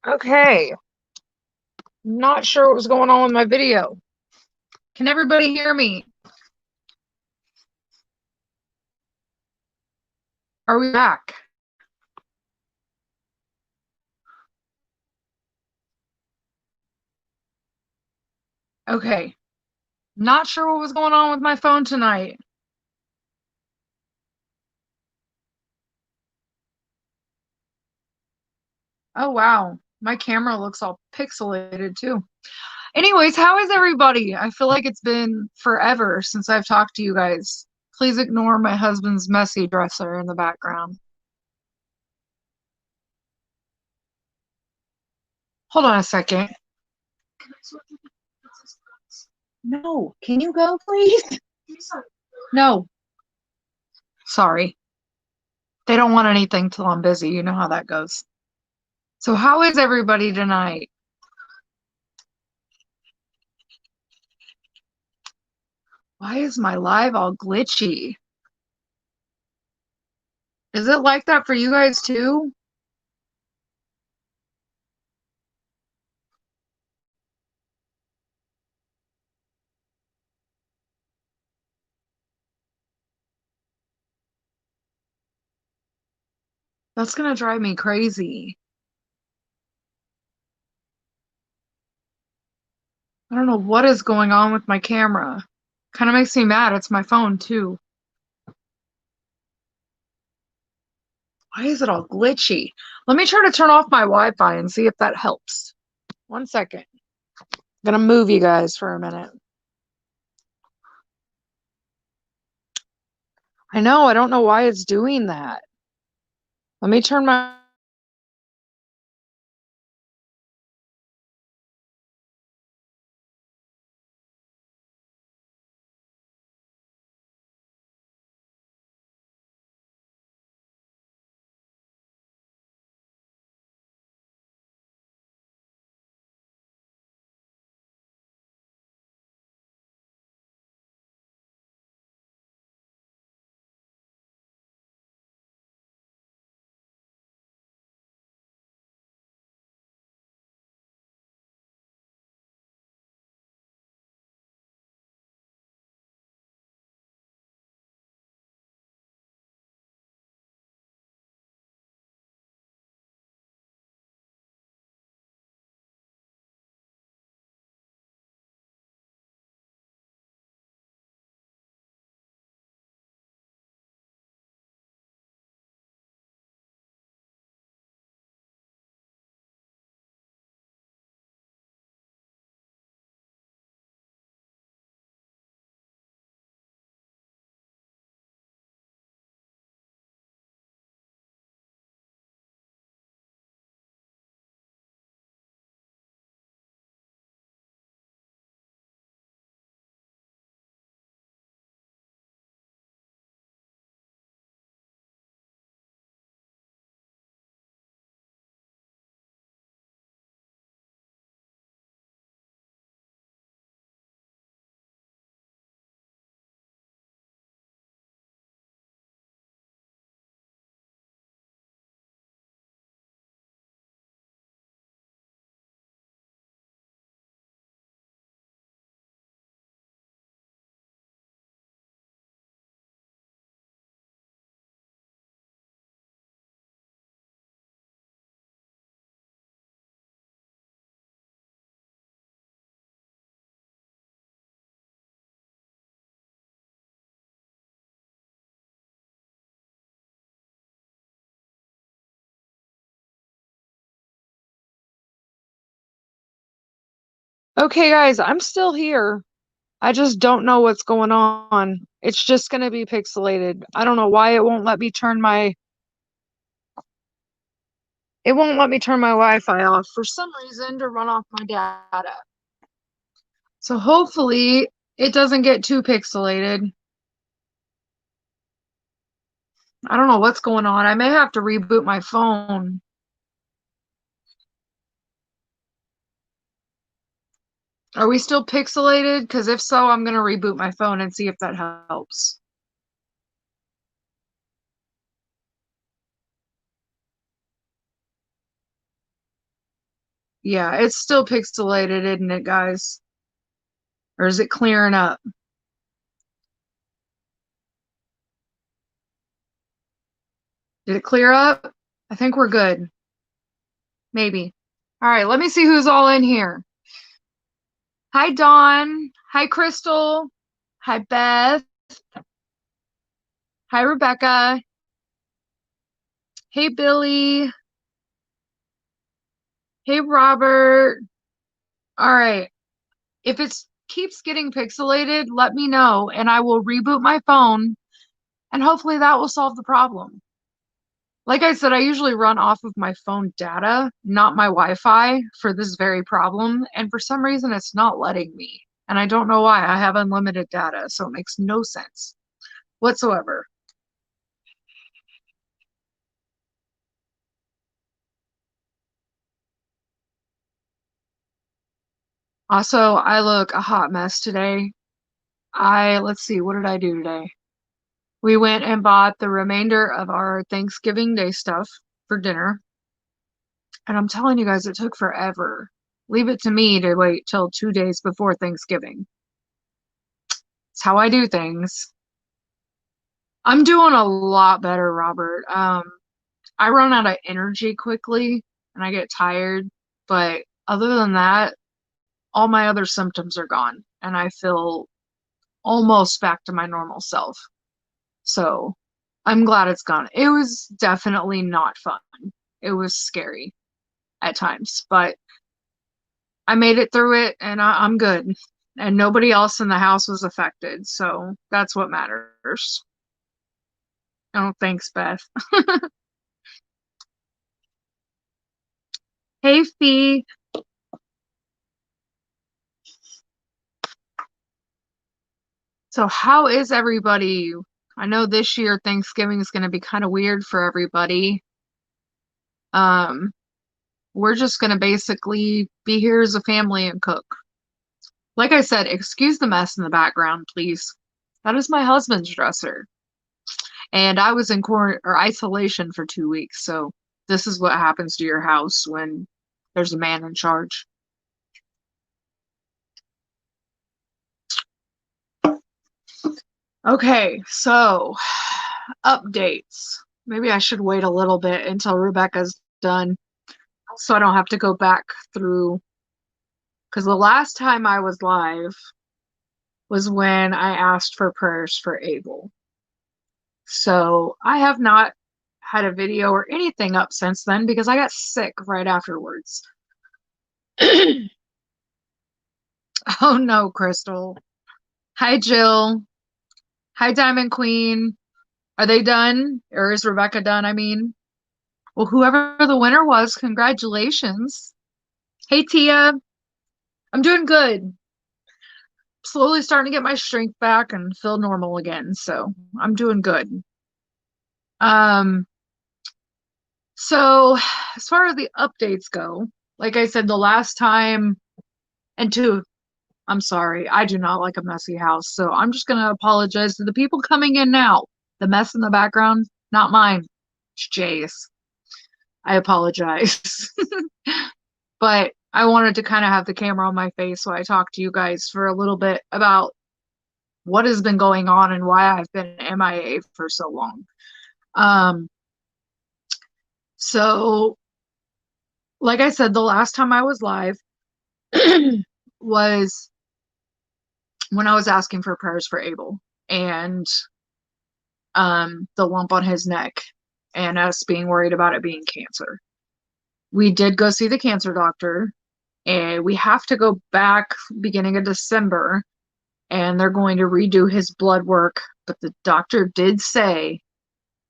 Okay, not sure what was going on with my video. Can everybody hear me? Are we back? Okay, not sure what was going on with my phone tonight. Oh wow, my camera looks all pixelated too. Anyways, how is everybody? I feel like it's been forever since I've talked to you guys. Please ignore my husband's messy dresser in the background. Hold on a second. No, can you go, please? No, sorry. They don't want anything till I'm busy. You know how that goes. So, how is everybody tonight? Why is my live all glitchy? Is it like that for you guys too? That's gonna drive me crazy. I don't know what is going on with my camera. Kind of makes me mad. It's my phone too. Why is it all glitchy? Let me try to turn off my Wi-Fi and see if that helps. 1 second. I'm gonna move you guys for a minute. I know, I don't know why it's doing that. Let me turn my Okay, guys, I'm still here. I just don't know what's going on. It's just going to be pixelated. I don't know why it won't let me turn my Wi-Fi off for some reason to run off my data. So hopefully it doesn't get too pixelated. I don't know what's going on. I may have to reboot my phone. Are we still pixelated? Because if so, I'm going to reboot my phone and see if that helps. Yeah, it's still pixelated, isn't it, guys? Or is it clearing up? Did it clear up? I think we're good. Maybe. All right, let me see who's all in here. Hi, Dawn. Hi, Crystal. Hi, Beth. Hi, Rebecca. Hey, Billy. Hey, Robert. All right. If it keeps getting pixelated, let me know and I will reboot my phone and hopefully that will solve the problem. Like I said, I usually run off of my phone data, not my Wi-Fi, for this very problem. And for some reason, it's not letting me. And I don't know why. I have unlimited data, so it makes no sense whatsoever. Also, I look a hot mess today. Let's see, what did I do today? We went and bought the remainder of our Thanksgiving Day stuff for dinner. And I'm telling you guys, it took forever. Leave it to me to wait till 2 days before Thanksgiving. It's how I do things. I'm doing a lot better, Robert. I run out of energy quickly and I get tired, but other than that, all my other symptoms are gone and I feel almost back to my normal self. So I'm glad it's gone. It was definitely not fun. It was scary at times, but I made it through it and I'm good. And nobody else in the house was affected. So that's what matters. Oh, thanks, Beth. Hey, Fee. So how is everybody? I know this year Thanksgiving is going to be kind of weird for everybody. Um, we're just going to basically be here as a family and cook. Like I said, excuse the mess in the background, please. That is my husband's dresser. And I was in quarantine or isolation for 2 weeks, so this is what happens to your house when there's a man in charge. Okay, so updates. Maybe I should wait a little bit until Rebecca's done so I don't have to go back through. Because the last time I was live was when I asked for prayers for Abel. So I have not had a video or anything up since then because I got sick right afterwards. Oh no, Crystal. Hi, Jill. Hi, Diamond Queen. Are they done? Or is Rebecca done? I mean, well, whoever the winner was, congratulations. Hey, Tia. I'm doing good. Slowly starting to get my strength back and feel normal again. So I'm doing good. Um, so as far as the updates go, like I said, the last time, and two, I'm sorry, I do not like a messy house. So I'm just going to apologize to the people coming in now. The mess in the background, not mine. It's Jay's. I apologize. But I wanted to kind of have the camera on my face so I talk to you guys for a little bit about what has been going on and why I've been MIA for so long. Um, so, like I said, the last time I was live was when I was asking for prayers for Abel and the lump on his neck and us being worried about it being cancer. We did go see the cancer doctor and we have to go back beginning of December and they're going to redo his blood work. But the doctor did say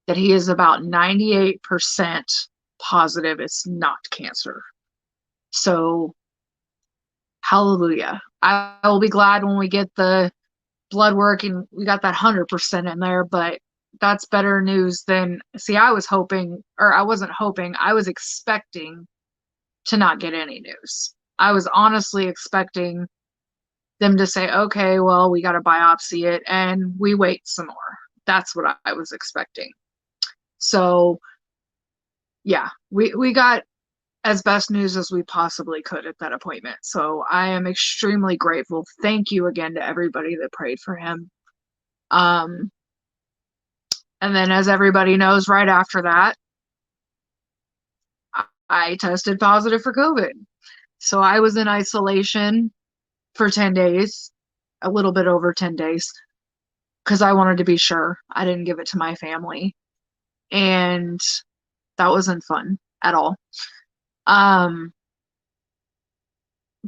that he is about 98% positive it's not cancer. So, hallelujah. I will be glad when we get the blood work and we got that 100% in there, but that's better news than, see, I was hoping, or I wasn't hoping, I was expecting to not get any news. I was honestly expecting them to say, okay, well, we got to biopsy it and we wait some more. That's what I was expecting. So, yeah, we got as best news as we possibly could at that appointment. So I am extremely grateful. Thank you again to everybody that prayed for him. Um, and then, as everybody knows, right after that, I tested positive for COVID. So I was in isolation for 10 days, a little bit over 10 days, because I wanted to be sure. I didn't give it to my family. And that wasn't fun at all. Um,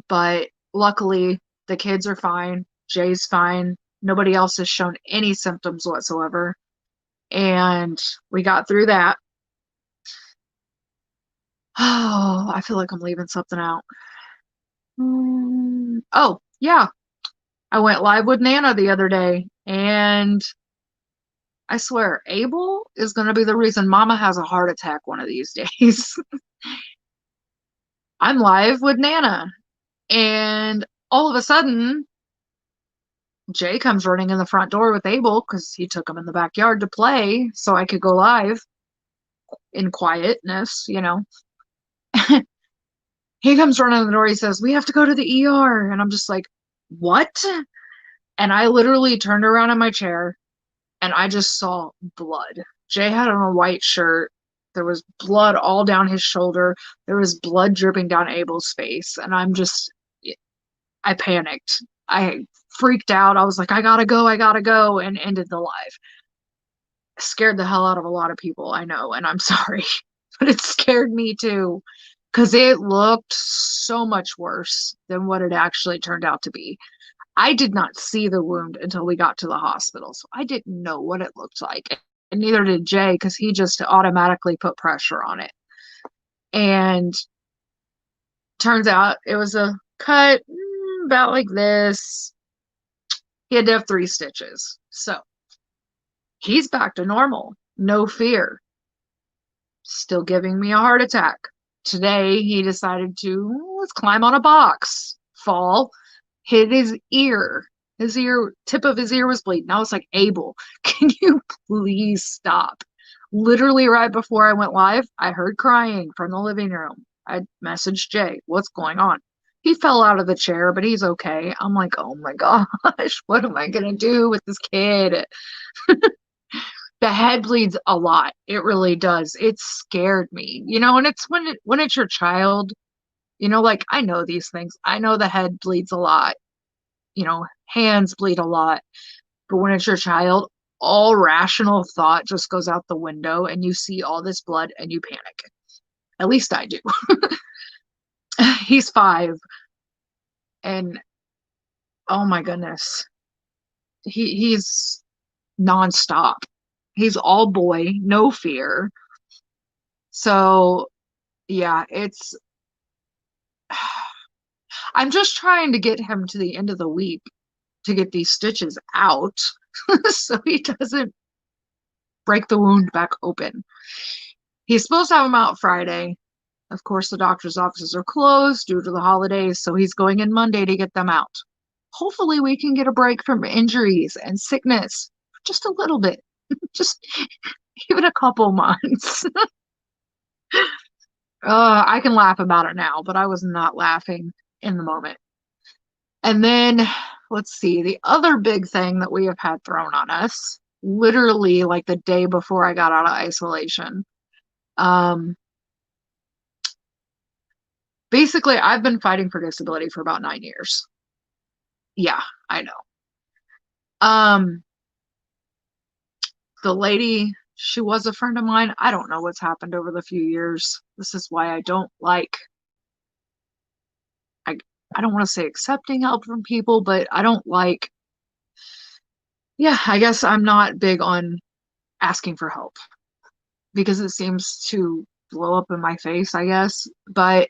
but luckily, the kids are fine. Jay's fine. Nobody else has shown any symptoms whatsoever. And we got through that. Oh, I feel like I'm leaving something out. Oh, yeah. I went live with Nana the other day, and I swear, Abel is going to be the reason Mama has a heart attack one of these days. I'm live with Nana, and all of a sudden, Jay comes running in the front door with Abel because he took him in the backyard to play so I could go live in quietness, you know. He comes running in the door. He says, "We have to go to the ER." And I'm just like, "What?" And I literally turned around in my chair and I just saw blood. Jay had on a white shirt. There was blood all down his shoulder. There was blood dripping down Abel's face. And I panicked. I freaked out. I was like, I gotta go, and ended the live. Scared the hell out of a lot of people, I know, and I'm sorry. But it scared me too, because it looked so much worse than what it actually turned out to be. I did not see the wound until we got to the hospital, so I didn't know what it looked like. And neither did Jay, because he just automatically put pressure on it. And turns out it was a cut about like this. He had to have 3 stitches. So he's back to normal. No fear. Still giving me a heart attack. Today he decided to, let's climb on a box. Fall. Hit his ear. His ear, tip of his ear was bleeding. I was like, Abel, can you please stop? Literally right before I went live, I heard crying from the living room. I messaged Jay, what's going on? He fell out of the chair, but he's okay. I'm like, oh my gosh, what am I gonna do with this kid? The head bleeds a lot. It really does. It scared me, you know, and it's when it's your child, you know, like I know these things. I know the head bleeds a lot, you know, hands bleed a lot. But when it's your child, all rational thought just goes out the window and you see all this blood and you panic. At least I do. He's 5 and oh my goodness. He's nonstop. He's all boy, no fear. So yeah, I'm just trying to get him to the end of the week to get these stitches out so he doesn't break the wound back open. He's supposed to have them out Friday. Of course, the doctor's offices are closed due to the holidays, so he's going in Monday to get them out. Hopefully, we can get a break from injuries and sickness just a little bit, just even a couple months. I can laugh about it now, but I was not laughing in the moment. And then, let's see, the other big thing that we have had thrown on us, literally like the day before I got out of isolation. Basically, I've been fighting for disability for about 9 years. Yeah, I know. The lady, she was a friend of mine. I don't know what's happened over the few years. This is why I don't like, I don't want to say accepting help from people, but I don't like, yeah, I guess I'm not big on asking for help because it seems to blow up in my face, I guess. But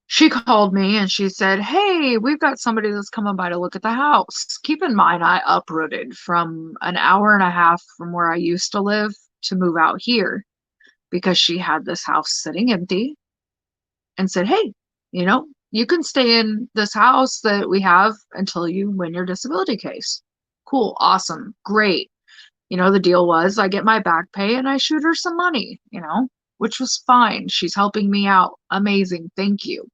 she called me and she said, "Hey, we've got somebody that's coming by to look at the house." Keep in mind, I uprooted from an hour and a half from where I used to live to move out here because she had this house sitting empty and said, "Hey, you know, you can stay in this house that we have until you win your disability case." Cool, awesome, great. You know, the deal was I get my back pay and I shoot her some money, you know. which was fine. She's helping me out. Amazing. Thank you.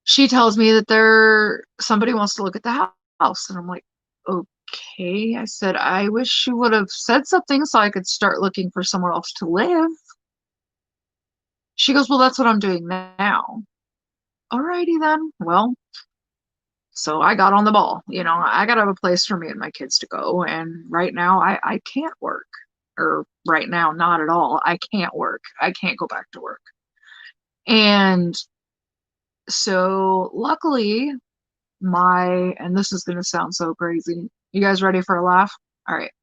She tells me that somebody wants to look at the house. And I'm like, okay. I said, I wish you would have said something so I could start looking for somewhere else to live. She goes, well, that's what I'm doing now. Alrighty then. Well, so I got on the ball. I got to have a place for me and my kids to go. And right now I can't work. Or right now, not at all. I can't work. I can't go back to work. And so luckily, and this is going to sound so crazy. You guys ready for a laugh? All right.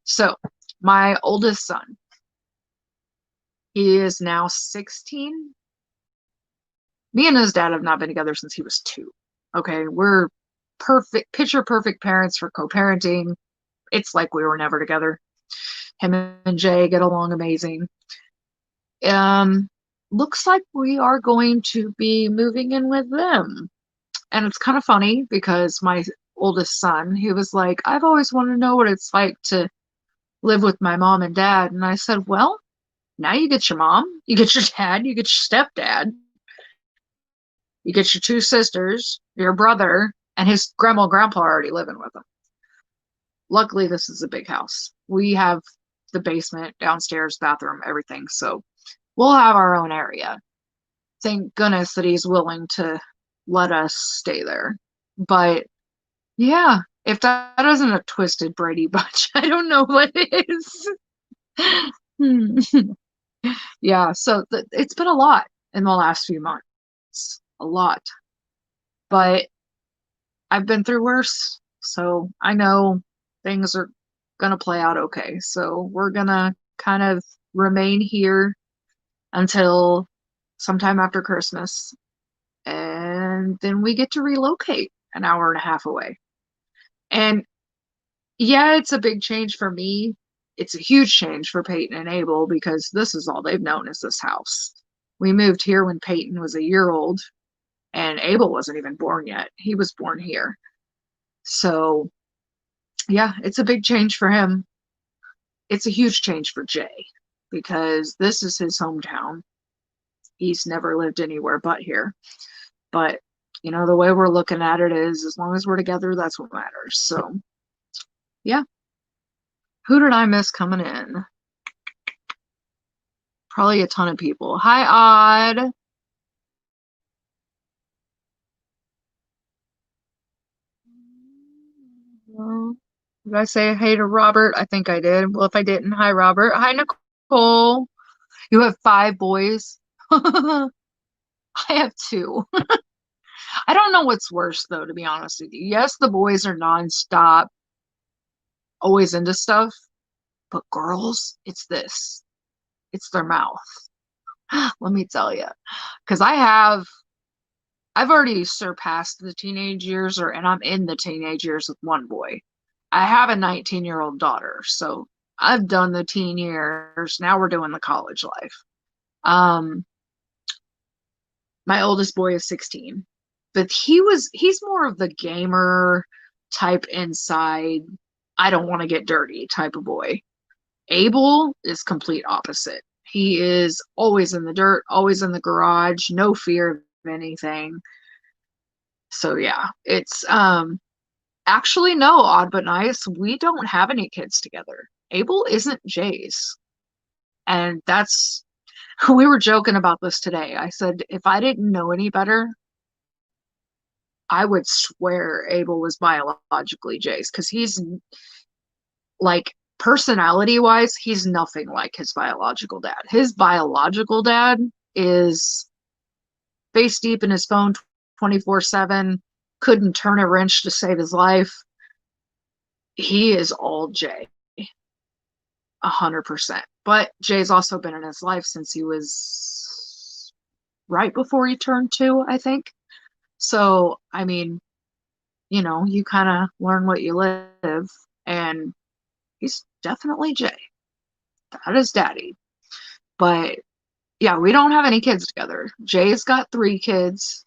So my oldest son, he is now 16. Me and his dad have not been together since he was 2. Okay. We're picture perfect parents for co-parenting. It's like we were never together. Him and Jay get along amazing. Looks like we are going to be moving in with them. And it's kind of funny because my oldest son, he was like, I've always wanted to know what it's like to live with my mom and dad. And I said, well, now you get your mom, you get your dad, you get your stepdad, you get your 2 sisters, your brother, and his grandma and grandpa are already living with him. Luckily, this is a big house. We have the basement, downstairs, bathroom, everything. So we'll have our own area. Thank goodness that he's willing to let us stay there. But yeah, if that isn't a twisted Brady Bunch, I don't know what is. Yeah, so it's been a lot in the last few months. A lot. But I've been through worse, so I know things are going to play out okay. So we're going to kind of remain here until sometime after Christmas. And then we get to relocate an hour and a half away. And yeah, it's a big change for me. It's a huge change for Peyton and Abel because this is all they've known is this house. We moved here when Peyton was a year old and Abel wasn't even born yet. He was born here. So yeah, it's a big change for him. It's a huge change for Jay because this is his hometown. He's never lived anywhere but here. But, the way we're looking at it is as long as we're together, that's what matters. So, yeah. Who did I miss coming in? Probably a ton of people. Hi, Odd. Did I say hey to Robert? I think I did. Well, if I didn't, hi, Robert. Hi, Nicole. You have 5 boys? I have 2. I don't know what's worse, though, to be honest with you. Yes, the boys are nonstop, always into stuff, but girls, it's this. It's their mouth. Let me tell you. Because I've already surpassed the teenage years, and I'm in the teenage years with one boy. I have a 19-year-old daughter, so I've done the teen years. Now we're doing the college life. My oldest boy is 16, but he's more of the gamer type inside. I don't want to get dirty type of boy. Abel is complete opposite. He is always in the dirt, always in the garage, no fear of anything. So yeah, it's actually no, odd but nice. We don't have any kids together. Abel isn't Jay's. And we were joking about this today. I said, if I didn't know any better, I would swear Abel was biologically Jay's because he's like personality wise, he's nothing like his biological dad. His biological dad is face deep in his phone 24/7, couldn't turn a wrench to save his life. He is all Jay, 100%. But Jay's also been in his life since he was right before he turned 2, I think. So, I mean, you kind of learn what you live, and he's definitely Jay. That is daddy. But yeah, we don't have any kids together. Jay's got 3 kids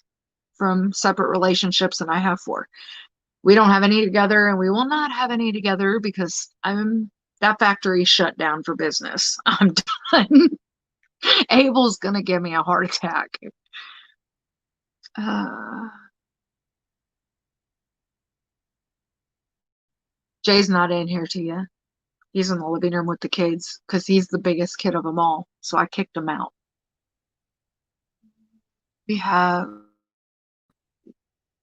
from separate relationships, and I have 4. We don't have any together, and we will not have any together because I'm That factory shut down for business. I'm done. Abel's gonna give me a heart attack. Uh, Jay's not in here to you. He's in the living room with the kids because he's the biggest kid of them all. So I kicked him out. We have,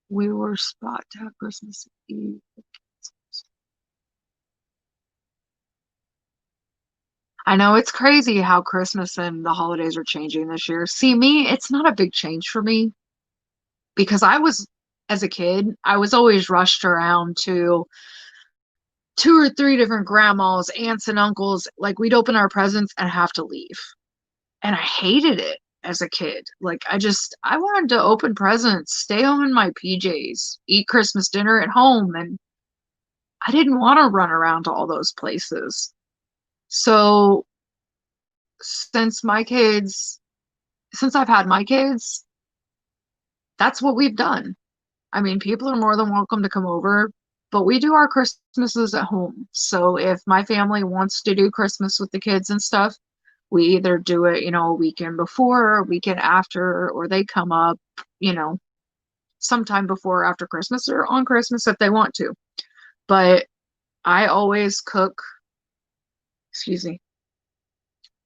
we were spot to have Christmas Eve. I know it's crazy how Christmas and the holidays are changing this year. See, me, it's not a big change for me because as a kid, I was always rushed around to two or three different grandmas, aunts, and uncles. Like we'd open our presents and have to leave. And I hated it as a kid. Like I wanted to open presents, stay home in my PJs, eat Christmas dinner at home. And I didn't want to run around to all those places. So since my kids, since I've had my kids, that's what we've done. I mean, people are more than welcome to come over, but we do our Christmases at home. So if my family wants to do Christmas with the kids and stuff, we either do it, a weekend before, or a weekend after, or they come up, you know, sometime before or after Christmas or on Christmas if they want to. But I always cook, excuse me,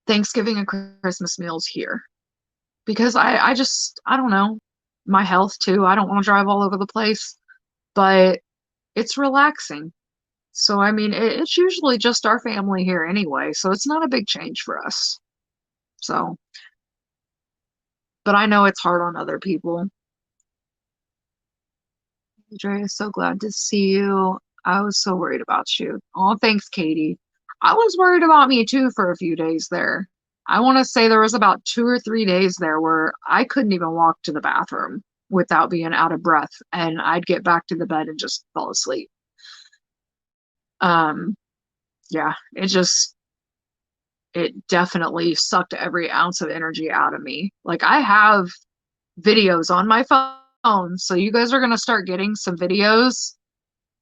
Thanksgiving and Christmas meals here because I don't know, my health too. I don't want to drive all over the place, but it's relaxing. So, I mean, it's usually just our family here anyway, so it's not a big change for us. So, but I know it's hard on other people. Draya, so glad to see you. I was so worried about you. Oh, thanks, Katie. I was worried about me too for a few days there. I want to say there was about 2 or 3 days there where I couldn't even walk to the bathroom without being out of breath, and I'd get back to the bed and just fall asleep. Um, yeah, it definitely sucked every ounce of energy out of me. Like I have videos on my phone, so you guys are going to start getting some videos.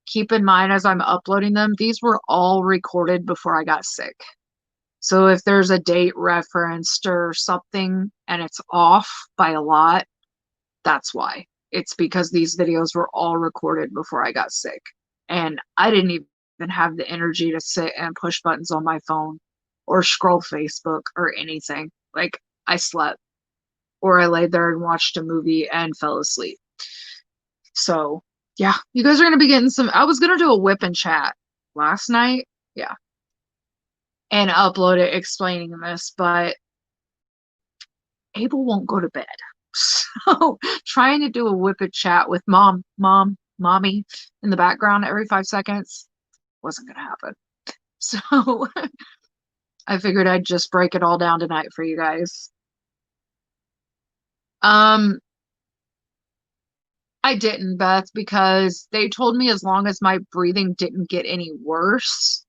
Keep in mind as I'm uploading them, these were all recorded before I got sick. So if there's a date referenced or something and it's off by a lot, that's why. It's because these videos were all recorded before I got sick. And I didn't even have the energy to sit and push buttons on my phone or scroll Facebook or anything. Like I slept or I laid there and watched a movie and fell asleep. So yeah, you guys are going to be getting some. I was going to do a whip and chat last night. Yeah. And upload it explaining this, but Abel won't go to bed. So trying to do a whip and chat with mommy in the background every 5 seconds wasn't going to happen. So I figured I'd just break it all down tonight for you guys. I didn't, Beth, because they told me as long as my breathing didn't get any worse,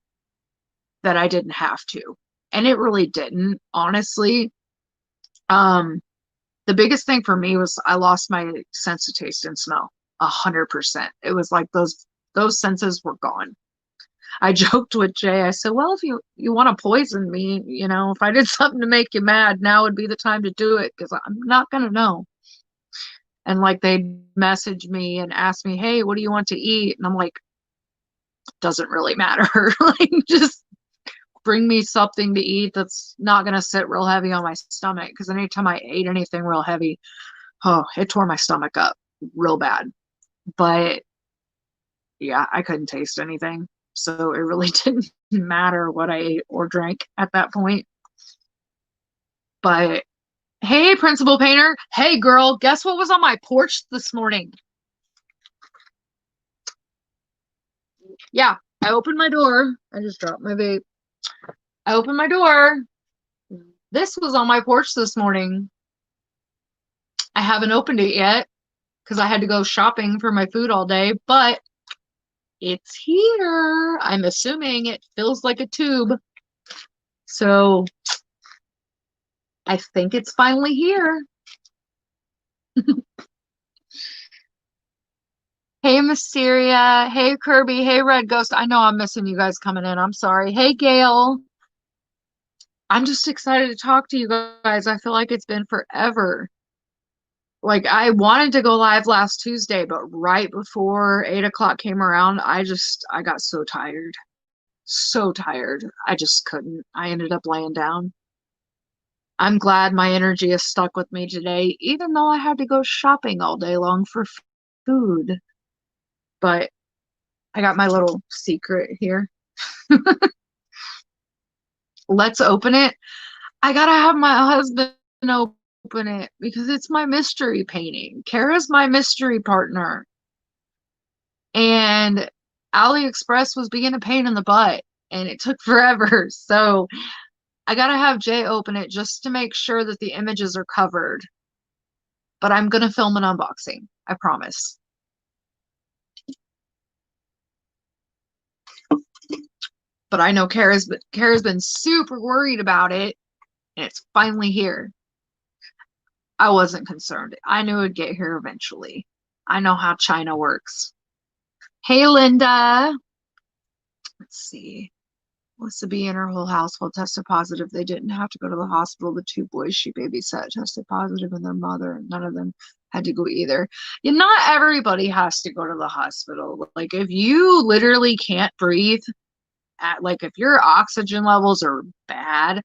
that I didn't have to. And it really didn't, honestly. Um, the biggest thing for me was I lost my sense of taste and smell 100%. It was like those senses were gone. I joked with Jay. I said, "Well, if you want to poison me, if I did something to make you mad, now would be the time to do it because I'm not gonna know." And like they message me and ask me, "Hey, what do you want to eat?" And I'm like, "Doesn't really matter. Like just bring me something to eat that's not going to sit real heavy on my stomach." Because anytime I ate anything real heavy, oh, it tore my stomach up real bad. But yeah, I couldn't taste anything. So it really didn't matter what I ate or drank at that point. But hey, Principal Painter. Hey, girl, guess what was on my porch this morning? Yeah, I opened my door. I just dropped my vape. I opened my door. This was on my porch this morning. I haven't opened it yet because I had to go shopping for my food all day, but it's here. I'm assuming it feels like a tube. So I think it's finally here. Hey, Mysteria. Hey, Kirby. Hey, Red Ghost. I know I'm missing you guys coming in. I'm sorry. Hey, Gail. I'm just excited to talk to you guys. I feel like it's been forever. Like, I wanted to go live last Tuesday, but right before 8 o'clock came around, I got so tired. So tired. I just couldn't. I ended up laying down. I'm glad my energy is stuck with me today, even though I had to go shopping all day long for food. But I got my little secret here. Let's open it. I gotta have my husband open it because it's my mystery painting. Kara's my mystery partner. And AliExpress was being a pain in the butt and it took forever. So I gotta have Jay open it just to make sure that the images are covered. But I'm gonna film an unboxing. I promise. But I know Kara's been super worried about it, and it's finally here. I wasn't concerned. I knew it'd get here eventually. I know how China works. Hey, Linda. Let's see. Melissa B and her whole household tested positive. They didn't have to go to the hospital. The two boys she babysat tested positive, and their mother, and none of them had to go either. Yeah, not everybody has to go to the hospital. Like, if you literally can't breathe, like if your oxygen levels are bad,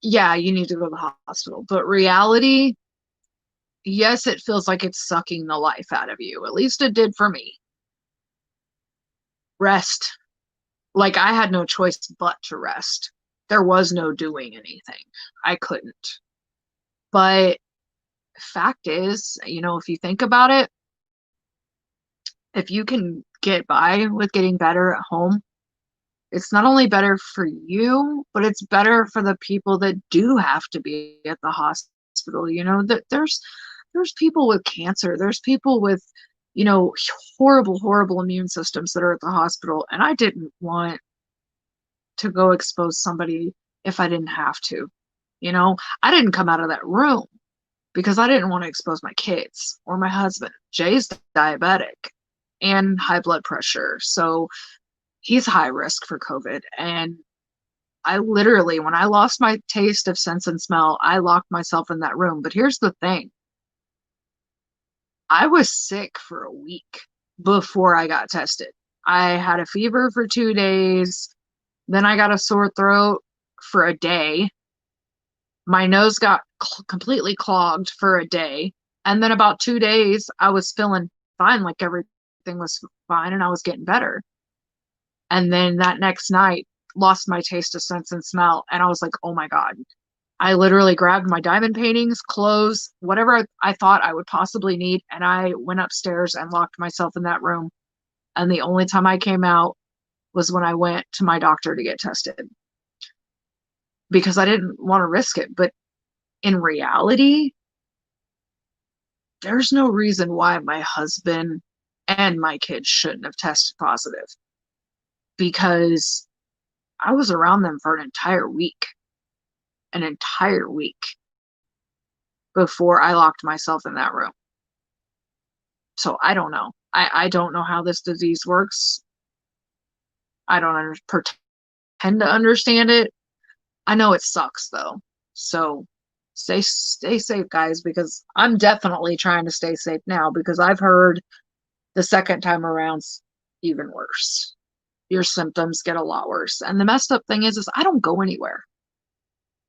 yeah, you need to go to the hospital. But reality, yes, it feels like it's sucking the life out of you. At least it did for me. Rest. Like, I had no choice but to rest. There was no doing anything. I couldn't. But fact is, if you think about it, if you can get by with getting better at home, it's not only better for you, but it's better for the people that do have to be at the hospital. That there's people with cancer, there's people with, horrible, horrible immune systems that are at the hospital. And I didn't want to go expose somebody if I didn't have to. I didn't come out of that room because I didn't want to expose my kids or my husband. Jay's diabetic and high blood pressure. So he's high risk for COVID. And I literally, when I lost my taste of sense and smell, I locked myself in that room. But here's the thing. I was sick for a week before I got tested. I had a fever for 2 days. Then I got a sore throat for a day. My nose got completely clogged for a day. And then about 2 days, I was feeling fine, like everything was fine and I was getting better. And then that next night, lost my taste of sense and smell. And I was like, oh my God. I literally grabbed my diamond paintings, clothes, whatever I thought I would possibly need. And I went upstairs and locked myself in that room. And the only time I came out was when I went to my doctor to get tested because I didn't want to risk it. But in reality, there's no reason why my husband and my kids shouldn't have tested positive because I was around them for an entire week before I locked myself in that room. So I don't know. I don't know how this disease works. I don't pretend to understand it. I know it sucks though. So stay safe, guys, because I'm definitely trying to stay safe now because I've heard the second time around's even worse. Your symptoms get a lot worse. And the messed up thing is I don't go anywhere.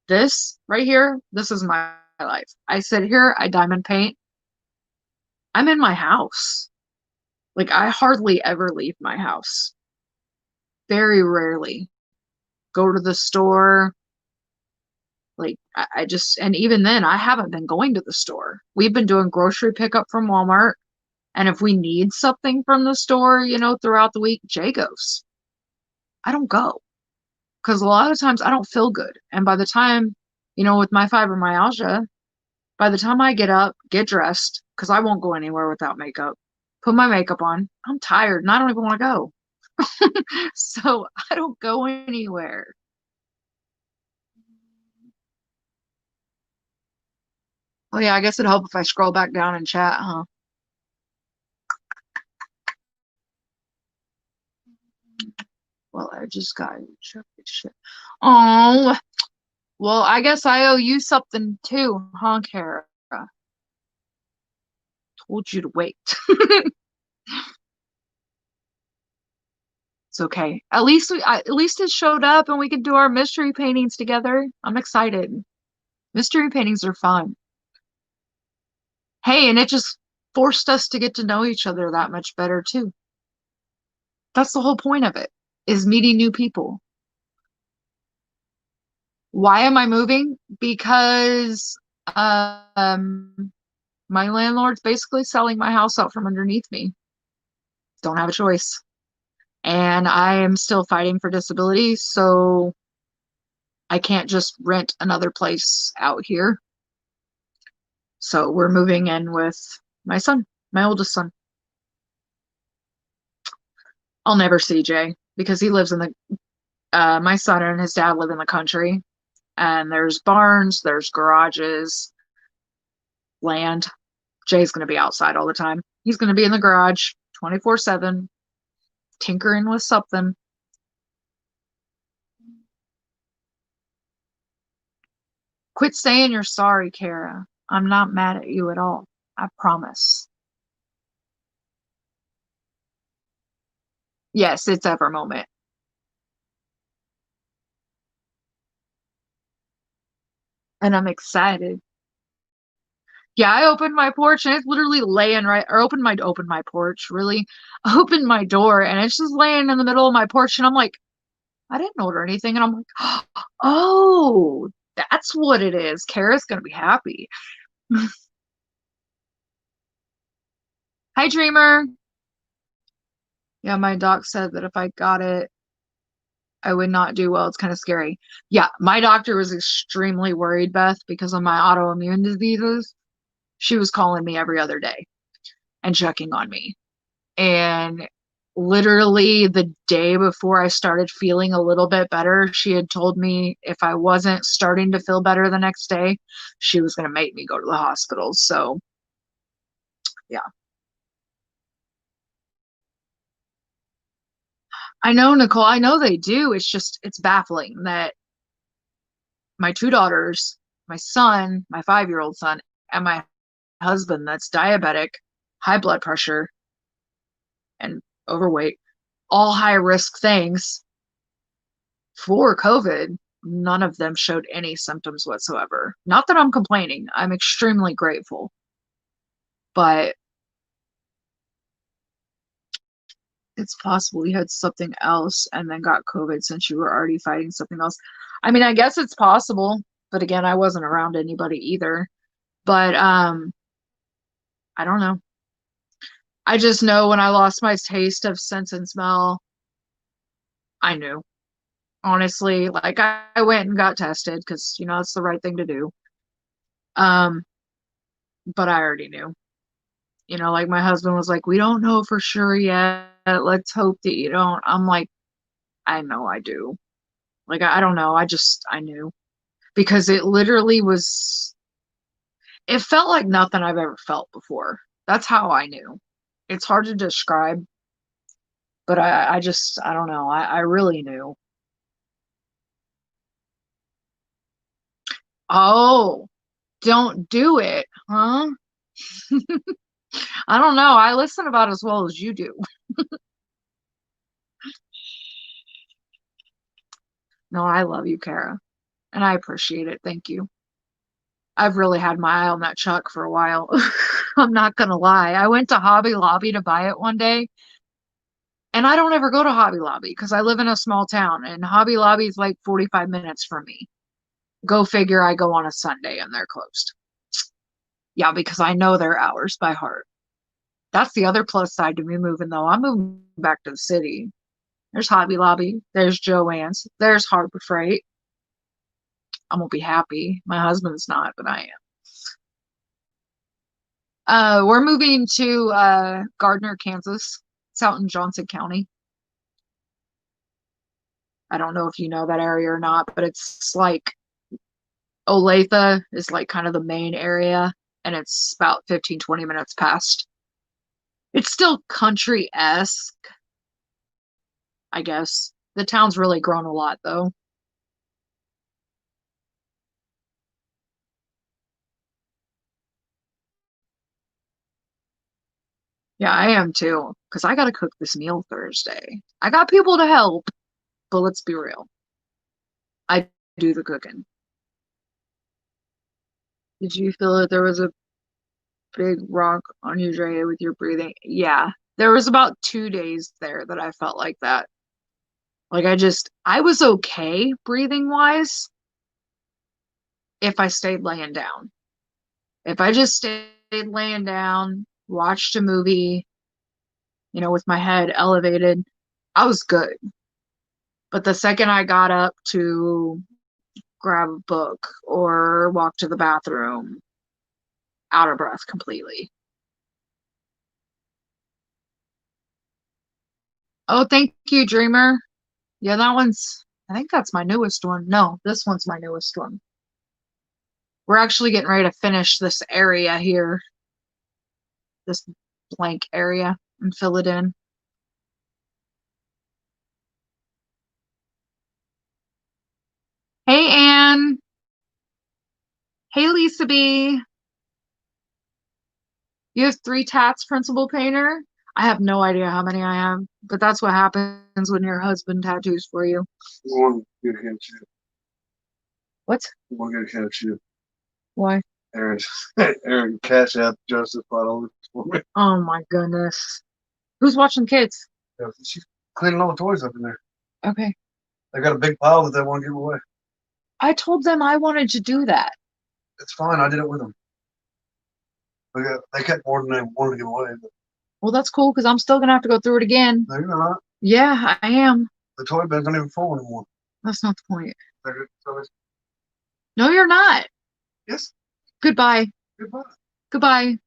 This right here, this is my life. I sit here, I diamond paint. I'm in my house. Like, I hardly ever leave my house. Very rarely. Go to the store. Like, I just, and even then, I haven't been going to the store. We've been doing grocery pickup from Walmart. And if we need something from the store, throughout the week, Jay goes. I don't go. Because a lot of times I don't feel good. And by the time, with my fibromyalgia, by the time I get up, get dressed, because I won't go anywhere without makeup, put my makeup on, I'm tired and I don't even want to go. So I don't go anywhere. Oh yeah, I guess it'd help if I scroll back down and chat, huh? Well, I just got to check this shit. Oh, well, I guess I owe you something too, huh, Kara? Told you to wait. It's okay. At least it showed up and we can do our mystery paintings together. I'm excited. Mystery paintings are fun. Hey, and it just forced us to get to know each other that much better too. That's the whole point of it, is meeting new people. Why am I moving? Because my landlord's basically selling my house out from underneath me. Don't have a choice. And I am still fighting for disability, so I can't just rent another place out here. So we're moving in with my son, my oldest son. I'll never see Jay because he lives in my son and his dad live in the country, and there's barns, there's garages, land. Jay's going to be outside all the time. He's going to be in the garage 24/7, tinkering with something. Quit saying you're sorry, Kara. I'm not mad at you at all. I promise. Yes, it's ever moment. And I'm excited. Yeah, I opened my porch and it's literally laying right, or opened my porch, really. Opened my door and it's just laying in the middle of my porch. And I'm like, I didn't order anything. And I'm like, oh, that's what it is. Kara's gonna be happy. Hi, Dreamer. Yeah, my doc said that if I got it, I would not do well. It's kind of scary. Yeah, my doctor was extremely worried, Beth, because of my autoimmune diseases. She was calling me every other day and checking on me. And literally the day before I started feeling a little bit better, she had told me if I wasn't starting to feel better the next day, she was going to make me go to the hospital. So, yeah. I know, Nicole. I know they do. It's baffling that my two daughters, my son, my 5-year-old son, and my husband that's diabetic, high blood pressure, and overweight, all high risk things for COVID. None of them showed any symptoms whatsoever. Not that I'm complaining, I'm extremely grateful, but it's possible you had something else and then got COVID since you were already fighting something else. I mean, I guess it's possible, but again, I wasn't around anybody either. But I don't know. I just know when I lost my taste of sense and smell, I knew. Honestly, like I went and got tested because it's the right thing to do. Um, but I already knew. Like my husband was like, "We don't know for sure yet. Let's hope that you don't." I'm like, "I know I do." Like I don't know. I knew because it literally was. It felt like nothing I've ever felt before. That's how I knew. It's hard to describe, but I just I don't know. I really knew. Oh, don't do it, huh? I don't know. I listen about as well as you do. No, I love you, Kara, and I appreciate it. Thank you. I've really had my eye on that Chuck for a while. I'm not gonna lie. I went to Hobby Lobby to buy it one day, and I don't ever go to Hobby Lobby because I live in a small town, and Hobby Lobby is like 45 minutes from me. Go figure, I go on a Sunday and they're closed. Yeah, because I know their hours by heart. That's the other plus side to me moving, though. I'm moving back to the city. There's Hobby Lobby, there's Joann's, there's Harbor Freight. I'm gonna be happy. My husband's not, but I am. We're moving to Gardner, Kansas. It's out in Johnson County. I don't know if you know that area or not, but it's like Olathe is like kind of the main area, and it's about 15, 20 minutes past. It's still country-esque, I guess. The town's really grown a lot, though. Yeah, I am too, because I gotta cook this meal Thursday. I got people to help, but let's be real. I do the cooking. Did you feel that there was a big rock on you, Dre, with your breathing? Yeah. There was about 2 days there that I felt like that. Like I was okay breathing wise if I stayed laying down. If I just stayed laying down, watched a movie, with my head elevated, I was good. But the second I got up to grab a book or walk to the bathroom, out of breath completely. Oh, thank you, Dreamer. Yeah, I think that's my newest one. No, this one's my newest one. We're actually getting ready to finish this area here, this blank area, and fill it in. Hey, Anne. Hey, Lisa B. You have 3 tats, Principal Painter? I have no idea how many I have, but that's what happens when your husband tattoos for you. One get a catch you. What? One get a catch you. Why? Aaron, Aaron, cash out Joseph all for me. Oh my goodness. Who's watching kids? She's cleaning all the toys up in there. Okay. They got a big pile that they want to give away. I told them I wanted to do that. It's fine. I did it with them. They kept more than they wanted to give away. But Well, that's cool because I'm still gonna have to go through it again. no, you're not. Yeah, I am. The toy bins aren't even full anymore. That's not the point. So No, you're not. yes. Goodbye. Goodbye. Goodbye. It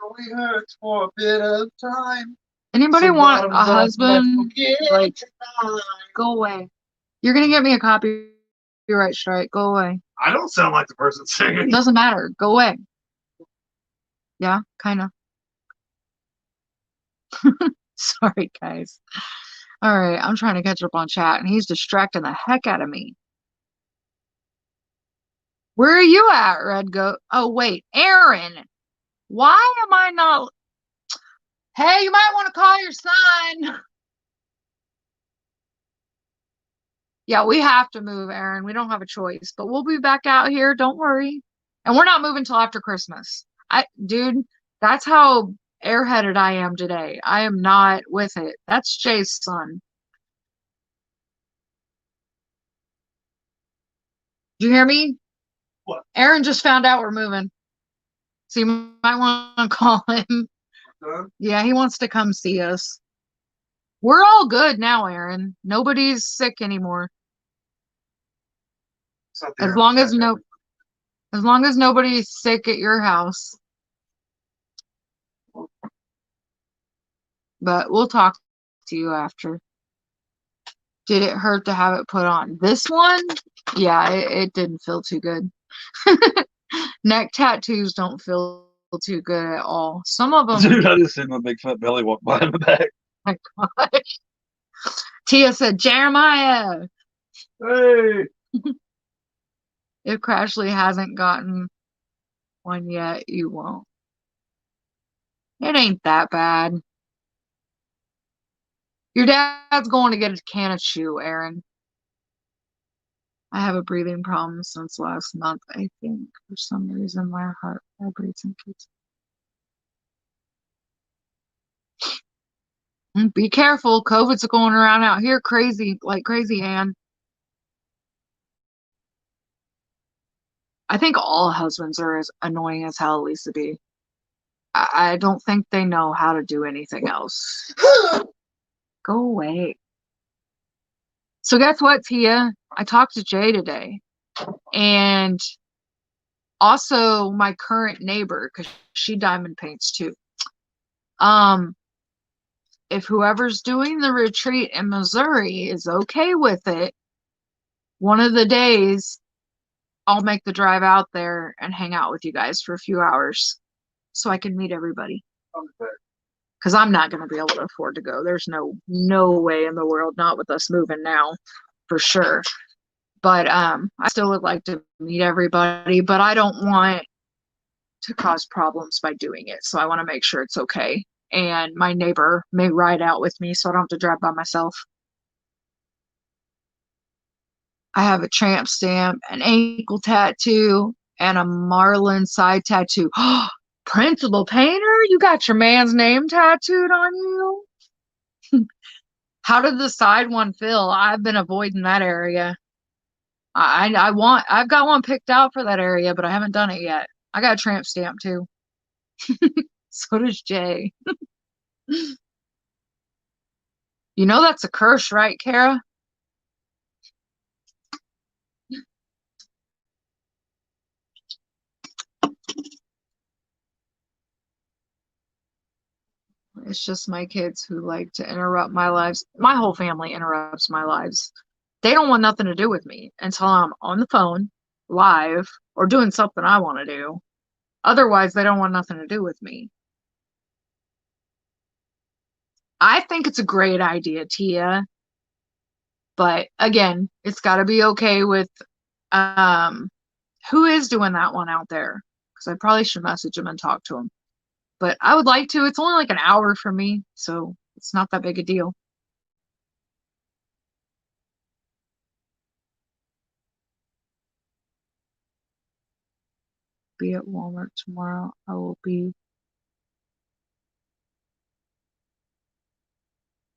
only hurts for a bit of time. Anybody want a Bottoms up, husband? Like, tonight. go away. You're gonna get me a copyright strike. Go away. I don't sound like the person singing. Doesn't matter. Go away. Yeah, kind of. Sorry, guys. All right, I'm trying to catch up on chat, and he's distracting the heck out of me. Where are you at, Red Goat? Oh, wait, Aaron. Why am I not? Hey, you might want to call your son. Yeah, we have to move, Aaron. We don't have a choice, but we'll be back out here. Don't worry. And we're not moving till after Christmas. Dude, that's how airheaded I am today. I am not with it. That's Jay's son. Did you hear me? What? Aaron just found out we're moving. So you might want to call him. Yeah, he wants to come see us. We're all good now, Aaron. Nobody's sick anymore. As long as nobody's sick at your house. But we'll talk to you after. Did it hurt to have it put on? This one? Yeah, it didn't feel too good. Neck tattoos don't feel too good at all. Some of them. Dude, I just seen my big fat belly walk by in the back. My gosh. Tia said, Jeremiah. Hey. If Crashley hasn't gotten one yet, you won't. It ain't that bad. Your dad's going to get a can of chew, Aaron. I have a breathing problem since last month, I think. For some reason, my heart vibrates and keeps. Be careful. COVID's going around out here like crazy, Ann. I think all husbands are as annoying as hell, Lisa B. I don't think they know how to do anything else. Go away. So guess what, Tia? I talked to Jay today. And also my current neighbor, because she diamond paints too. If whoever's doing the retreat in Missouri is okay with it, one of the days I'll make the drive out there and hang out with you guys for a few hours so I can meet everybody. Okay. because I'm not going to be able to afford to go. There's no way in the world, not with us moving now, for sure. But I still would like to meet everybody, but I don't want to cause problems by doing it. So I want to make sure it's okay. And my neighbor may ride out with me so I don't have to drive by myself. I have a tramp stamp, an ankle tattoo, and a Marlin side tattoo. Principal painter, you got your man's name tattooed on you? How did the side one feel? I've been avoiding that area. I've got one picked out for that area, but I haven't done it yet. I got a tramp stamp too. So does Jay. You know that's a curse, right, Kara? It's just my kids who like to interrupt my lives. My whole family interrupts my lives. They don't want nothing to do with me until I'm on the phone, live, or doing something I want to do. Otherwise, they don't want nothing to do with me. I think it's a great idea, Tia. But again, it's got to be okay with um who is doing that one out there? Because I probably should message him and talk to him. But I would like to. It's only like an hour for me, so it's not that big a deal. Be at Walmart tomorrow. I will be.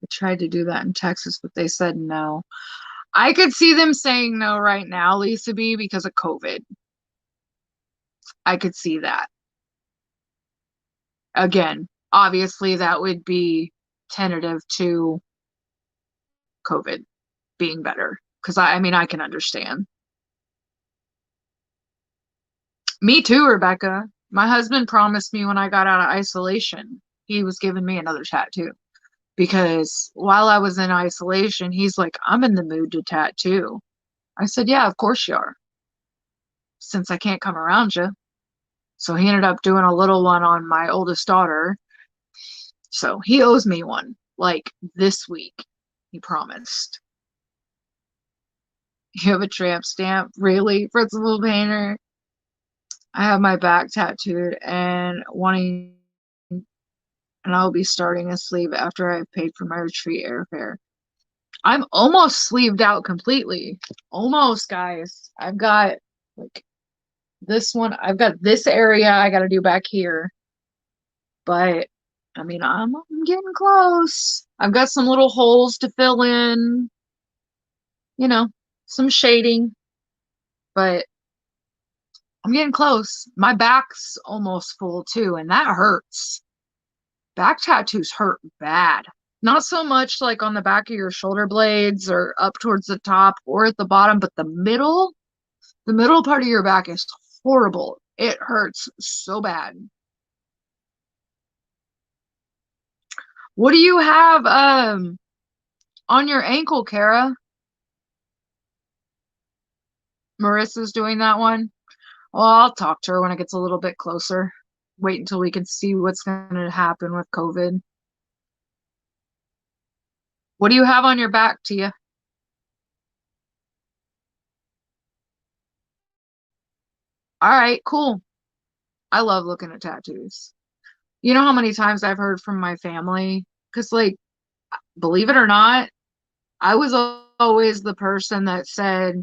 I tried to do that in Texas, but they said no. I could see them saying no right now, Lisa B, because of COVID. I could see that. Again, obviously that would be tentative to COVID being better. Because I mean, I can understand. Me too, Rebecca. My husband promised me when I got out of isolation, he was giving me another tattoo. Because while I was in isolation, he's like, I'm in the mood to tattoo. I said, yeah, of course you are, since I can't come around you. So he ended up doing a little one on my oldest daughter. So he owes me one, like this week. He promised. You have a tramp stamp? Really, principal painter? I have my back tattooed and wanting, and I'll be starting a sleeve after I've paid for my retreat airfare. I'm almost sleeved out completely. Almost, guys. I've got like this one. I've got this area I got to do back here. But I mean, I'm getting close. I've got some little holes to fill in, you know, some shading, but I'm getting close. My back's almost full too, and that hurts. Back tattoos hurt bad. Not so much like on the back of your shoulder blades or up towards the top or at the bottom, but the middle part of your back is horrible. It hurts so bad. What do you have on your ankle, Kara? Marissa's doing that one. Well, I'll talk to her when it gets a little bit closer. Wait until we can see what's going to happen with COVID. What do you have on your back, Tia? All right, cool. I love looking at tattoos. You know how many times I've heard from my family? Because, like, believe it or not, I was always the person that said,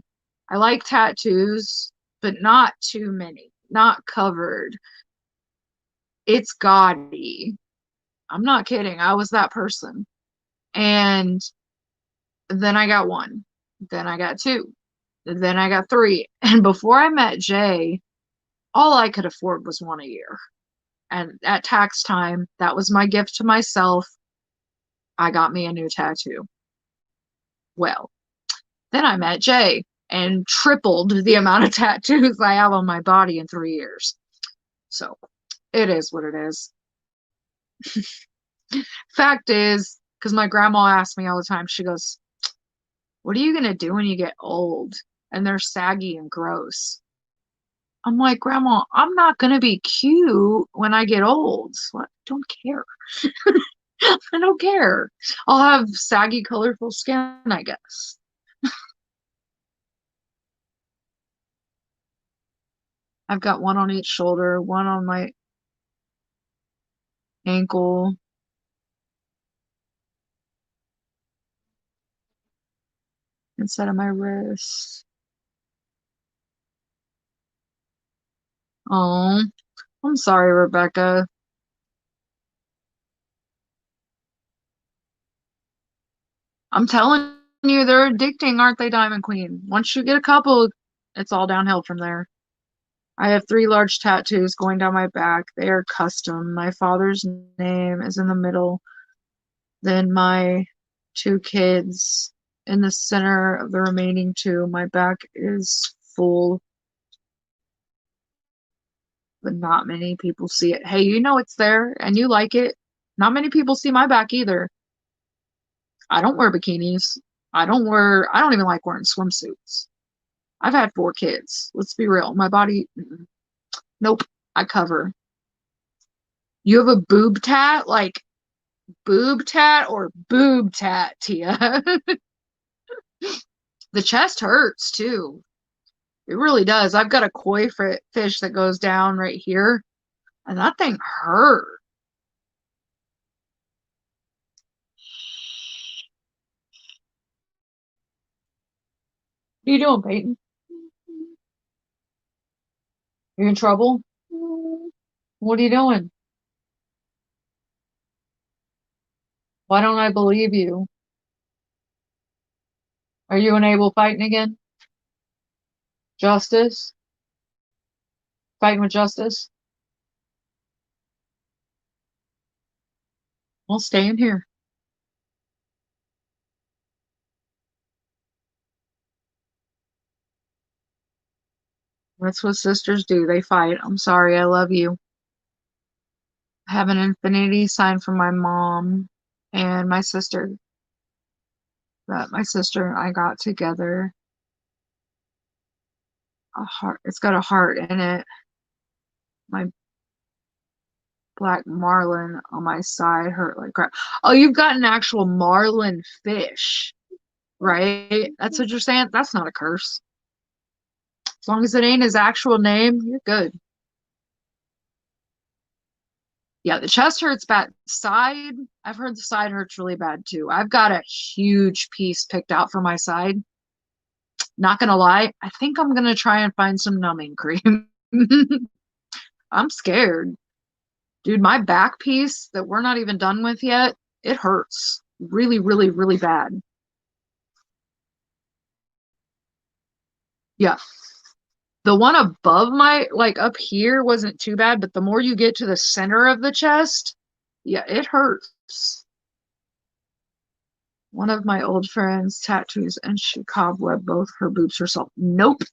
I like tattoos, but not too many, not covered. It's gaudy. I'm not kidding. I was that person. And then I got one. Then I got two. Then I got three. And before I met Jay, all I could afford was one a year. And at tax time, that was my gift to myself. I got me a new tattoo. Well, then I met Jay and tripled the amount of tattoos I have on my body in 3 years. So it is what it is. Fact is, because my grandma asks me all the time, she goes, what are you going to do when you get old? And they're saggy and gross. I'm like, Grandma, I'm not going to be cute when I get old. So I don't care. I don't care. I'll have saggy, colorful skin, I guess. I've got one on each shoulder, one on my ankle, instead of my wrist. Oh, I'm sorry, Rebecca. I'm telling you, they're addicting, aren't they, Diamond Queen? Once you get a couple, it's all downhill from there. I have 3 large tattoos going down my back. They are custom. My father's name is in the middle. Then my 2 kids in the center of the remaining 2. My back is full, but not many people see it. Hey, you know it's there and you like it. Not many people see my back either. I don't wear bikinis. I don't even like wearing swimsuits. I've had 4 kids. Let's be real. My body, nope, I cover. You have a boob tat? Like boob tat or boob tat, Tia? The chest hurts too. It really does. I've got a koi fish that goes down right here, and that thing hurt. What are you doing, Peyton? You in trouble? What are you doing? Why don't I believe you? Are you and Abel fighting again? Justice? Fighting with Justice? Well, stay in here. That's what sisters do. They fight. I'm sorry. I love you. I have an infinity sign from my mom and my sister that my sister and I got together. A heart. It's got a heart in it. My black marlin on my side hurt like crap. Oh, you've got an actual marlin fish, right? That's what you're saying? That's not a curse. As long as it ain't his actual name, you're good. Yeah, the chest hurts bad. Side, I've heard the side hurts really bad too. I've got a huge piece picked out for my side. Not gonna lie, I think I'm gonna try and find some numbing cream. I'm scared. Dude, my back piece that we're not even done with yet, it hurts really, really, really bad. Yeah. The one above my, like up here, wasn't too bad, but the more you get to the center of the chest, yeah, it hurts. One of my old friends tattoos and she cobwebbed both her boobs herself. Nope.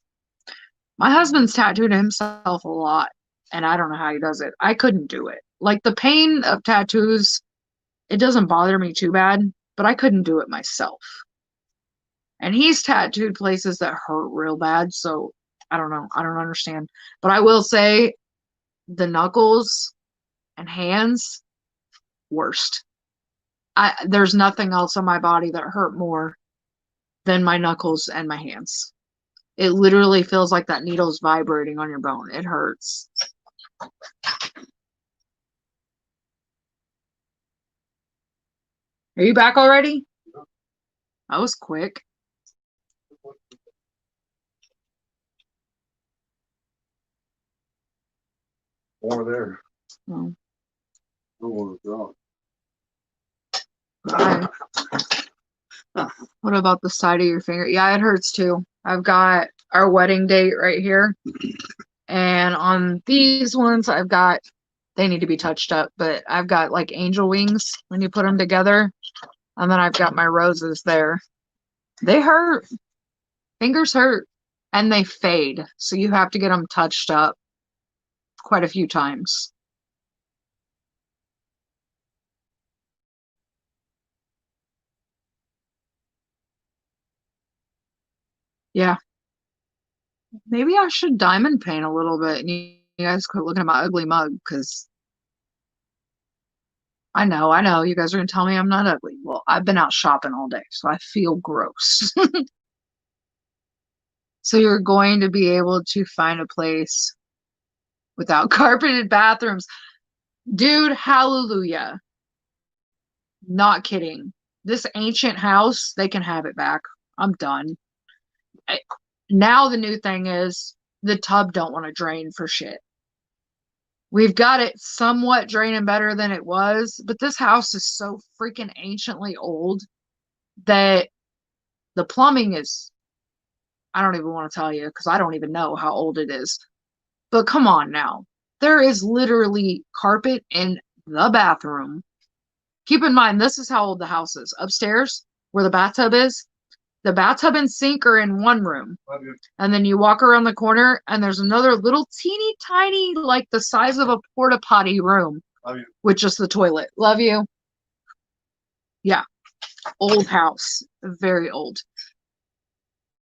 My husband's tattooed himself a lot, and I don't know how he does it. I couldn't do it. Like the pain of tattoos, it doesn't bother me too bad, but I couldn't do it myself. And he's tattooed places that hurt real bad, so I don't know. I don't understand. But I will say the knuckles and hands, worst. There's nothing else on my body that hurt more than my knuckles and my hands. It literally feels like that needle's vibrating on your bone. It hurts. Are you back already? That was quick. More there. Oh. Oh, I, what about the side of your finger? Yeah, it hurts too. I've got our wedding date right here. And on these ones, they need to be touched up, but I've got like angel wings when you put them together. And then I've got my roses there. They hurt. Fingers hurt. And they fade. So you have to get them touched up quite a few times. Yeah. Maybe I should diamond paint a little bit and you guys quit looking at my ugly mug because I know. You guys are gonna tell me I'm not ugly. Well, I've been out shopping all day, so I feel gross. So you're going to be able to find a place without carpeted bathrooms. Dude, hallelujah. Not kidding. This ancient house, they can have it back. I'm done. I, now the new thing is the tub don't want to drain for shit. We've got it somewhat draining better than it was, but this house is so freaking anciently old that the plumbing is, I don't even want to tell you because I don't even know how old it is. But come on now. There is literally carpet in the bathroom. Keep in mind, this is how old the house is. Upstairs, where the bathtub is, the bathtub and sink are in one room. And then you walk around the corner, and there's another little teeny tiny, like the size of a porta potty room with just the toilet. Love you. Yeah. Old house. Very old.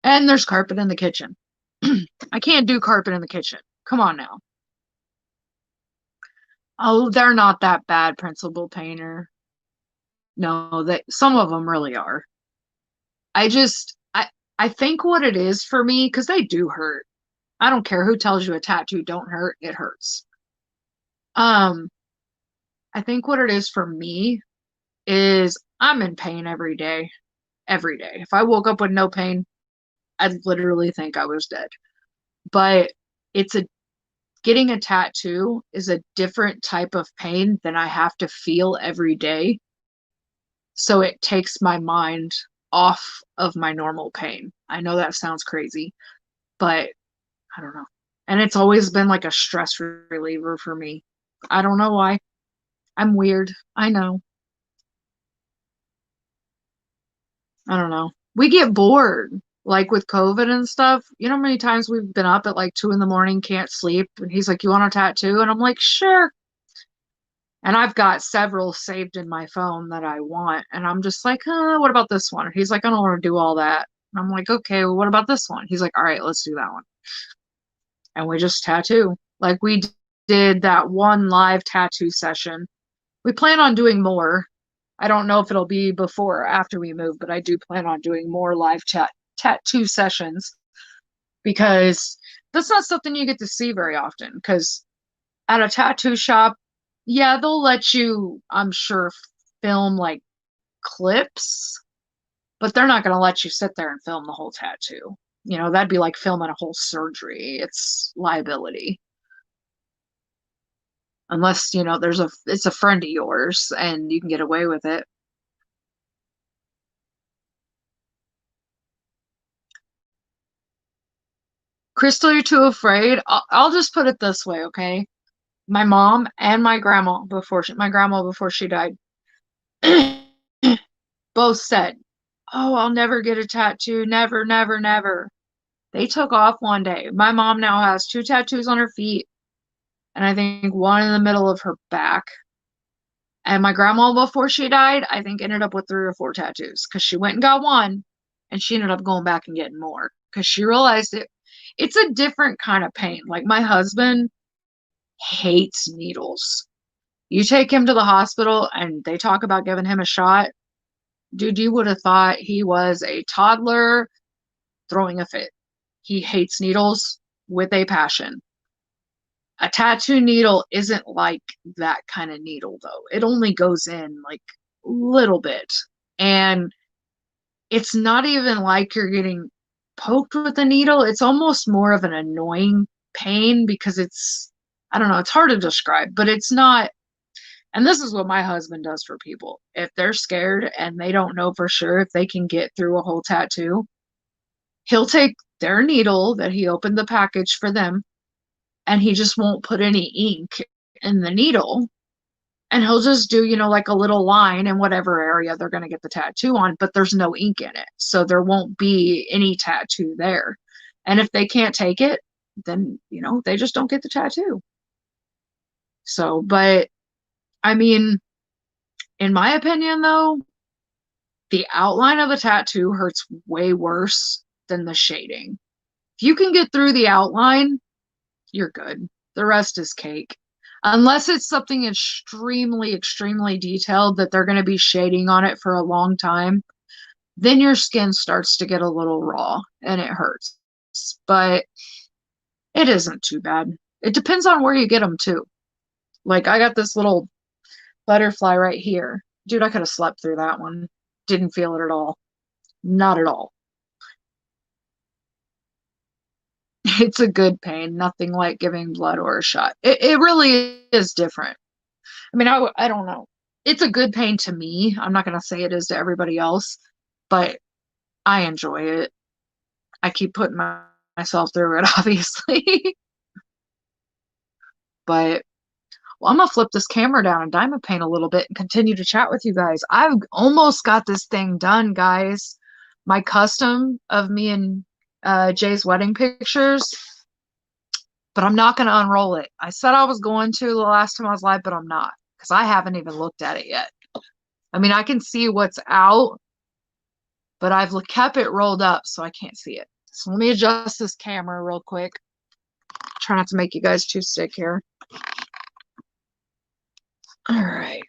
And there's carpet in the kitchen. I can't do carpet in the kitchen. Come on now. Oh, they're not that bad, Principal Painter. No, some of them really are. I think what it is for me, because they do hurt. I don't care who tells you a tattoo don't hurt, it hurts. I think what it is for me is I'm in pain every day. Every day. If I woke up with no pain, I'd literally think I was dead. But getting a tattoo is a different type of pain than I have to feel every day. So it takes my mind off of my normal pain. I know that sounds crazy, but I don't know. And it's always been like a stress reliever for me. I don't know why. I'm weird. I know. I don't know. We get bored, like with COVID and stuff. You know how many times we've been up at like 2 a.m, can't sleep, and he's like, "You want a tattoo?" And I'm like, "Sure." And I've got several saved in my phone that I want, and I'm just like, what about this one? He's like, "I don't want to do all that." And I'm like, "Okay, well, what about this one?" He's like, "All right, let's do that one." And we just tattoo. Like we did that one live tattoo session. We plan on doing more. I don't know if it'll be before or after we move, but I do plan on doing more live tattoo sessions because that's not something you get to see very often. Because at a tattoo shop, yeah, they'll let you, I'm sure, film like clips, but they're not going to let you sit there and film the whole tattoo. You know, that'd be like filming a whole surgery. It's liability. Unless, it's a friend of yours and you can get away with it. Crystal, you're too afraid. I'll just put it this way, okay? My mom and my grandma before she died, both said, "Oh, I'll never get a tattoo. Never, never, never." They took off one day. My mom now has 2 tattoos on her feet, and I think one in the middle of her back. And my grandma, before she died, I think ended up with 3 or 4 tattoos because she went and got one, and she ended up going back and getting more because she realized it's a different kind of pain. Like my husband hates needles. You take him to the hospital and they talk about giving him a shot. Dude, you would have thought he was a toddler throwing a fit. He hates needles with a passion. A tattoo needle isn't like that kind of needle, though. It only goes in like a little bit. And it's not even like you're getting poked with a needle. It's almost more of an annoying pain because I don't know, it's hard to describe, but it's not. And this is what my husband does for people. If they're scared and they don't know for sure if they can get through a whole tattoo, he'll take their needle that he opened the package for them and he just won't put any ink in the needle. And he'll just do, like a little line in whatever area they're going to get the tattoo on, but there's no ink in it. So there won't be any tattoo there. And if they can't take it, then, they just don't get the tattoo. So, but I mean, in my opinion, though, the outline of a tattoo hurts way worse than the shading. If you can get through the outline, you're good. The rest is cake. Unless it's something extremely, extremely detailed that they're going to be shading on it for a long time, then your skin starts to get a little raw and it hurts. But it isn't too bad. It depends on where you get them too. Like I got this little butterfly right here. Dude, I could have slept through that one. Didn't feel it at all. Not at all. It's a good pain. Nothing like giving blood or a shot. It really is different. I mean, I don't know. It's a good pain to me. I'm not going to say it is to everybody else, but I enjoy it. I keep putting myself through it, obviously. But well, I'm gonna flip this camera down and diamond paint a little bit and continue to chat with you guys. I've almost got this thing done, guys. My custom of me and Jay's wedding pictures, but I'm not gonna unroll it. I said I was going to the last time I was live, but I'm not because I haven't even looked at it yet. I mean, I can see what's out, but I've kept it rolled up so I can't see it. So let me adjust this camera real quick. Try not to make you guys too sick here. All right.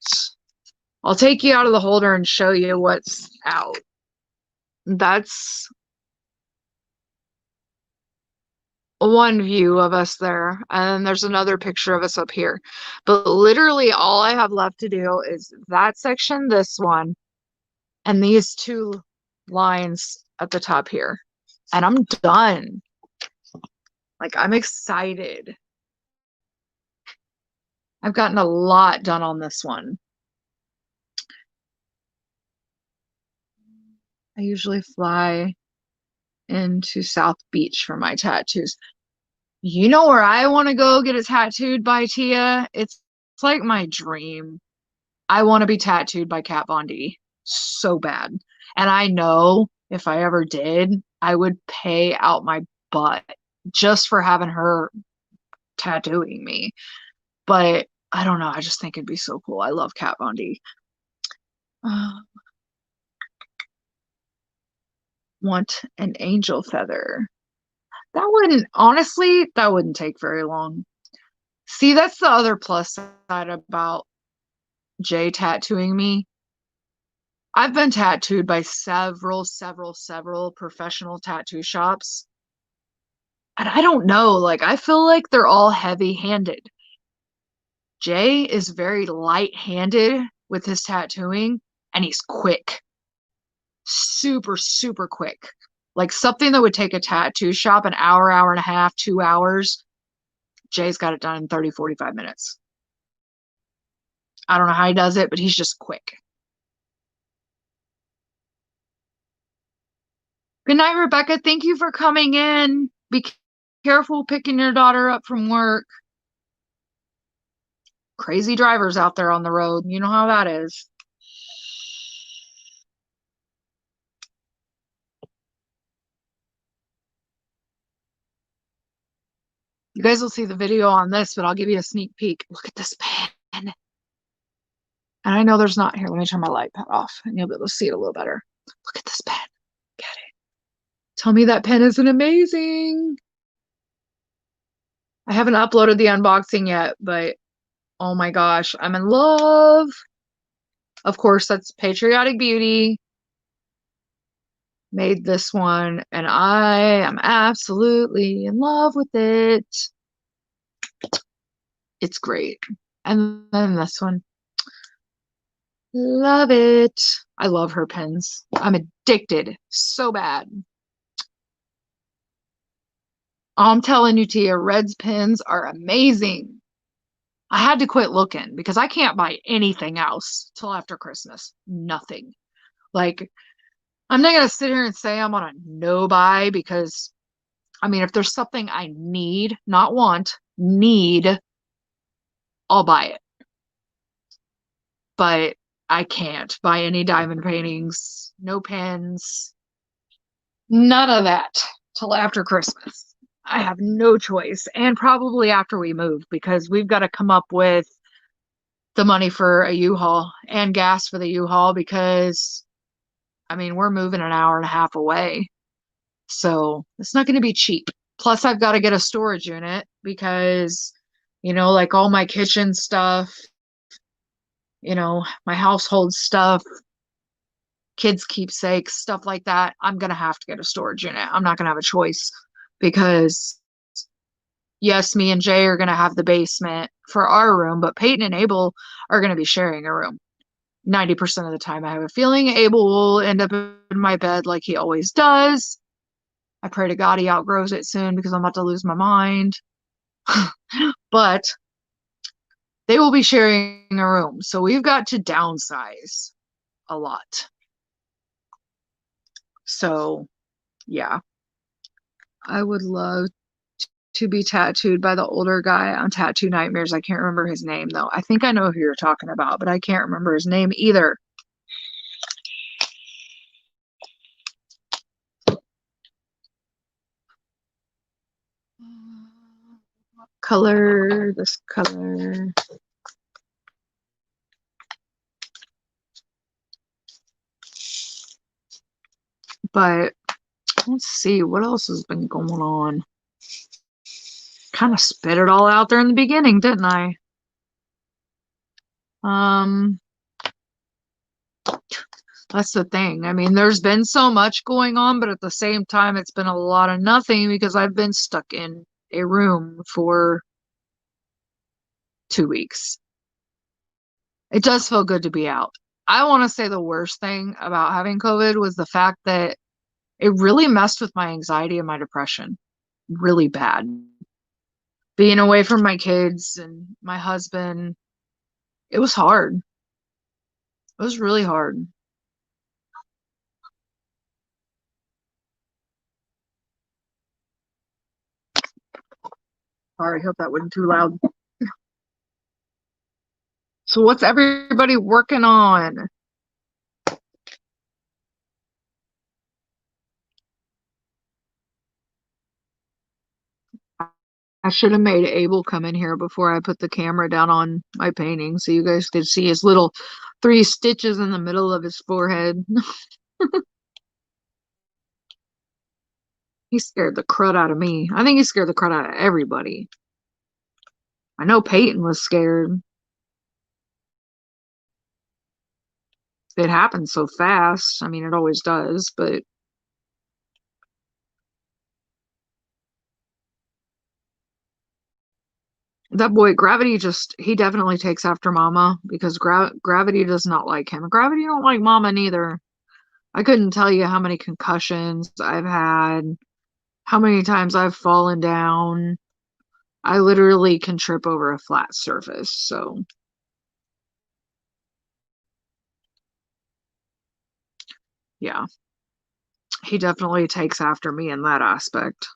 I'll take you out of the holder and show you what's out. That's one view of us there. And then there's another picture of us up here. But literally all I have left to do is that section, this one, and these two lines at the top here. And I'm done. Like, I'm excited. I've gotten a lot done on this one. I usually fly into South Beach for my tattoos. You know where I want to go get it tattooed by Tia? It's like my dream. I want to be tattooed by Kat Von D so bad. And I know if I ever did, I would pay out my butt just for having her tattooing me. But I don't know. I just think it'd be so cool. I love Kat Von D. Want an angel feather. That wouldn't, honestly, that wouldn't take very long. See, that's the other plus side about Jay tattooing me. I've been tattooed by several professional tattoo shops. And I don't know, like, I feel like they're all heavy-handed. Jay is very light-handed with his tattooing, and he's quick. Super, super quick. Like something that would take a tattoo shop an hour, hour and a half, 2 hours. Jay's got it done in 30, 45 minutes. I don't know how he does it, but he's just quick. Good night, Rebecca. Thank you for coming in. Be careful picking your daughter up from work. Crazy drivers out there on the road. You know how that is. You guys will see the video on this, but I'll give you a sneak peek. Look at this pen. And I know there's not here. Let me turn my light pad off and you'll be able to see it a little better. Look at this pen. Get it. Tell me that pen isn't amazing. I haven't uploaded the unboxing yet, but oh my gosh, I'm in love. Of course, that's Patriotic Beauty. Made this one, and I am absolutely in love with it. It's great. And then this one. Love it. I love her pens. I'm addicted so bad. I'm telling you, Tia, Red's pens are amazing. I had to quit looking because I can't buy anything else till after Christmas. Nothing. Like, I'm not going to sit here and say I'm on a no buy because, I mean, if there's something I need, not want, need, I'll buy it. But I can't buy any diamond paintings, no pens, none of that till after Christmas. I have no choice. And probably after we move because we've got to come up with the money for a U-Haul and gas for the U-Haul because, I mean, we're moving an hour and a half away. So it's not going to be cheap. Plus, I've got to get a storage unit because, like all my kitchen stuff, my household stuff, kids' keepsakes, stuff like that. I'm going to have to get a storage unit. I'm not going to have a choice because, yes, me and Jay are going to have the basement for our room, but Peyton and Abel are going to be sharing a room. 90% of the time, I have a feeling Abel will end up in my bed like he always does. I pray to God he outgrows it soon because I'm about to lose my mind. But they will be sharing a room. So we've got to downsize a lot. So, yeah. I would love to be tattooed by the older guy on Tattoo Nightmares. I can't remember his name, though. I think I know who you're talking about, but I can't remember his name either. Color, this color. But let's see, what else has been going on? Kind of spit it all out there in the beginning, didn't I? That's the thing. I mean, there's been so much going on, but at the same time, it's been a lot of nothing because I've been stuck in a room for 2 weeks. It does feel good to be out. I want to say the worst thing about having COVID was the fact that it really messed with my anxiety and my depression really bad. Being away from my kids and my husband, it was hard. It was really hard. Sorry, I hope that wasn't too loud. So what's everybody working on? I should have made Abel come in here before I put the camera down on my painting so you guys could see his little 3 stitches in the middle of his forehead. He scared the crud out of me. I think he scared the crud out of everybody. I know Peyton was scared. It happened so fast. I mean, it always does, but that boy, Gravity he definitely takes after Mama because Gravity does not like him. Gravity don't like Mama neither. I couldn't tell you how many concussions I've had, how many times I've fallen down. I literally can trip over a flat surface, so yeah. He definitely takes after me in that aspect.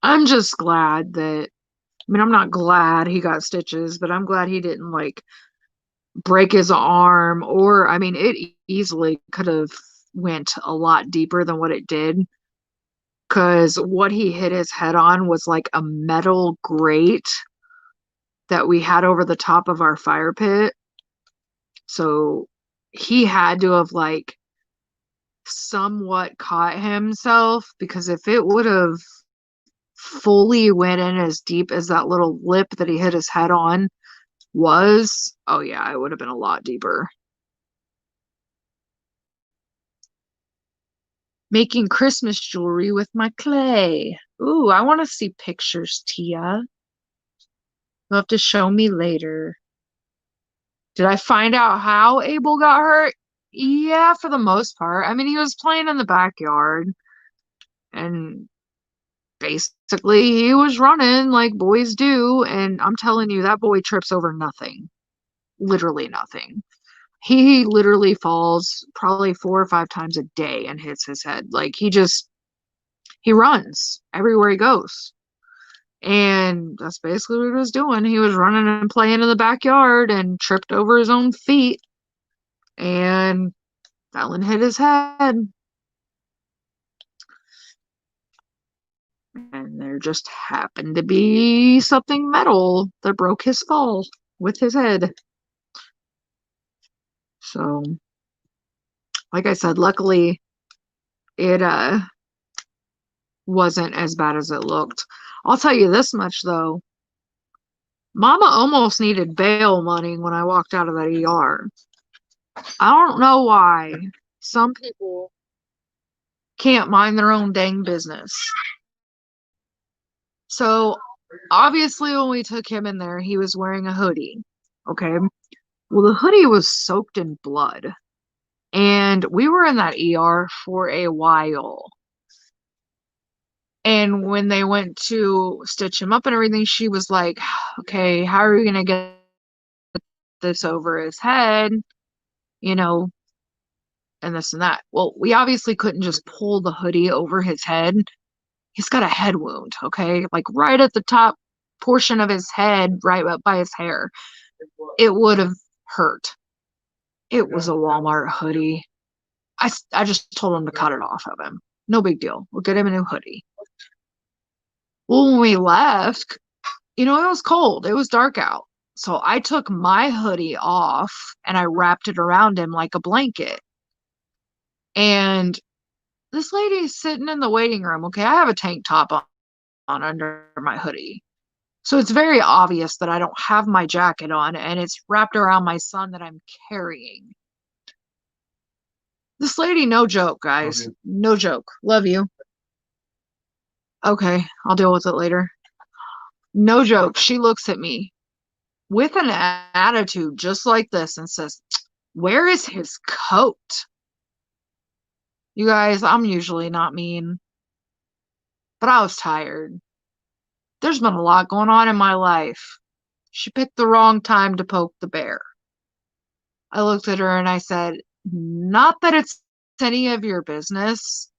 I'm just glad that, I mean, I'm not glad he got stitches, but I'm glad he didn't like break his arm or, I mean, it easily could have went a lot deeper than what it did because what he hit his head on was like a metal grate that we had over the top of our fire pit. So he had to have like somewhat caught himself because if it would have fully went in as deep as that little lip that he hit his head on was, oh yeah, it would have been a lot deeper. Making Christmas jewelry with my clay. Ooh, I want to see pictures, Tia. You'll have to show me later. Did I find out how Abel got hurt? Yeah, for the most part. I mean, he was playing in the backyard and basically he was running like boys do. And I'm telling you, that boy trips over nothing. Literally nothing. He literally falls probably 4 or 5 times a day and hits his head. Like he runs everywhere he goes. And that's basically what he was doing. He was running and playing in the backyard and tripped over his own feet and fell and hit his head. And there just happened to be something metal that broke his fall with his head. So, like I said, luckily it wasn't as bad as it looked. I'll tell you this much though. Mama almost needed bail money when I walked out of that ER. I don't know why some people can't mind their own dang business. So obviously when we took him in there, he was wearing a hoodie. Okay. Well, the hoodie was soaked in blood. And we were in that ER for a while. And when they went to stitch him up and everything, she was like, okay, how are you going to get this over his head? You know, and this and that. Well, we obviously couldn't just pull the hoodie over his head. He's got a head wound, okay? Like right at the top portion of his head, right up by his hair. It would have hurt. It was a Walmart hoodie. I just told him to cut it off of him. No big deal. We'll get him a new hoodie. Well, when we left, it was cold. It was dark out. So I took my hoodie off and I wrapped it around him like a blanket. And this lady's sitting in the waiting room. Okay, I have a tank top on under my hoodie. So it's very obvious that I don't have my jacket on and it's wrapped around my son that I'm carrying. This lady, no joke, guys. No joke. Love you. Okay, I'll deal with it later. No joke. She looks at me with an attitude just like this and says, "Where is his coat?" You guys, I'm usually not mean, but I was tired. There's been a lot going on in my life. She picked the wrong time to poke the bear. I looked at her and I said, not that it's any of your business,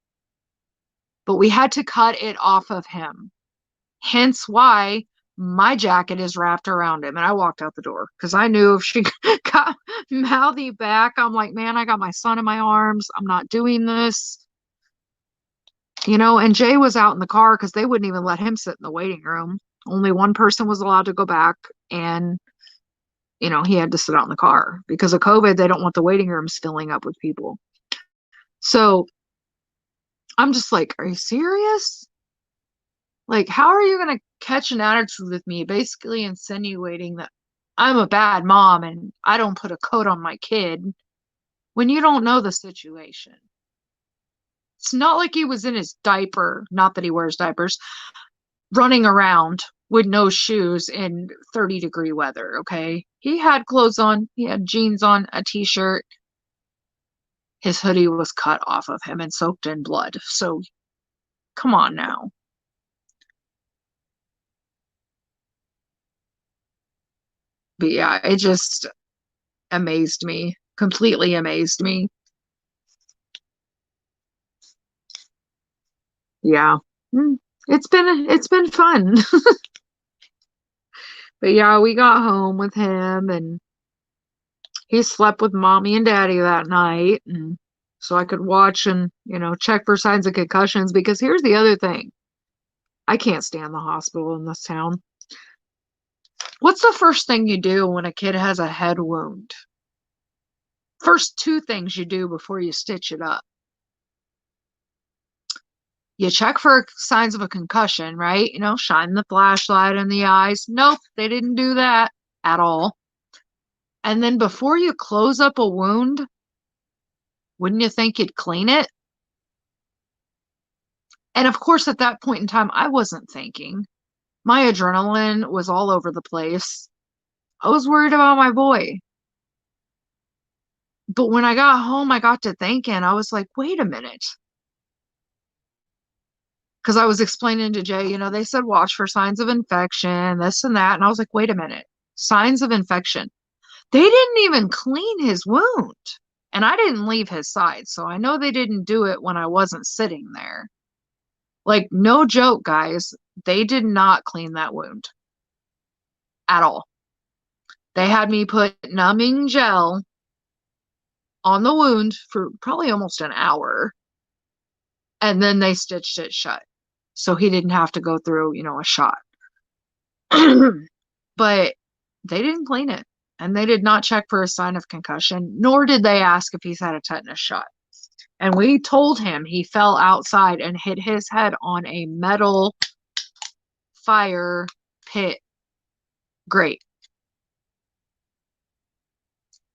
but we had to cut it off of him. Hence why my jacket is wrapped around him. And I walked out the door because I knew if she got mouthy back, I'm like, man, I got my son in my arms. I'm not doing this. And Jay was out in the car because they wouldn't even let him sit in the waiting room. Only one person was allowed to go back, and he had to sit out in the car because of COVID. They don't want the waiting rooms filling up with people. So I'm just like, are you serious? Like, how are you going to catch an attitude with me, basically insinuating that I'm a bad mom and I don't put a coat on my kid when you don't know the situation? It's not like he was in his diaper, not that he wears diapers, running around with no shoes in 30-degree weather, okay? He had clothes on. He had jeans on, a t-shirt. His hoodie was cut off of him and soaked in blood. So, come on now. But yeah, it just amazed me. Completely amazed me. Yeah. It's been fun. But yeah, we got home with him and he slept with mommy and daddy that night, and so I could watch and, check for signs of concussions, because here's the other thing. I can't stand the hospital in this town. What's the first thing you do when a kid has a head wound? First two things you do before you stitch it up. You check for signs of a concussion, right? Shine the flashlight in the eyes. Nope, they didn't do that at all. And then before you close up a wound, wouldn't you think you'd clean it? And of course, at that point in time, I wasn't thinking. My adrenaline was all over the place. I was worried about my boy. But when I got home, I got to thinking, I was like, wait a minute. Because I was explaining to Jay, they said watch for signs of infection, this and that. And I was like, wait a minute. Signs of infection. They didn't even clean his wound. And I didn't leave his side. So I know they didn't do it when I wasn't sitting there. Like, no joke, guys. They did not clean that wound at all. They had me put numbing gel on the wound for probably almost an hour. And then they stitched it shut. So he didn't have to go through, a shot. But they didn't clean it. And they did not check for a sign of concussion, nor did they ask if he's had a tetanus shot. And we told him he fell outside and hit his head on a metal fire, pit. Great.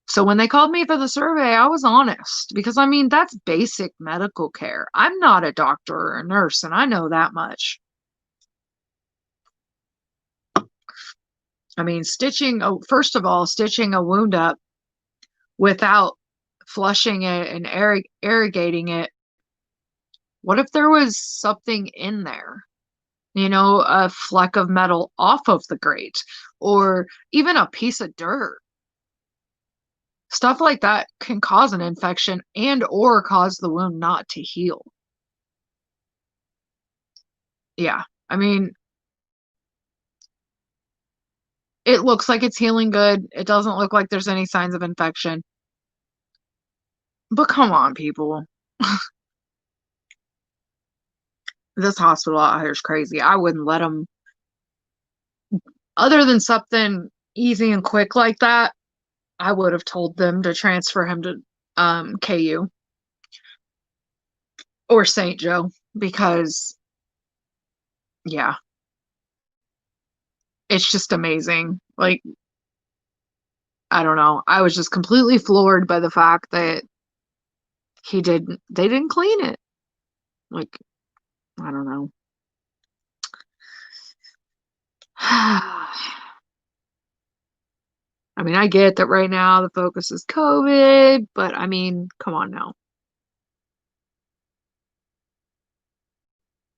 So when they called me for the survey, I was honest because I mean, that's basic medical care. I'm not a doctor or a nurse, and I know that much. I mean, first of all, stitching a wound up without flushing it and irrigating it. What if there was something in there? A fleck of metal off of the grate, or even a piece of dirt. Stuff like that can cause an infection and or cause the wound not to heal. Yeah, I mean, it looks like it's healing good. It doesn't look like there's any signs of infection. But come on, people. This hospital out here is crazy. I wouldn't let them, other than something easy and quick like that, I would have told them to transfer him to KU or St. Joe because, yeah, it's just amazing. Like, I don't know. I was just completely floored by the fact that they didn't clean it. Like, I don't know. I mean, I get that right now the focus is COVID, but I mean, come on now.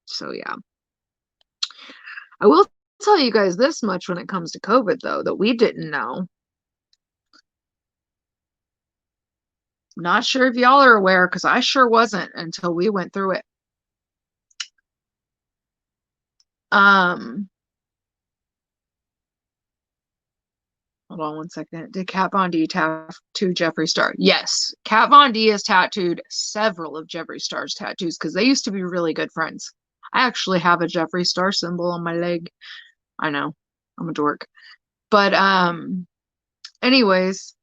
So, yeah. I will tell you guys this much when it comes to COVID, though, that we didn't know. Not sure if y'all are aware, because I sure wasn't until we went through it. Hold on one second. Did Kat Von D tattoo Jeffree Star? Yes. Kat Von D has tattooed several of Jeffree Star's tattoos because they used to be really good friends. I actually have a Jeffree Star symbol on my leg. I know. I'm a dork. But anyways,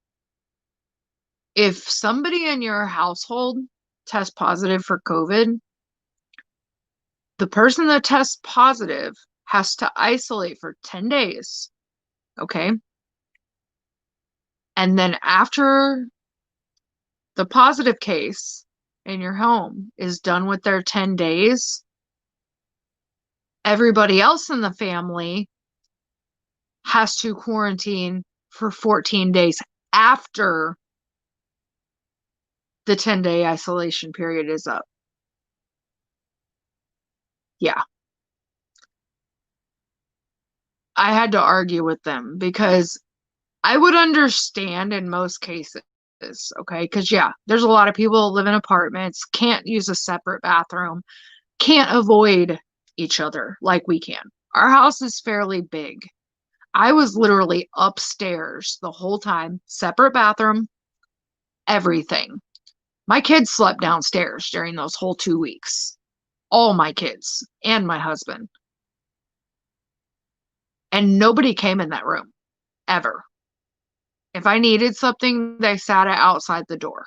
if somebody in your household tests positive for COVID, the person that tests positive has to isolate for 10 days. Okay? And then after the positive case in your home is done with their 10 days, everybody else in the family has to quarantine for 14 days after the 10-day isolation period is up. Yeah. I had to argue with them because I would understand in most cases, okay? Because, yeah, there's a lot of people that live in apartments, can't use a separate bathroom, can't avoid each other like we can. Our house is fairly big. I was literally upstairs the whole time, separate bathroom, everything. My kids slept downstairs during those whole 2 weeks. All my kids and my husband. And nobody came in that room, ever. If I needed something, they sat outside the door.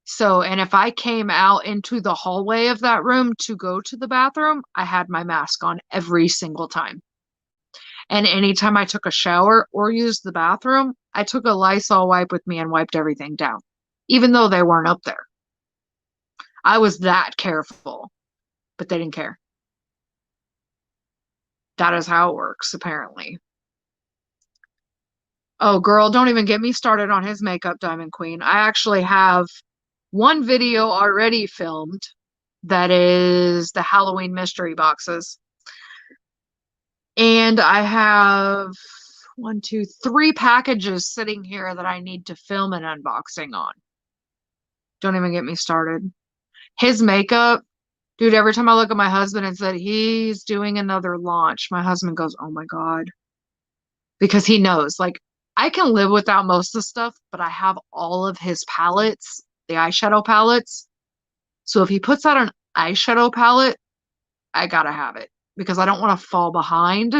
So, and if I came out into the hallway of that room to go to the bathroom, I had my mask on every single time. And anytime I took a shower or used the bathroom, I took a Lysol wipe with me and wiped everything down, even though they weren't up there. I was that careful, but they didn't care. That is how it works, apparently. Oh, girl, don't even get me started on his makeup, Diamond Queen. I actually have one video already filmed that is the Halloween mystery boxes. And I have 3 packages sitting here that I need to film an unboxing on. Don't even get me started. His makeup, dude, every time I look at my husband and said he's doing another launch, my husband goes, oh my God. Because he knows, like, I can live without most of the stuff, but I have all of his palettes, the eyeshadow palettes. So if he puts out an eyeshadow palette, I gotta have it because I don't want to fall behind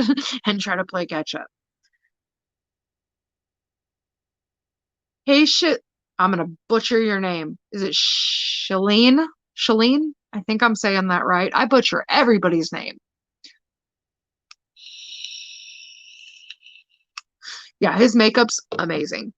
and try to play catch up. Hey, shit. I'm gonna butcher your name. Is it Shalene? Shalene? I think I'm saying that right. I butcher everybody's name. Yeah, his makeup's amazing.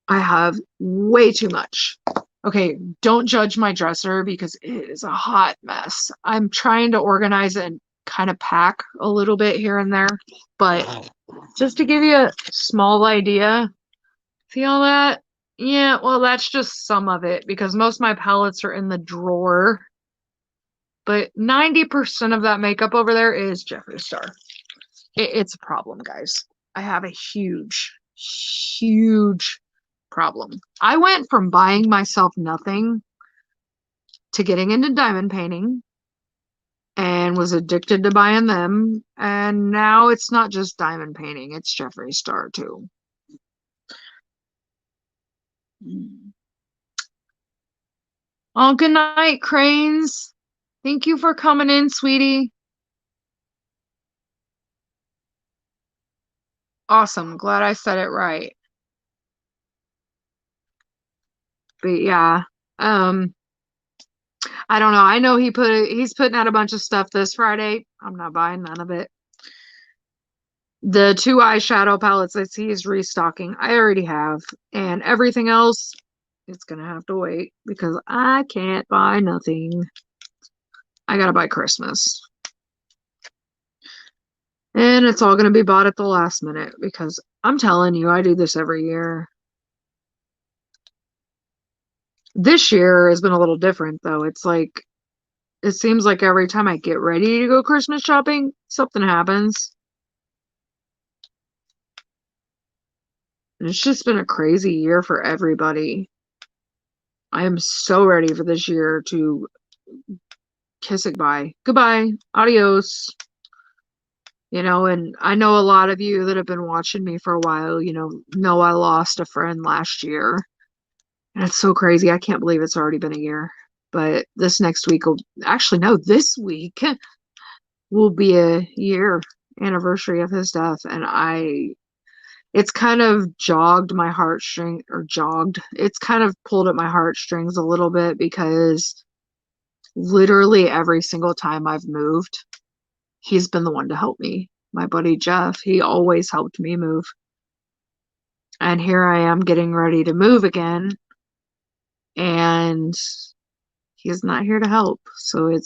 I have way too much. Okay, don't judge my dresser because it is a hot mess. I'm trying to organize it and kind of pack a little bit here and there, but just to give you a small idea, see all that? Yeah, well, that's just some of it because most of my palettes are in the drawer, but 90% of that makeup over there is Jeffree Star. It's a problem, guys. I have a huge, huge problem. I went from buying myself nothing to getting into diamond painting and was addicted to buying them. And now it's not just diamond painting, it's Jeffree Star too. Oh, good night, Cranes. Thank you for coming in, sweetie. Awesome. Glad I said it right. But yeah, um, I don't know. I know he's putting out a bunch of stuff this Friday. I'm not buying none of it. The 2 eyeshadow palettes I see he's restocking, I already have. And everything else, it's gonna have to wait because I can't buy nothing. I gotta buy Christmas. And it's all gonna be bought at the last minute because I'm telling you, I do this every year. This year has been a little different though. It's like it seems like every time I get ready to go Christmas shopping, something happens. And it's just been a crazy year for everybody. I am so ready for this year to kiss it goodbye. Goodbye. Adios. And I know a lot of you that have been watching me for a while, know I lost a friend last year. And it's so crazy. I can't believe it's already been a year. But this next week will actually, no, this week will be a year anniversary of his death. And it's kind of jogged my heartstring or jogged. It's kind of pulled at my heartstrings a little bit because literally every single time I've moved, he's been the one to help me. My buddy Jeff, he always helped me move. And here I am getting ready to move again, and he's not here to help. So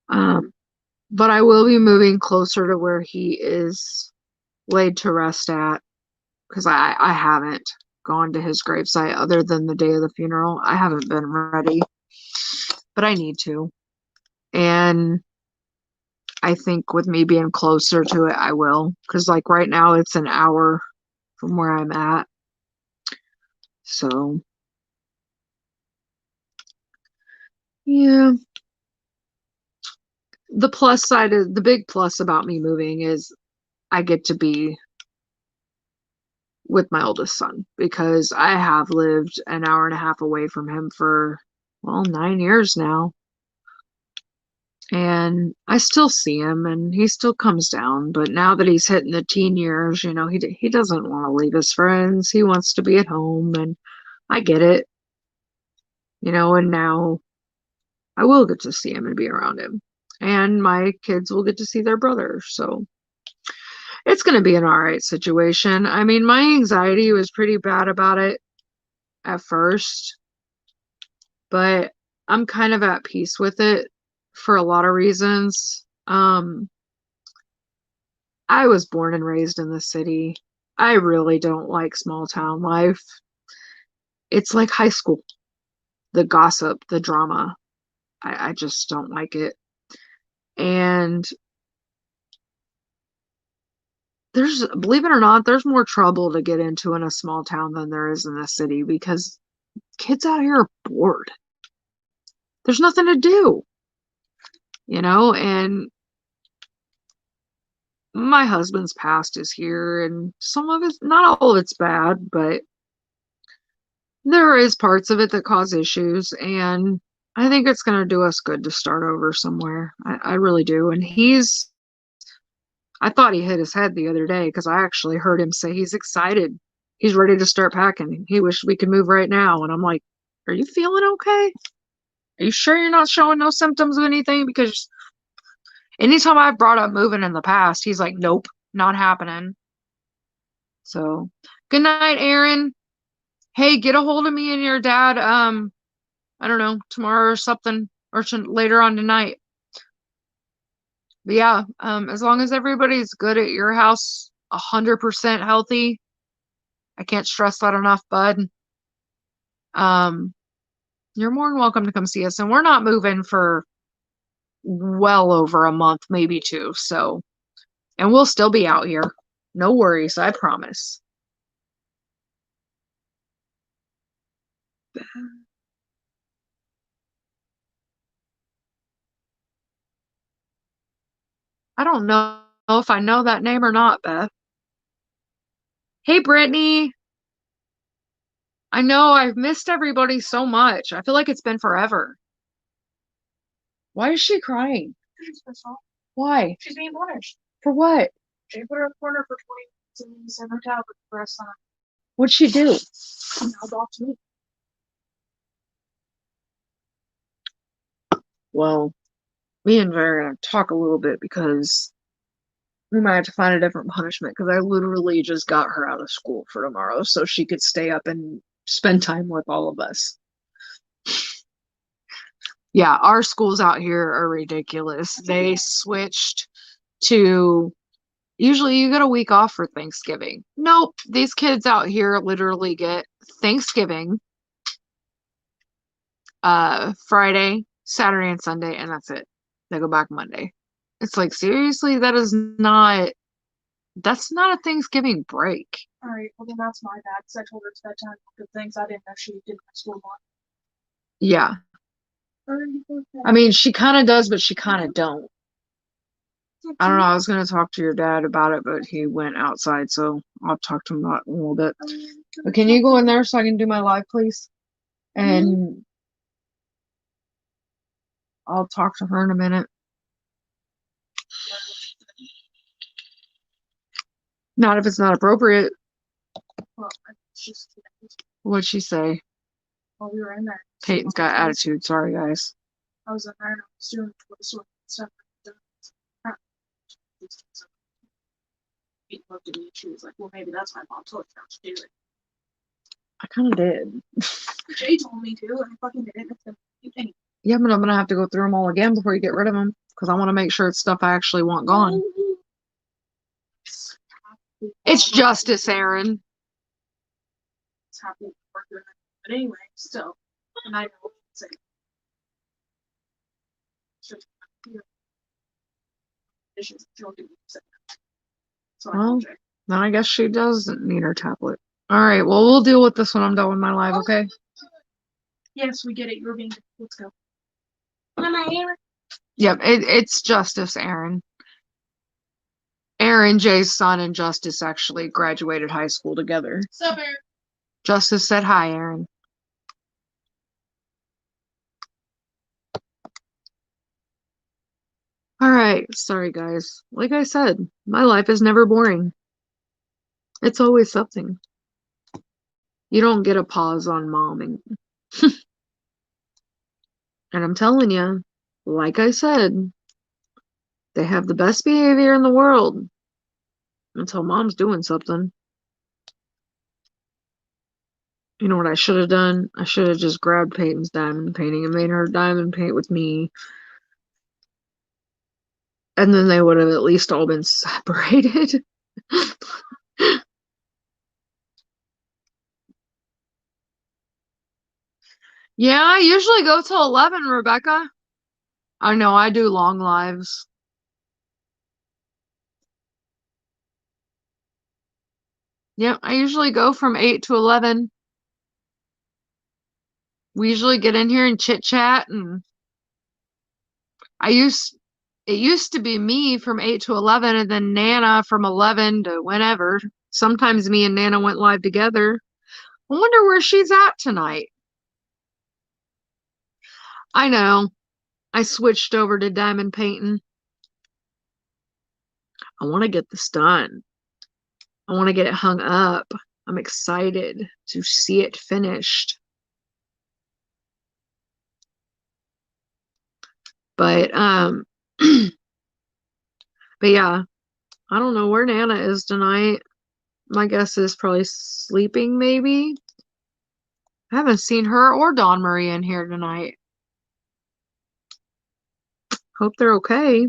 um, but I will be moving closer to where he is laid to rest at because I haven't gone to his gravesite other than the day of the funeral. I haven't been ready, but I need to. And I think with me being closer to it, I will. Because, like, right now, it's an hour from where I'm at. So, yeah. The big plus about me moving is I get to be with my oldest son because I have lived an hour and a half away from him for, well, 9 years now. And I still see him and he still comes down. But now that he's hitting the teen years, he doesn't want to leave his friends. He wants to be at home, and I get it, and now I will get to see him and be around him. And my kids will get to see their brother. So it's going to be an all right situation. I mean, my anxiety was pretty bad about it at first, but I'm kind of at peace with it for a lot of reasons. I was born and raised in the city. I really don't like small town life. It's like high school. The gossip, the drama. I just don't like it. And believe it or not, there's more trouble to get into in a small town than there is in the city because kids out here are bored. There's nothing to do, and my husband's past is here, and some of it's, not all of it's bad, but there is parts of it that cause issues, and I think it's going to do us good to start over somewhere. I really do. And I thought he hit his head the other day because I actually heard him say he's excited. He's ready to start packing. He wished we could move right now. And I'm like, are you feeling okay? Are you sure you're not showing no symptoms of anything? Because Anytime I've brought up moving in the past, he's like, nope, not happening. So, good night, Aaron. Hey, get a hold of me and your dad, I don't know, tomorrow or something, or later on tonight. But yeah, as long as everybody's good at your house, 100% healthy, I can't stress that enough, bud. Um, you're more than welcome to come see us. And we're not moving for well over a month, maybe two. So, and we'll still be out here. No worries, I promise. I don't know if I know that name or not, Beth. Hey, Brittany. I know I've missed everybody so much. I feel like it's been forever. Why is she crying? She's pissed off. Why? She's being punished. For what? Jay put her in a corner for 20 minutes and sent her tablet for the rest of What'd she do? the time. Now it's off to me. Well, me and Vera are gonna talk a little bit because we might have to find a different punishment because I literally just got her out of school for tomorrow so she could stay up and spend time with all of us. Yeah, our schools out here are ridiculous. They switched to usually you get a week off for Thanksgiving. Nope, these kids out here literally get Thanksgiving, Friday, Saturday, and Sunday, and that's it. They go back Monday. It's like seriously, that's not a Thanksgiving break. Alright, well then that's my bad because I told her it's bedtime. Good things I didn't know she did my school more. Yeah. I mean, she kind of does, but she kind of don't. I don't know. I was going to talk to your dad about it, but he went outside, so I'll talk to him about it in a little bit. But can you go in there so I can do my live, please? And I'll talk to her in a minute. Not if it's not appropriate. Well, just What'd she say? while we were in there. Peyton's got attitude. Sorry, guys. I was in there and I was doing the sort of stuff. He looked at me and she was like, well, maybe that's why mom told you not to do it. I kind of did. Jay told me to, and I fucking didn't. Anyway. Yeah, but I'm going to have to go through them all again before you get rid of them because I want to make sure it's stuff I actually want gone. It's justice, Aaron. It's happy to work with it. But anyway, still, and I know what I'm saying. So I Well, told Jay. then I guess she doesn't need her tablet. All right, well, we'll deal with this when I'm done with my live, okay? Yes, we get it. You're being. Let's go. Yep, it's Justice, Aaron. Aaron, Jay's son, and Justice actually graduated high school together. Sup, Aaron? Justice said hi, Aaron. All right, sorry, guys. Like I said, my life is never boring. It's always something. You don't get a pause on momming. And I'm telling you, like I said, they have the best behavior in the world until mom's doing something. You know what I should have done? I should have just grabbed Peyton's diamond painting and made her diamond paint with me. And then they would have at least all been separated. Yeah, I usually go till 11, Rebecca. I know, I do long lives. Yep, I usually go from 8 to 11. We usually get in here and chit chat, and it used to be me from 8 to 11 and then Nana from 11 to whenever. Sometimes me and Nana went live together. I wonder where she's at tonight. I know. I switched over to diamond painting. I want to get this done. I want to get it hung up. I'm excited to see it finished. But But yeah, I don't know where Nana is tonight. My guess is probably sleeping, maybe. I haven't seen her or Dawn Marie in here tonight. Hope they're okay.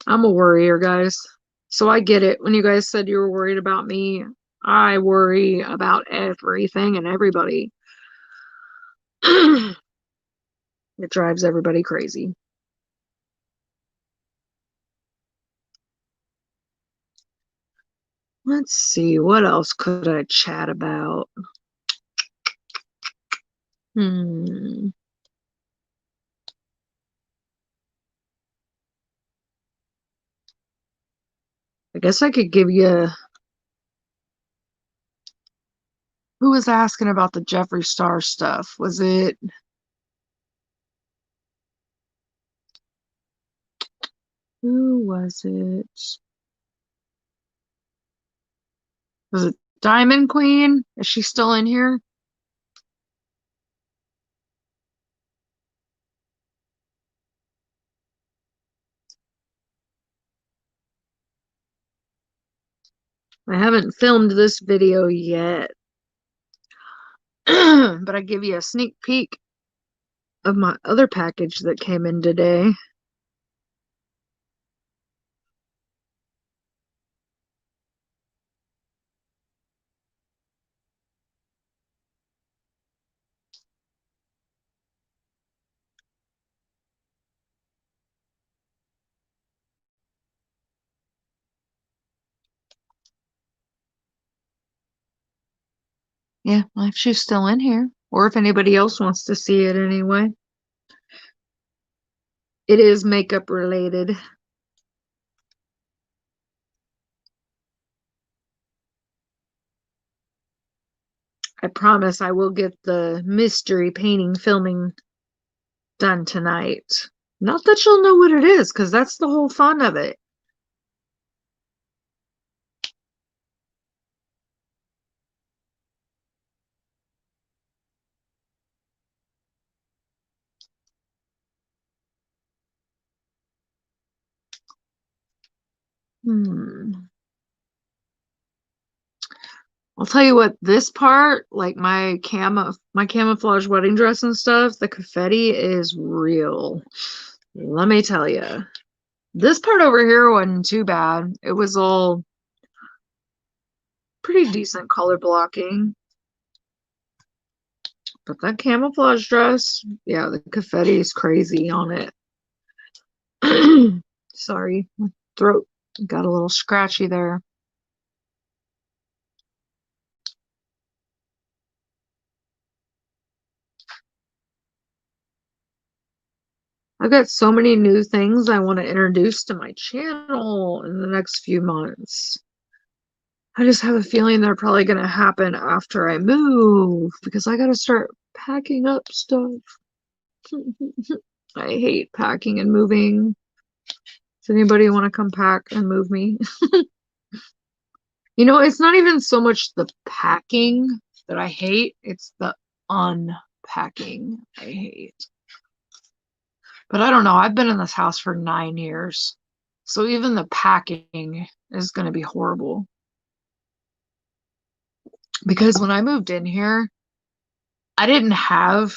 I'm a worrier, guys. So I get it. When you guys said you were worried about me, I worry about everything and everybody. It drives everybody crazy. Let's see, what else could I chat about? I guess I could give you. Who was asking about the Jeffree Star stuff? Was it? Who was it? Was it Diamond Queen? Is she still in here? I haven't filmed this video yet, but I give you a sneak peek of my other package that came in today. Yeah, if she's still in here, or if anybody else wants to see it anyway. It is makeup related. I promise I will get the mystery painting filming done tonight. Not that you'll know what it is, because that's the whole fun of it. I'll tell you what, this part, like my camouflage wedding dress and stuff, the confetti is real. Let me tell you. This part over here wasn't too bad. It was all pretty decent color blocking. But that camouflage dress, yeah, the confetti is crazy on it. Sorry, my throat got a little scratchy there. I've got so many new things I want to introduce to my channel in the next few months. I just have a feeling they're probably going to happen after I move because I got to start packing up stuff. I hate packing and moving. Does anybody want to come pack and move me? You know, it's not even so much the packing that I hate, it's the unpacking I hate. But I don't know, I've been in this house for 9 years. So even the packing is going to be horrible. Because when I moved in here, I didn't have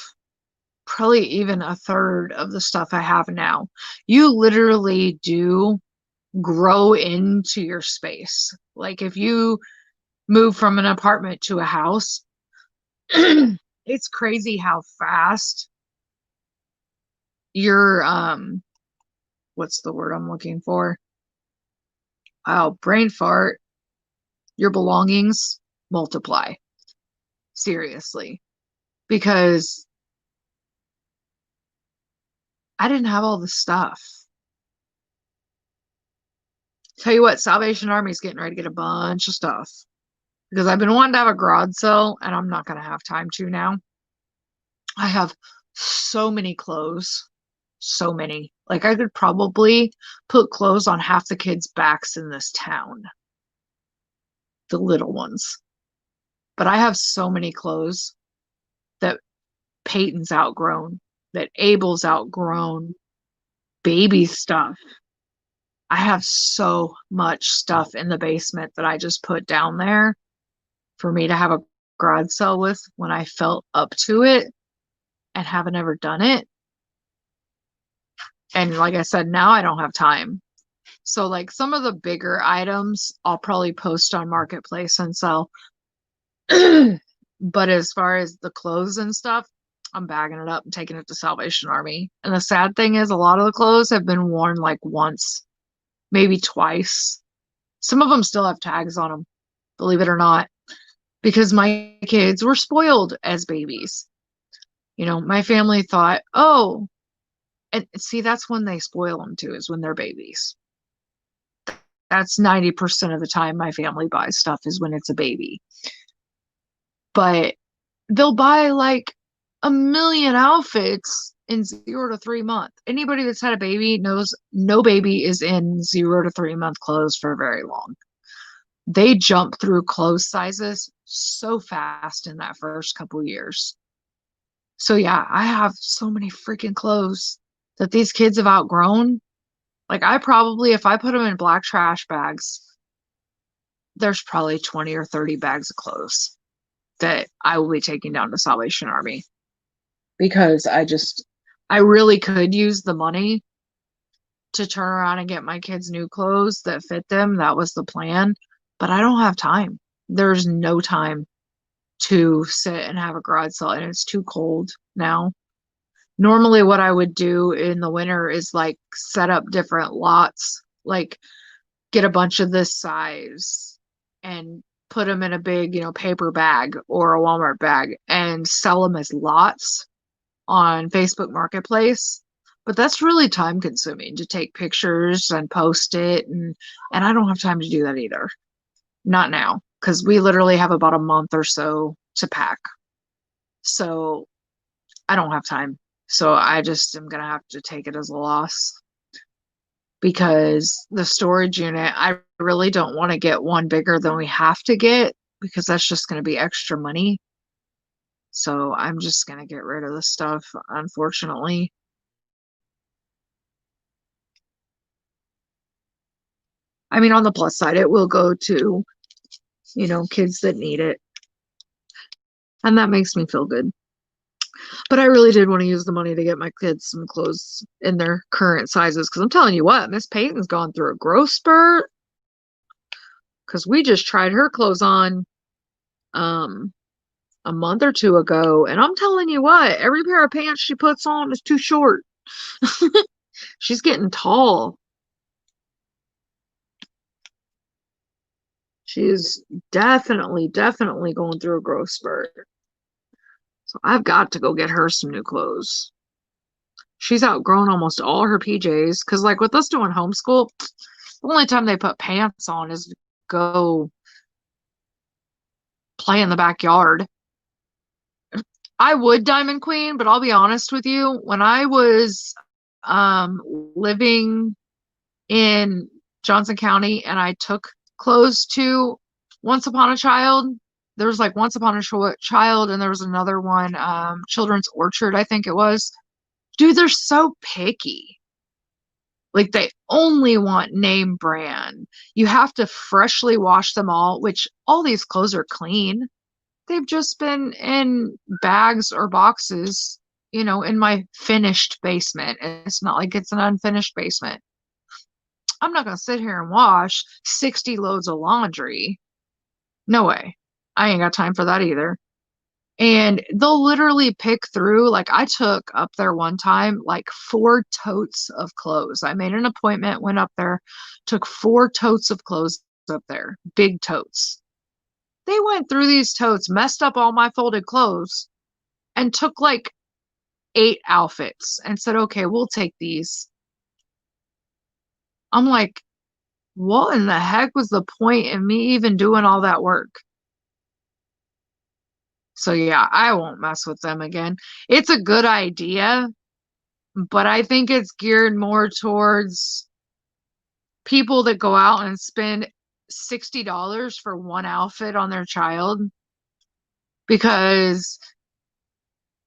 probably even a third of the stuff I have now. You literally do grow into your space. Like if you move from an apartment to a house, it's crazy how fast your what's the word I'm looking for? Oh, brain fart. Your belongings multiply. Seriously. Because I didn't have all the stuff. Tell you what, Salvation Army's getting ready to get a bunch of stuff. Because I've been wanting to have a garage sale, and I'm not going to have time to now. I have so many clothes. So many. Like, I could probably put clothes on half the kids' backs in this town. The little ones. But I have so many clothes that Peyton's outgrown, that Abel's outgrown, baby stuff. I have so much stuff in the basement that I just put down there for me to have a garage sale with when I felt up to it and haven't ever done it. And like I said, now I don't have time. So like some of the bigger items I'll probably post on Marketplace and sell. But as far as the clothes and stuff, I'm bagging it up and taking it to Salvation Army. And the sad thing is a lot of the clothes have been worn like once, maybe twice. Some of them still have tags on them, believe it or not, because my kids were spoiled as babies. You know, my family thought, oh, and see, that's when they spoil them too, is when they're babies. That's 90% of the time my family buys stuff is when it's a baby. But they'll buy like a million outfits in 0 to 3 months. Anybody that's had a baby knows no baby is in 0 to 3 month clothes for very long. They jump through clothes sizes so fast in that first couple years. So yeah, I have so many freaking clothes that these kids have outgrown. Like I probably, if I put them in black trash bags, there's probably 20 or 30 bags of clothes that I will be taking down to Salvation Army because I really could use the money to turn around and get my kids new clothes that fit them. That was the plan, but I don't have time. There's no time to sit and have a garage sale, and it's too cold now. Normally what I would do in the winter is like set up different lots, like get a bunch of this size and put them in a big, paper bag or a Walmart bag and sell them as lots on Facebook Marketplace. But that's really time consuming to take pictures and post it. And I don't have time to do that either. Not now, because we literally have about a month or so to pack. So I don't have time. So I just am going to have to take it as a loss because the storage unit, I really don't want to get one bigger than we have to get because that's just going to be extra money. So I'm just going to get rid of the stuff, unfortunately. I mean, on the plus side, it will go to, kids that need it. And that makes me feel good. But I really did want to use the money to get my kids some clothes in their current sizes. Because I'm telling you what, Miss Peyton's gone through a growth spurt. Because we just tried her clothes on a month or two ago. And I'm telling you what, every pair of pants she puts on is too short. She's getting tall. She is definitely going through a growth spurt. So I've got to go get her some new clothes. She's outgrown almost all her PJs. Because, like, with us doing homeschool, the only time they put pants on is to go play in the backyard. I would Diamond Queen, but I'll be honest with you. When I was living in Johnson County and I took clothes to Once Upon a Child, there was like Once Upon a Child and there was another one, Children's Orchard, I think it was. Dude, they're so picky. Like they only want name brand. You have to freshly wash them all, which all these clothes are clean. They've just been in bags or boxes, in my finished basement. It's not like it's an unfinished basement. I'm not going to sit here and wash 60 loads of laundry. No way. I ain't got time for that either. And they'll literally pick through, like I took up there one time, like 4 totes of clothes. I made an appointment, went up there, took 4 totes of clothes up there, big totes. They went through these totes, messed up all my folded clothes, and took like 8 outfits and said, okay, we'll take these. I'm like, what in the heck was the point in me even doing all that work? So yeah, I won't mess with them again. It's a good idea, but I think it's geared more towards people that go out and spend $60 for one outfit on their child. Because,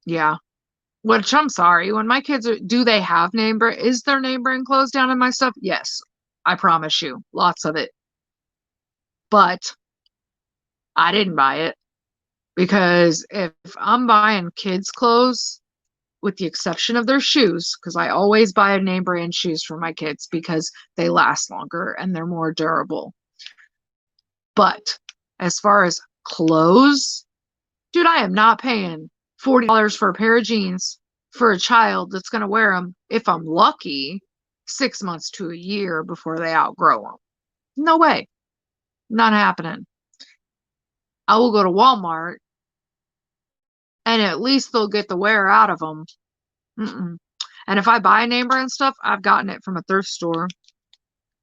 yeah, Which I'm sorry, when my kids are, do they have name brand? Is their name brand clothes down in my stuff? Yes, I promise you, lots of it. But I didn't buy it because if I'm buying kids' clothes, with the exception of their shoes, because I always buy name brand shoes for my kids because they last longer and they're more durable. But as far as clothes, dude, I am not paying $40 for a pair of jeans for a child that's going to wear them, if I'm lucky, 6 months to a year before they outgrow them. No way. Not happening. I will go to Walmart and at least they'll get the wear out of them. Mm-mm. And if I buy name brand stuff, I've gotten it from a thrift store.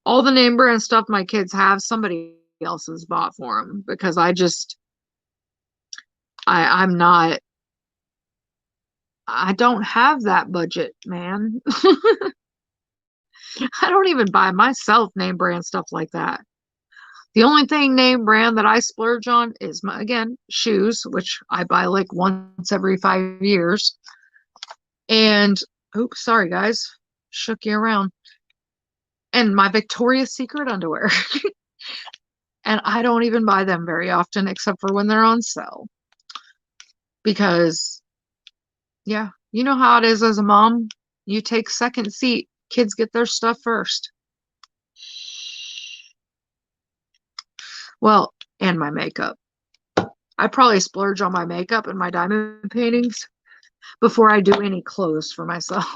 All the name brand stuff my kids have, somebody else has bought for them because I'm not, I don't have that budget, man. I don't even buy myself name brand stuff like that. The only thing name brand that I splurge on is, again, shoes, which I buy like once every 5 years. And, oops, sorry guys, shook you around. And my Victoria's Secret underwear. And I don't even buy them very often except for when they're on sale. Because, yeah, you know how it is as a mom. You take second seat. Kids get their stuff first. Well, and my makeup. I probably splurge on my makeup and my diamond paintings before I do any clothes for myself.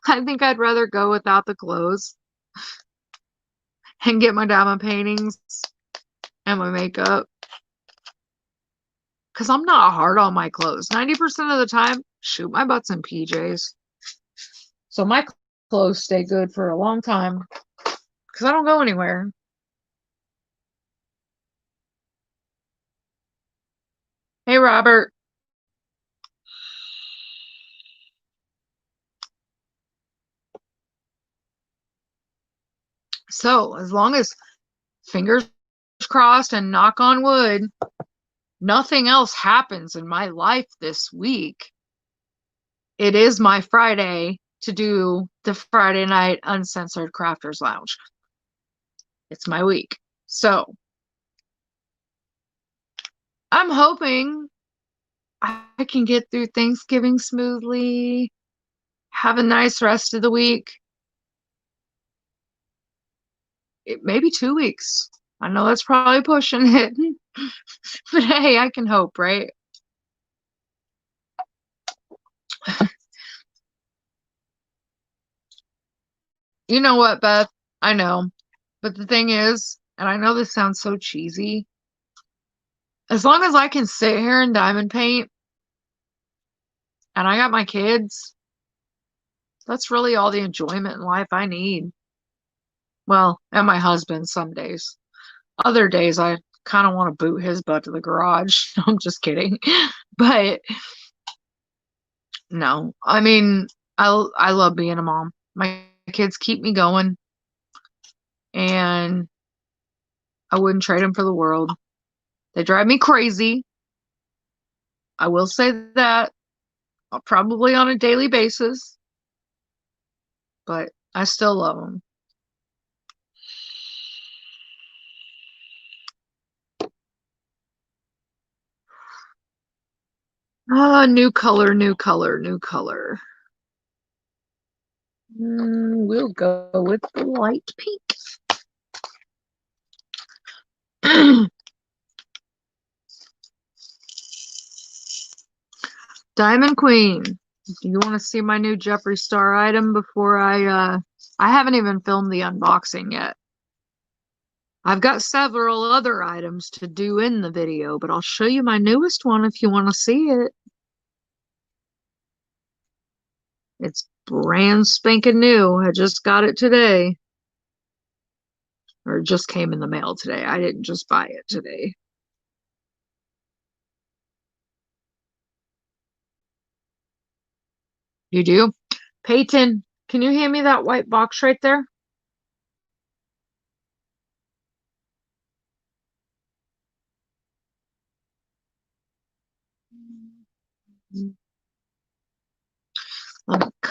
I think I'd rather go without the clothes and get my diamond paintings and my makeup. Because I'm not hard on my clothes. 90% of the time, shoot, my butt's in PJs. So my clothes stay good for a long time because I don't go anywhere. Hey, Robert. So as long as fingers crossed and knock on wood, nothing else happens in my life this week. It is my Friday to do the Friday night uncensored crafters lounge. It's my week. So I'm hoping I can get through Thanksgiving smoothly, have a nice rest of the week. Maybe 2 weeks. I know that's probably pushing it. But hey, I can hope, right? You know what, Beth? I know. But the thing is, and I know this sounds so cheesy, as long as I can sit here and diamond paint and I got my kids, that's really all the enjoyment in life I need. Well, and my husband some days. Other days I kind of want to boot his butt to the garage. I'm just kidding. But no, I mean, I love being a mom. My kids keep me going and I wouldn't trade them for the world. They drive me crazy. I will say that probably on a daily basis, but I still love them. Ah, new color, new color, new color. We'll go with the light pink. Diamond Queen. Do you want to see my new Jeffree Star item before I haven't even filmed the unboxing yet. I've got several other items to do in the video, but I'll show you my newest one if you want to see it. It's brand spanking new. I just got it today. Or it just came in the mail today. I didn't just buy it today. You do? Peyton, can you hand me that white box right there?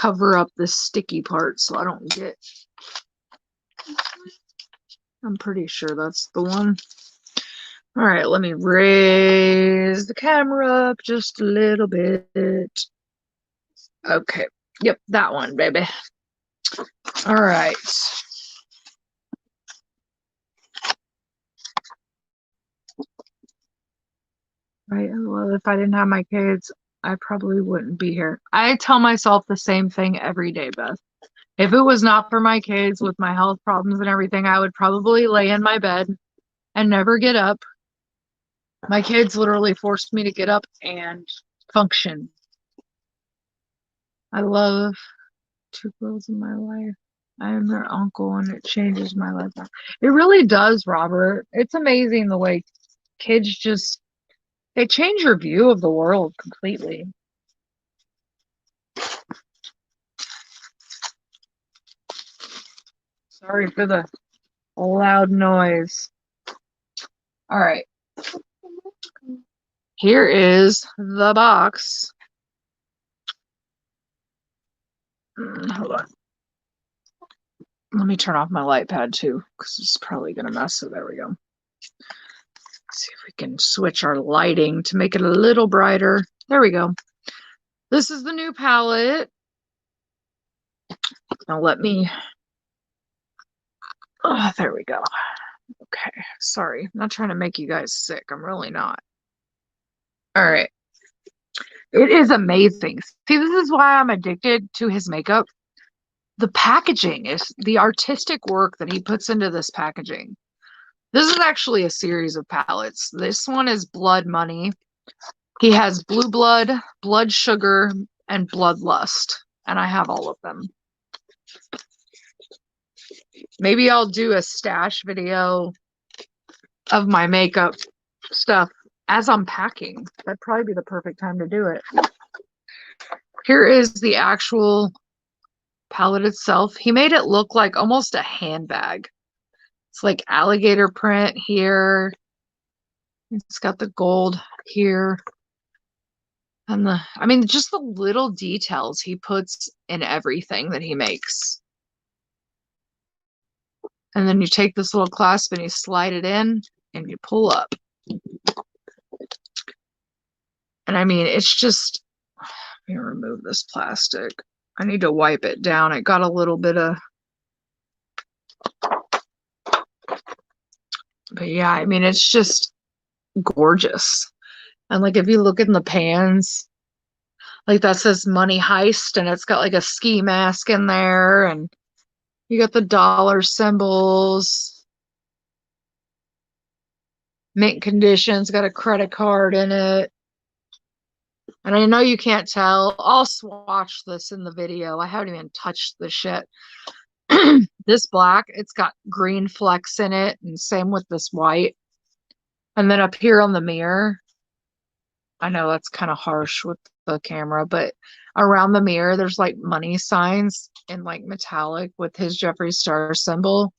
cover up the sticky part so I don't get. I'm pretty sure that's the one. All right, let me raise the camera up just a little bit. Okay, yep, that one, baby. All right. Right, well, if I didn't have my kids, I probably wouldn't be here. I tell myself the same thing every day, Beth. If it was not for my kids with my health problems and everything, I would probably lay in my bed and never get up. My kids literally forced me to get up and function. I love two girls in my life. I am their uncle and it changes my life. It really does, Robert. It's amazing the way kids just, they change your view of the world completely. Sorry for the loud noise. All right. Here is the box. Hold on. Let me turn off my light pad too, because it's probably going to mess. So there we go. Let's see if we can switch our lighting to make it a little brighter. There we go. This is the new palette. Now let me. Oh, there we go. Okay. Sorry. I'm not trying to make you guys sick. I'm really not. All right. It is amazing. See, this is why I'm addicted to his makeup. The packaging is the artistic work that he puts into this packaging. This is actually a series of palettes. This one is Blood Money. He has Blue Blood, Blood Sugar, and Bloodlust. And I have all of them. Maybe I'll do a stash video of my makeup stuff as I'm packing. That'd probably be the perfect time to do it. Here is the actual palette itself. He made it look like almost a handbag. It's like alligator print here. It's got the gold here. And I mean, just the little details he puts in everything that he makes. And then you take this little clasp and you slide it in and you pull up. And I mean, it's just, let me remove this plastic. I need to wipe it down. It got a little bit of, but yeah, I mean, it's just gorgeous. And like, if you look in the pans, like that says Money Heist and it's got like a ski mask in there and you got the dollar symbols. Mint conditions, got a credit card in it. And I know you can't tell. I'll swatch this in the video. I haven't even touched the shit. This black, it's got green flecks in it, and same with this white. And then up here on the mirror, I know that's kind of harsh with the camera, but around the mirror, there's like money signs in like metallic with his Jeffree Star symbol.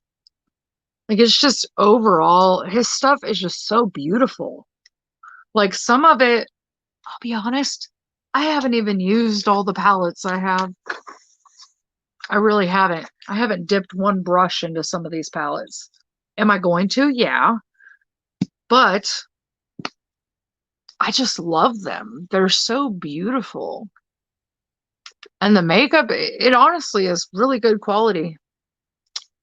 Like, it's just overall, his stuff is just so beautiful. Like, some of it, I'll be honest, I haven't even used all the palettes I have. I really haven't. I haven't dipped one brush into some of these palettes. Am I going to? Yeah. But I just love them. They're so beautiful. And the makeup, it honestly is really good quality.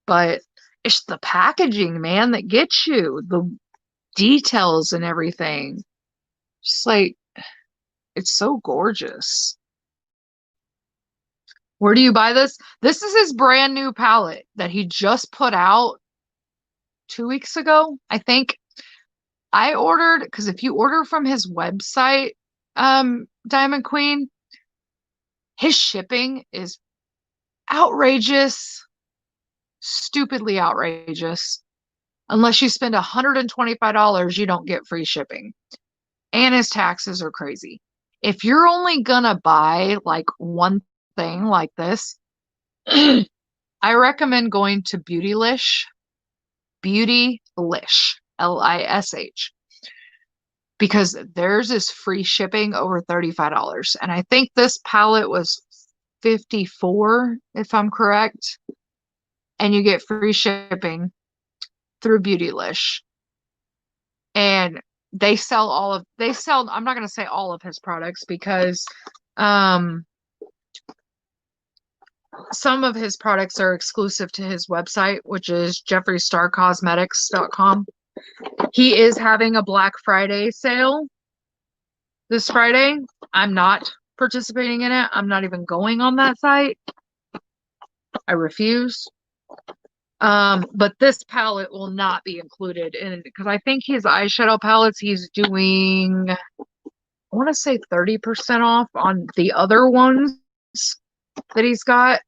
But it's the packaging, man, that gets you. The details and everything. Just like, it's so gorgeous. Where do you buy this? This is his brand new palette that he just put out 2 weeks ago, I think. I ordered, because if you order from his website, Diamond Queen, his shipping is outrageous, stupidly outrageous. Unless you spend $125, you don't get free shipping. And his taxes are crazy. If you're only gonna buy like one thing like this, I recommend going to Beautylish, Lish, because theirs is free shipping over $35. And I think this palette was $54, if I'm correct, and you get free shipping through Beautylish. And they sell I'm not going to say all of his products because some of his products are exclusive to his website, which is jeffreestarcosmetics.com. He is having a Black Friday sale this Friday. I'm not participating in it. I'm not even going on that site. I refuse. But this palette will not be included in it because I think his eyeshadow palettes he's doing, I want to say 30% off on the other ones that he's got.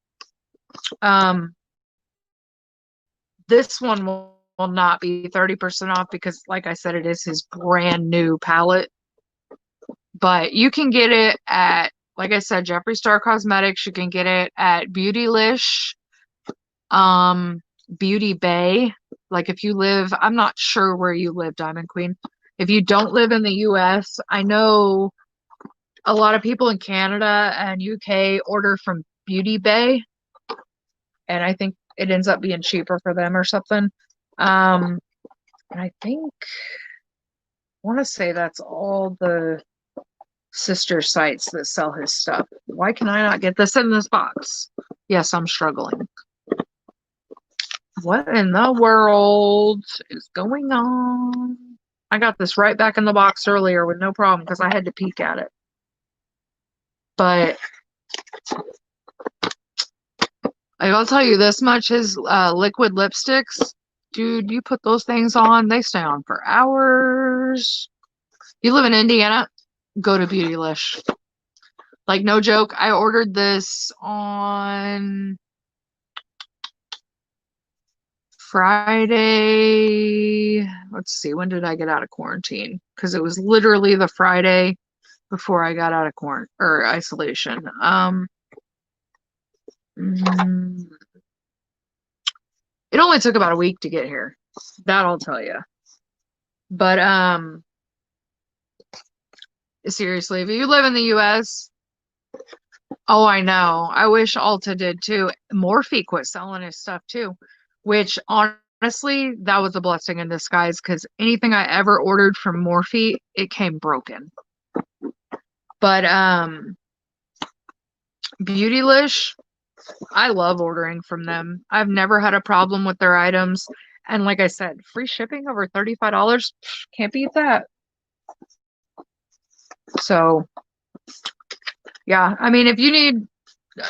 This one will not be 30% off because, like I said, it is his brand new palette. But you can get it at, like I said, Jeffree Star Cosmetics. You can get it at Beautylish, Beauty Bay. Like if you live, I'm not sure where you live, Diamond Queen. If you don't live in the US, I know a lot of people in Canada and UK order from Beauty Bay. And I think it ends up being cheaper for them or something. And I want to say that's all the sister sites that sell his stuff. Why can I not get this in this box? Yes, I'm struggling. What in the world is going on? I got this right back in the box earlier with no problem because I had to peek at it. But I'll tell you this much, his liquid lipsticks, dude, you put those things on, they stay on for hours. You live in Indiana, go to Beautylish. Like, no joke, I ordered this on Friday. Let's see, when did I get out of quarantine? Because it was literally the Friday before I got out of isolation. It only took about a week to get here. That I'll tell you. But seriously, if you live in the US, oh, I know. I wish Ulta did too. Morphe quit selling his stuff too, which honestly, that was a blessing in disguise because anything I ever ordered from Morphe, it came broken. But Beautylish, I love ordering from them. I've never had a problem with their items. And like I said, free shipping over $35, can't beat that. So, yeah, I mean, if you need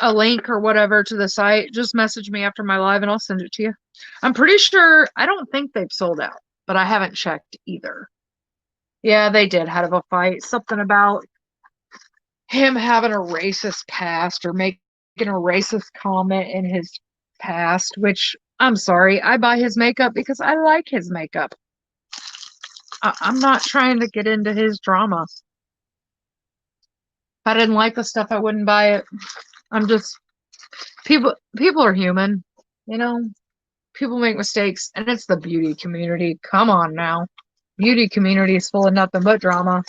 a link or whatever to the site, just message me after my live and I'll send it to you. I'm pretty sure, I don't think they've sold out, but I haven't checked either. Yeah, they did have a fight. Something about him having a racist past or making a racist comment in his past, which I'm sorry, I buy his makeup because I like his makeup. I'm not trying to get into his drama. If I didn't like the stuff, I wouldn't buy it. I'm just, people are human, you know? People make mistakes, and it's the beauty community. Come on now. Beauty community is full of nothing but drama.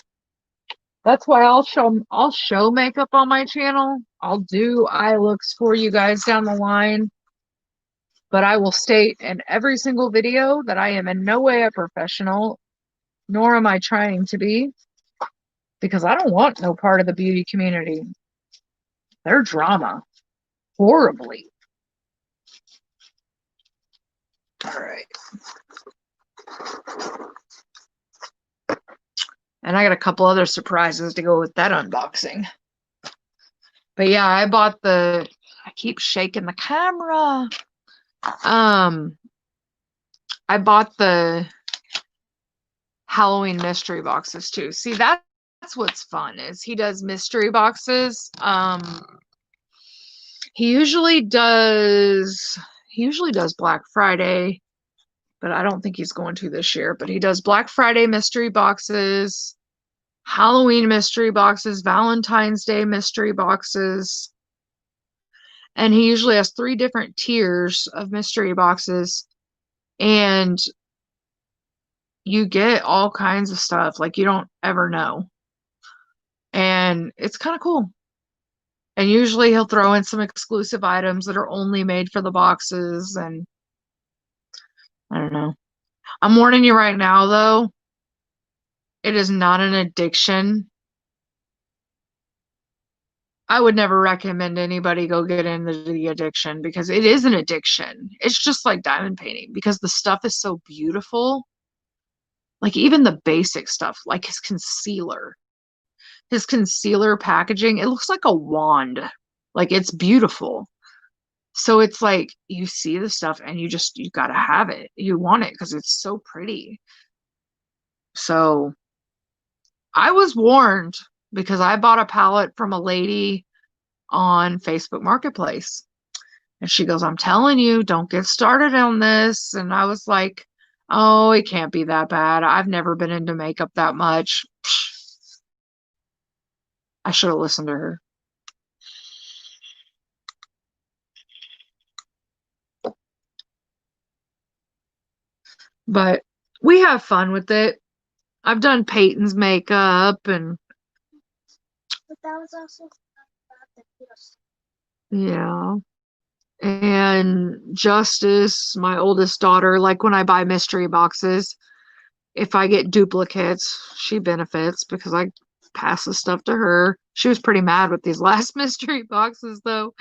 That's why I'll show makeup on my channel. I'll do eye looks for you guys down the line. But I will state in every single video that I am in no way a professional, nor am I trying to be, because I don't want no part of the beauty community. They're drama. Horribly. All right. And I got a couple other surprises to go with that unboxing. But yeah, I keep shaking the camera. I bought the Halloween mystery boxes too. See, that's what's fun is he does mystery boxes. He usually does Black Friday, but I don't think he's going to this year. But he does Black Friday mystery boxes, Halloween mystery boxes, Valentine's Day mystery boxes. And he usually has 3 different tiers of mystery boxes. And you get all kinds of stuff like you don't ever know. And it's kind of cool. And usually he'll throw in some exclusive items that are only made for the boxes. And I don't know. I'm warning you right now, though. It is not an addiction. I would never recommend anybody go get into the addiction because it is an addiction. It's just like diamond painting because the stuff is so beautiful. Like even the basic stuff, like his concealer packaging, it looks like a wand. Like it's beautiful. So it's like you see the stuff and you gotta have it. You want it because it's so pretty. So I was warned because I bought a palette from a lady on Facebook Marketplace. And she goes, I'm telling you, don't get started on this. And I was like, oh, it can't be that bad. I've never been into makeup that much. I should have listened to her. But we have fun with it. I've done Peyton's makeup and But that was also the videos. yeah. And Justice, my oldest daughter, like when I buy mystery boxes, if I get duplicates, she benefits because I pass the stuff to her. She was pretty mad with these last mystery boxes though,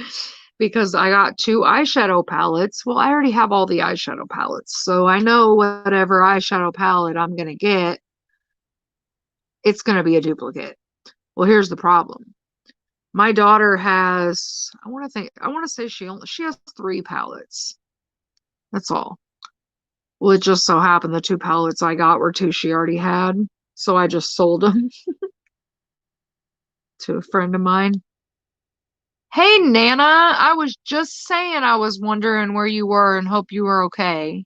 because I got 2 eyeshadow palettes. Well, I already have all the eyeshadow palettes, so I know whatever eyeshadow palette I'm gonna get, it's gonna be a duplicate. Well, here's the problem. My daughter has, I want to say she has 3 palettes. That's all. Well, it just so happened the 2 palettes I got were 2 she already had, so I just sold them to a friend of mine. Hey, Nana, I was just saying I was wondering where you were and hope you were okay.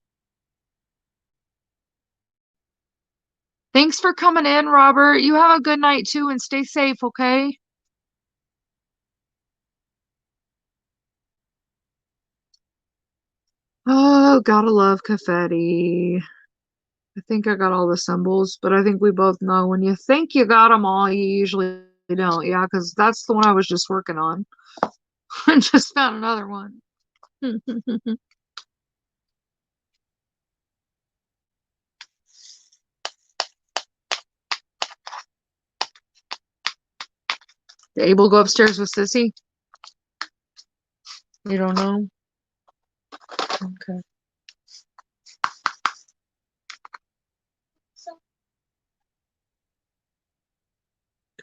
Thanks for coming in, Robert. You have a good night too and stay safe, okay? Oh, gotta love confetti. I think I got all the symbols, but I think we both know when you think you got them all, you usually don't. Yeah, because that's the one I was just working on. I just found another one. Abel go upstairs with Sissy? You don't know? Okay. So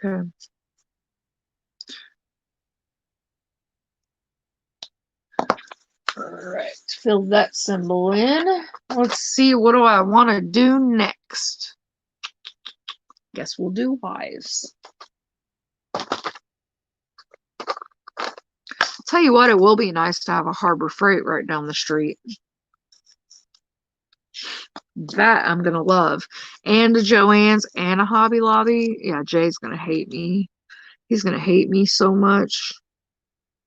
Okay. All right. Fill that symbol in. Let's see. What do I want to do next? Guess we'll do wise. I'll tell you what, it will be nice to have a Harbor Freight right down the street. That I'm gonna love. And a Joann's and a Hobby Lobby. Yeah, Jay's gonna hate me. He's gonna hate me so much.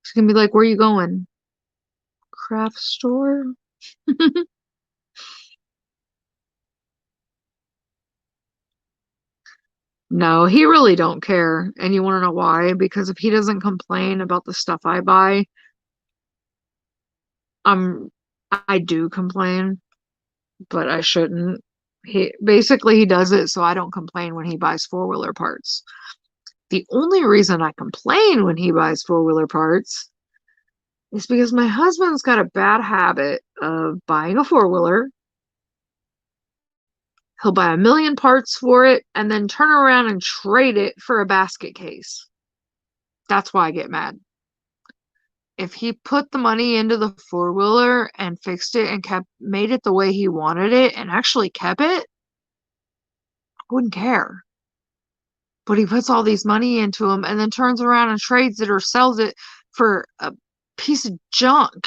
He's gonna be like, where are you going? Craft store? No, he really don't care. And you want to know why? Because if he doesn't complain about the stuff I buy, I do complain, but I shouldn't. He does it so I don't complain when he buys four-wheeler parts. The only reason I complain when he buys four-wheeler parts is because my husband's got a bad habit of buying a four-wheeler. He'll buy a million parts for it and then turn around and trade it for a basket case. That's why I get mad. If he put the money into the four-wheeler and fixed it and made it the way he wanted it and actually kept it, I wouldn't care. But he puts all these money into them and then turns around and trades it or sells it for a piece of junk.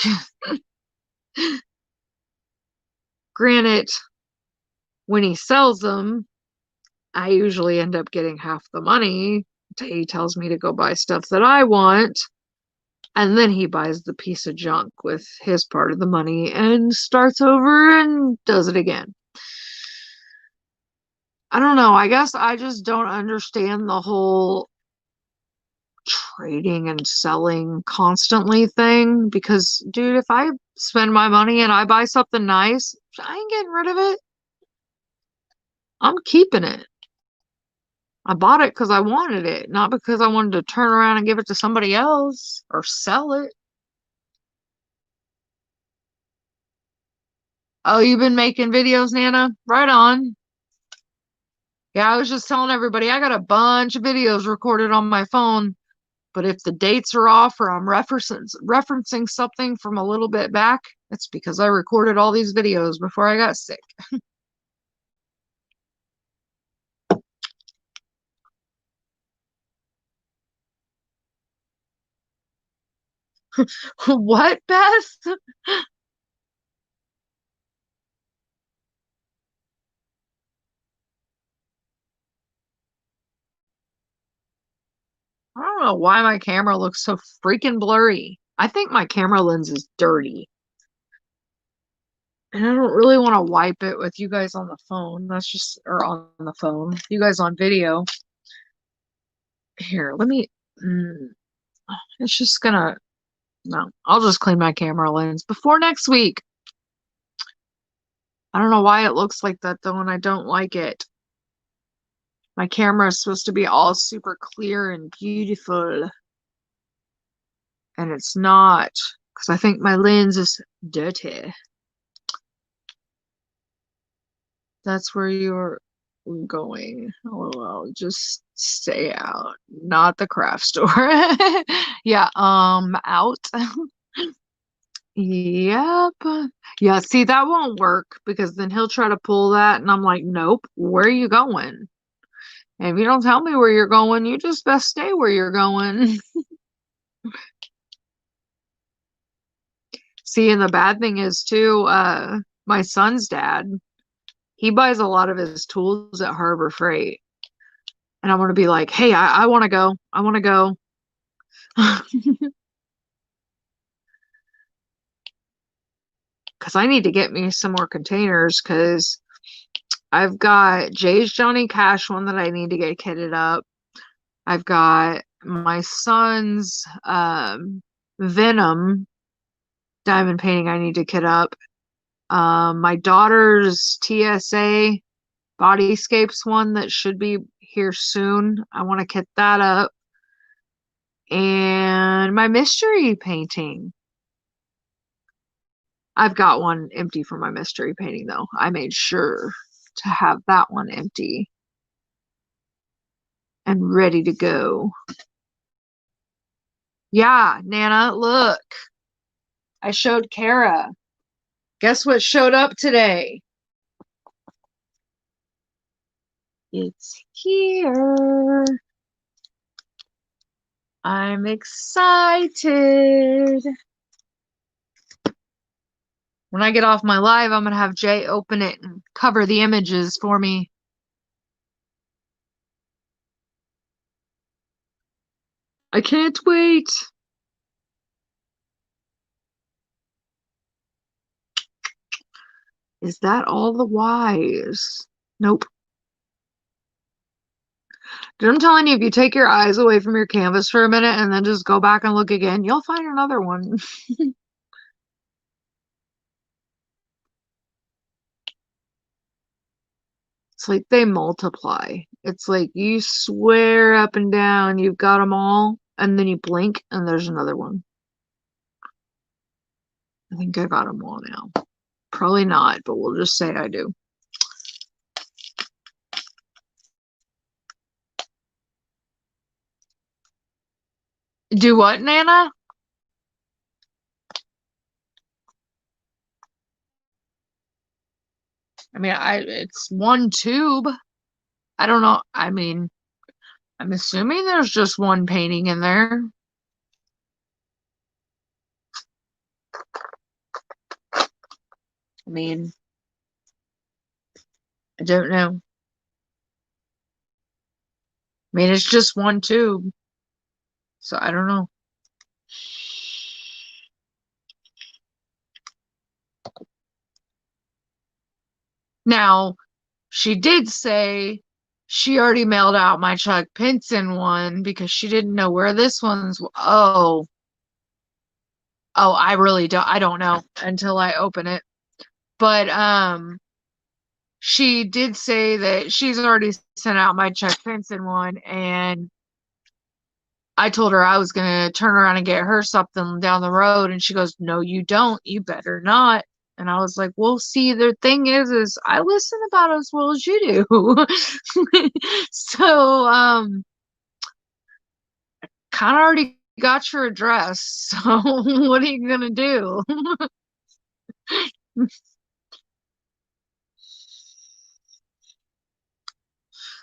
Granted, when he sells them, I usually end up getting half the money. He tells me to go buy stuff that I want. And then he buys the piece of junk with his part of the money and starts over and does it again. I don't know. I guess I just don't understand the whole trading and selling constantly thing because, dude, if I spend my money and I buy something nice, I ain't getting rid of it. I'm keeping it. I bought it because I wanted it, not because I wanted to turn around and give it to somebody else or sell it. Oh, you've been making videos, Nana? Right on. Yeah, I was just telling everybody I got a bunch of videos recorded on my phone, but if the dates are off or I'm referencing something from a little bit back, it's because I recorded all these videos before I got sick. What, Beth? I don't know why my camera looks so freaking blurry. I think my camera lens is dirty. And I don't really want to wipe it with you guys on the phone. That's just, or on the phone. You guys on video. Here, let me, it's just gonna, no, I'll just clean my camera lens before next week. I don't know why it looks like that though, and I don't like it. My camera is supposed to be all super clear and beautiful. And it's not, because I think my lens is dirty. That's where you're going. Oh, well, just stay out. Not the craft store. Yeah, out. Yep. Yeah, see, that won't work because then he'll try to pull that, and I'm like, nope, where are you going? And if you don't tell me where you're going, you just best stay where you're going. See, and the bad thing is too, my son's dad, he buys a lot of his tools at Harbor Freight. And I want to be like, hey, I want to go. I want to go. Because I need to get me some more containers because I've got Jay's Johnny Cash one that I need to get kitted up. I've got my son's Venom diamond painting I need to kit up. My daughter's TSA Bodyscapes one that should be here soon. I want to kit that up. And my mystery painting. I've got one empty for my mystery painting though. I made sure to have that one empty and ready to go. Yeah, Nana, look. I showed Kara. Guess what showed up today? It's here. I'm excited. When I get off my live, I'm going to have Jay open it and cover the images for me. I can't wait. Is that all the whys? Nope. Dude, I'm telling you, if you take your eyes away from your canvas for a minute and then just go back and look again, you'll find another one. It's like they multiply. It's like you swear up and down you've got them all, and then you blink and there's another one. I think I got them all now. Probably not, but we'll just say I do. Do what, Nana? I mean, it's one tube. I don't know. I mean, I'm assuming there's just one painting in there. I mean, I don't know. I mean, it's just one tube. So I don't know. Now, she did say She already mailed out my Chuck Pinson one because she didn't know where this one's. Oh, I really don't. I don't know until I open it. But she did say that she's already sent out my Chuck Pinson one, and I told her I was gonna turn around and get her something down the road, and she goes, "No, you don't. You better not." And I was like, "Well, see, the thing is I listen about as well as you do." So, kind of already got your address. So, what are you gonna do?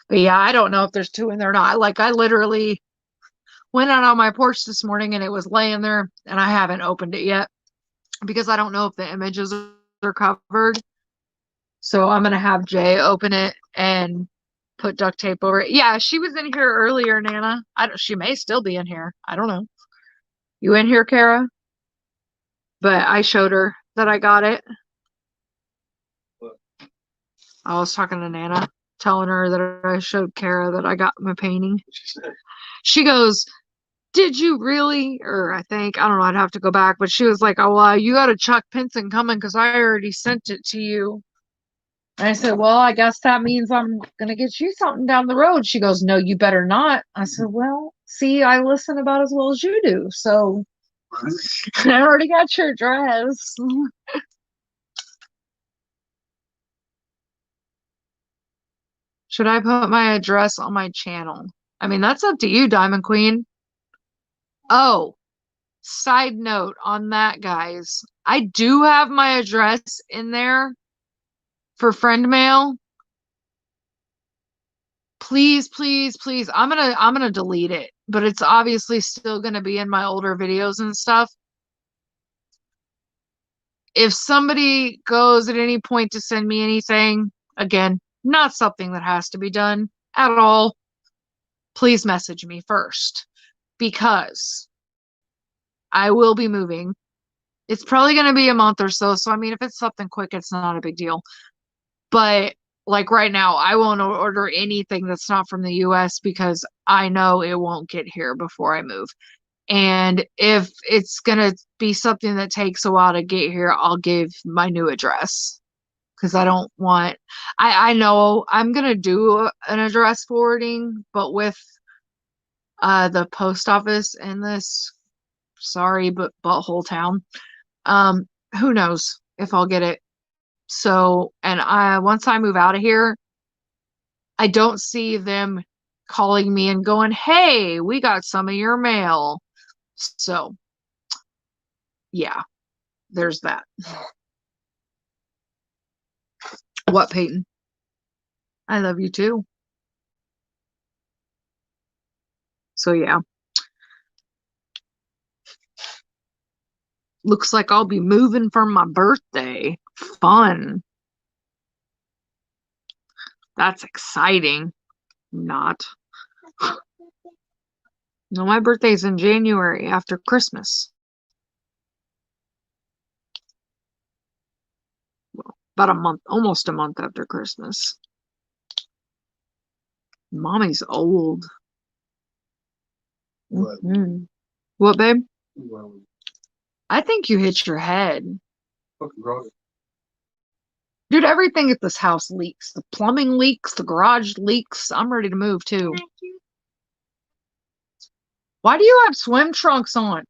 But yeah, I don't know if there's two in there or not. Like, I literally went out on my porch this morning and it was laying there, and I haven't opened it yet because I don't know if the images are covered. So I'm gonna have Jay open it and put duct tape over it. Yeah, she was in here earlier, Nana. She may still be in here. I don't know. You in here, Kara? But I showed her that I got it. What? I was talking to Nana, telling her that I showed Kara that I got my painting. She goes, "Did you really?" Or I think, I don't know, I'd have to go back. But she was like, "Oh, well, you got a Chuck Pinson coming because I already sent it to you." And I said, "Well, I guess that means I'm going to get you something down the road." She goes, "No, you better not." I said, "Well, see, I listen about as well as you do. So I already got your address." Should I put my address on my channel? I mean, that's up to you, Diamond Queen. Oh, side note on that, guys. I do have my address in there for friend mail. Please, please, please. I'm gonna delete it, but it's obviously still gonna be in my older videos and stuff. If somebody goes at any point to send me anything, again, not something that has to be done at all, please message me first because I will be moving. It's probably going to be a month or so. So, I mean, if it's something quick, it's not a big deal. But like right now, I won't order anything that's not from the US because I know it won't get here before I move. And if it's going to be something that takes a while to get here, I'll give my new address because I don't want, I know I'm going to do an address forwarding, but with the post office in this, sorry, but butthole town, um, who knows if I'll get it. So, and once I move out of here, I don't see them calling me and going, "Hey, we got some of your mail." So, yeah, there's that. What, Peyton? I love you too. So, yeah. Looks like I'll be moving for my birthday. Fun. That's exciting. Not. No, my birthday's in January after Christmas. Well, about a month, almost a month after Christmas. Mommy's old. What? What, babe? Well, I think you hit your head. fucking wrong. Dude, everything at this house leaks. The plumbing leaks, the garage leaks. I'm ready to move too. Why do you have swim trunks on?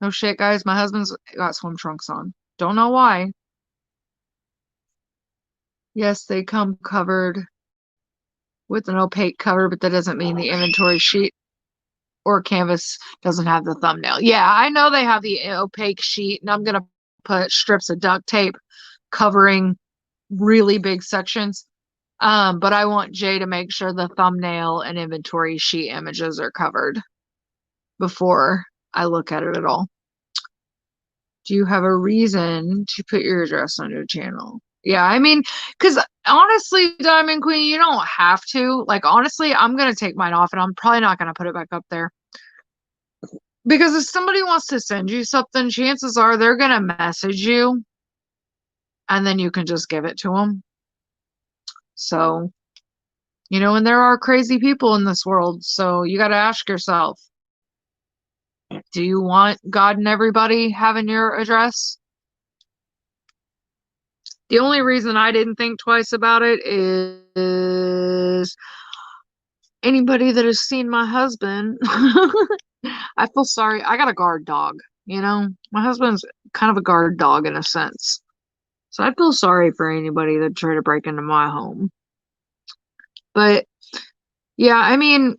No shit, guys. My husband's got swim trunks on. Don't know why. Yes, they come covered with an opaque cover, but that doesn't mean the inventory sheet or canvas doesn't have the thumbnail. Yeah, I know they have the opaque sheet, and I'm going to put strips of duct tape covering really big sections. But I want Jay to make sure the thumbnail and inventory sheet images are covered before I look at it at all. Do you have a reason to put your address on your channel? Yeah, I mean, because honestly, Diamond Queen, you don't have to. Like, honestly, I'm going to take mine off and I'm probably not going to put it back up there. Because if somebody wants to send you something, chances are they're going to message you and then you can just give it to them. So, and there are crazy people in this world. So you got to ask yourself, do you want God and everybody having your address? The only reason I didn't think twice about it is anybody that has seen my husband, I feel sorry. I got a guard dog, My husband's kind of a guard dog in a sense. So I feel sorry for anybody that tried to break into my home. But yeah, I mean,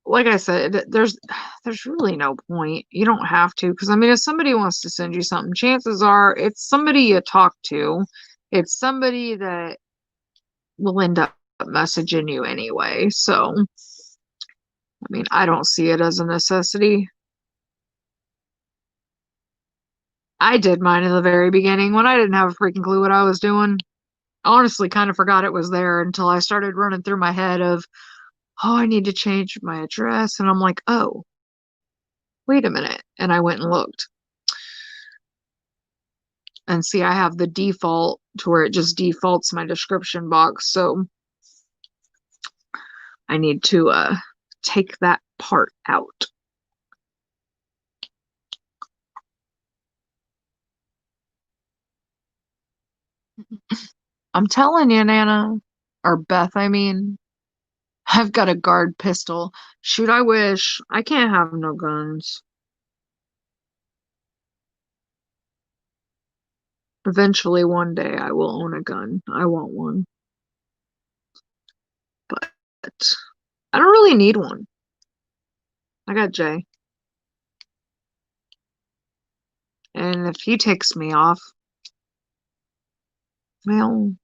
like I said, there's really no point. You don't have to, because I mean, if somebody wants to send you something, chances are it's somebody you talk to. It's somebody that will end up messaging you anyway. So, I mean, I don't see it as a necessity. I did mine in the very beginning when I didn't have a freaking clue what I was doing. Honestly, kind of forgot it was there until I started running through my head of, oh, I need to change my address. And I'm like, oh, wait a minute. And I went and looked. And see, I have the default to where it just defaults my description box. So I need to take that part out. I'm telling you, Nana, or Beth, I mean, I've got a guard pistol. Shoot, I wish. I can't have no guns. Eventually, one day, I will own a gun. I want one. But I don't really need one. I got Jay. And if he takes me off, well,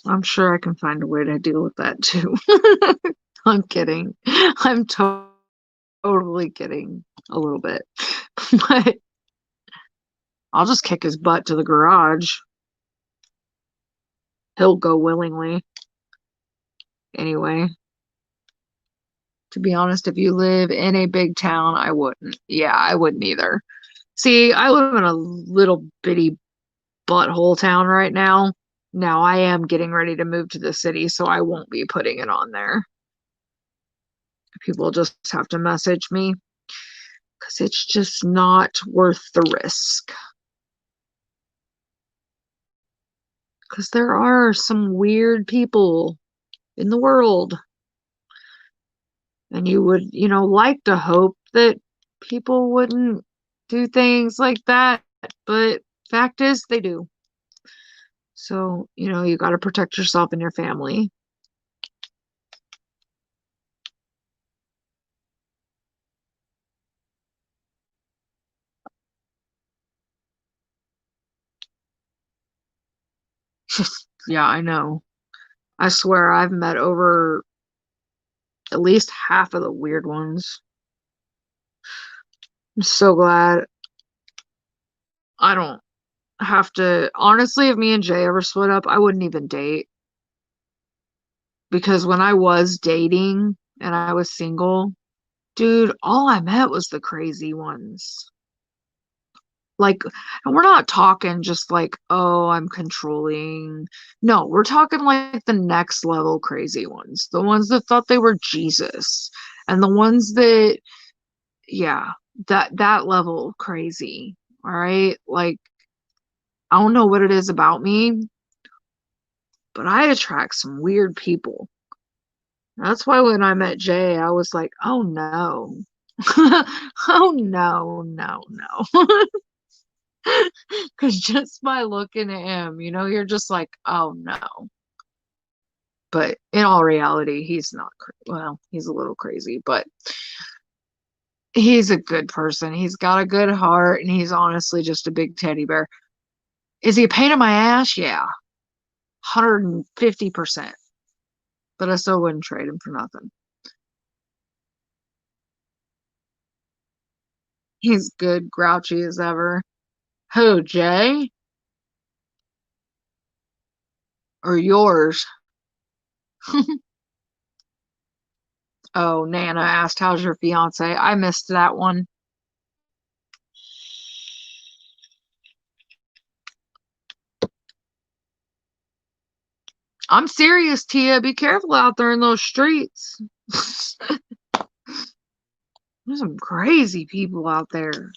I'm sure I can find a way to deal with that too. I'm kidding. I'm totally kidding a little bit. But I'll just kick his butt to the garage. He'll go willingly. Anyway, to be honest, if you live in a big town, I wouldn't. Yeah, I wouldn't either. See, I live in a little bitty butthole town right now. Now I am getting ready to move to the city, so I won't be putting it on there. People just have to message me because it's just not worth the risk. Because there are some weird people in the world. And you would, like to hope that people wouldn't do things like that. But fact is, they do. So, you got to protect yourself and your family. Yeah, I know. I swear I've met over at least half of the weird ones. I'm so glad I don't have to. Honestly, if me and Jay ever split up, I wouldn't even date. Because when I was dating and I was single, dude, all I met was the crazy ones. Like, and we're not talking just like, oh, I'm controlling. No, we're talking like the next level crazy ones. The ones that thought they were Jesus. And the ones that, yeah, that level crazy. All right. Like, I don't know what it is about me, but I attract some weird people. That's why when I met Jay, I was like, oh no. Oh no, no, no. Because just by looking at him, you're just like, oh no. But in all reality, he's not, well, he's a little crazy, but he's a good person. He's got a good heart, and he's honestly just a big teddy bear. Is he a pain in my ass? Yeah, 150%. But I still wouldn't trade him for nothing. He's good, grouchy as ever. Who, Jay? Or yours? Oh, Nana asked, how's your fiance? I missed that one. I'm serious, Tia. Be careful out there in those streets. There's some crazy people out there.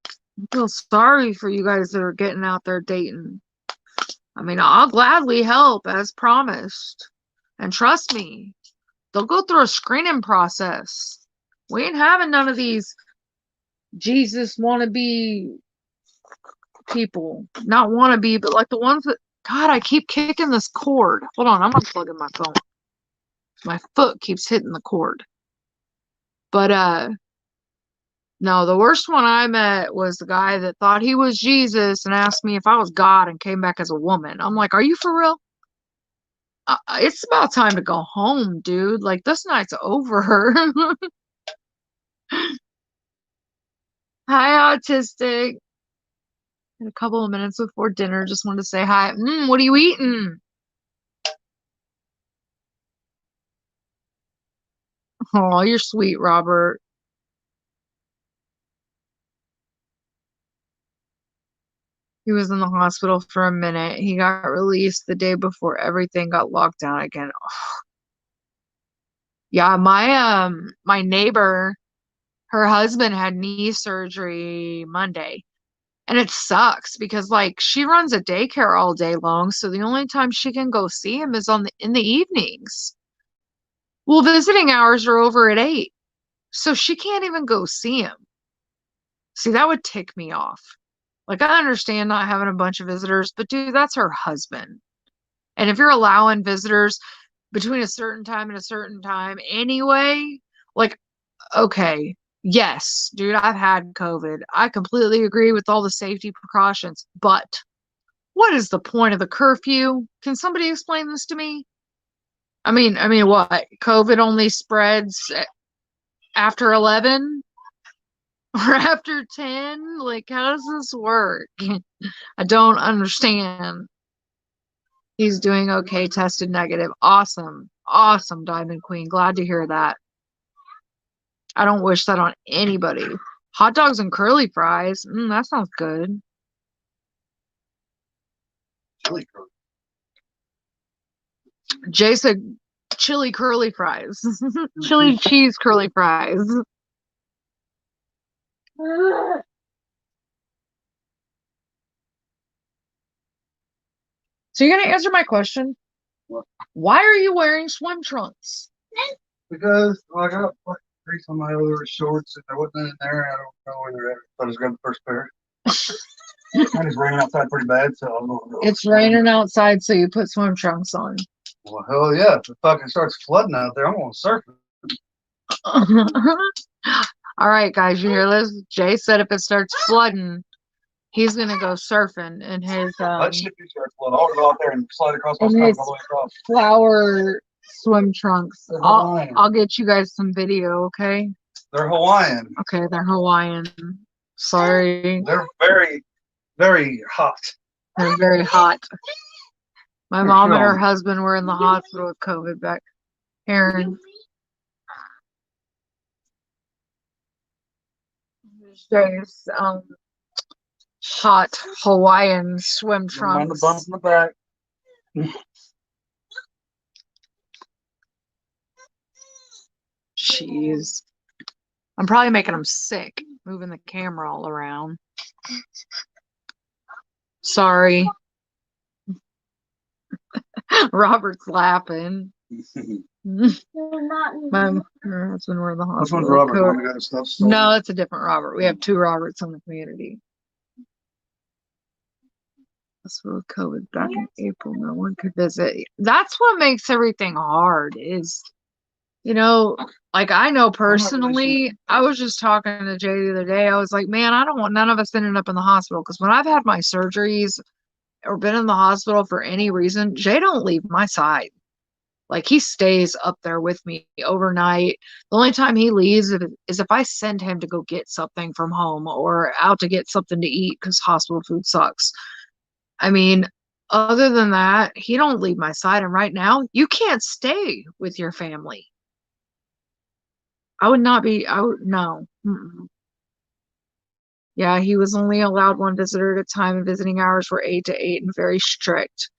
I feel sorry for you guys that are getting out there dating. I mean, I'll gladly help as promised. And trust me, they'll go through a screening process. We ain't having none of these Jesus wannabe people. Not wannabe, but like the ones that, God, I keep kicking this cord. Hold on, I'm unplugging my phone. My foot keeps hitting the cord. But no, the worst one I met was the guy that thought he was Jesus and asked me if I was God and came back as a woman. I'm like, are you for real? It's about time to go home, dude. Like, this night's over. Hi, autistic. In a couple of minutes before dinner, just wanted to say hi. What are you eating? Oh, you're sweet, Robert. He was in the hospital for a minute. He got released the day before everything got locked down again. Yeah, my neighbor, her husband had knee surgery Monday. And it sucks because like she runs a daycare all day long, so the only time she can go see him is in the evenings. Well, visiting hours are over at 8. So she can't even go see him. See, that would tick me off. Like, I understand not having a bunch of visitors, but dude, that's her husband. And if you're allowing visitors between a certain time and a certain time anyway, like, okay, yes, dude, I've had COVID. I completely agree with all the safety precautions, but what is the point of the curfew? Can somebody explain this to me? I mean, what? COVID only spreads after 11 or after 10? Like, how does this work? I don't understand. He's doing okay, tested negative. Awesome. Awesome, Diamond Queen. Glad to hear that. I don't wish that on anybody. Hot dogs and curly fries. That sounds good. Chili curly. Jay said chili curly fries. Chili cheese curly fries. So you're gonna answer my question? What? Why are you wearing swim trunks? Because I got like grease on my other shorts and there wasn't in there. I don't know where they're at. So I just grabbed the first pair. And it's raining outside pretty bad, so I'm gonna go. It's raining outside, so you put swim trunks on. Well, hell yeah. If it fucking starts flooding out there, I'm gonna surf it. All right, guys, you hear this? Jay said if it starts flooding, he's gonna go surfing in his That shit be starts flooding. I'll go out there and slide across my stomach all the way across. Flower swim trunks. I'll get you guys some video, okay? They're Hawaiian. Okay, they're Hawaiian. Sorry. They're very, very hot. They're very hot. My mom and her husband were in the hospital with COVID back. Aaron. There's hot Hawaiian swim trunks. On the bump in the back. Jeez. I'm probably making them sick, moving the camera all around. Sorry. Robert's laughing. My husband were in the hospital. Which one's Robert? No, it's a different Robert. We have 2 Roberts in the community. That's with COVID back in April. No one could visit. That's what makes everything hard is, like I know personally, I was just talking to Jay the other day. I was like, man, I don't want none of us ending up in the hospital because when I've had my surgeries or been in the hospital for any reason, Jay don't leave my side. Like he stays up there with me overnight. The only time he leaves is if I send him to go get something from home or out to get something to eat because hospital food sucks. I mean, other than that, he don't leave my side. And right now, you can't stay with your family. I would no. Yeah, he was only allowed one visitor at a time, and visiting hours were 8 to 8 and very strict.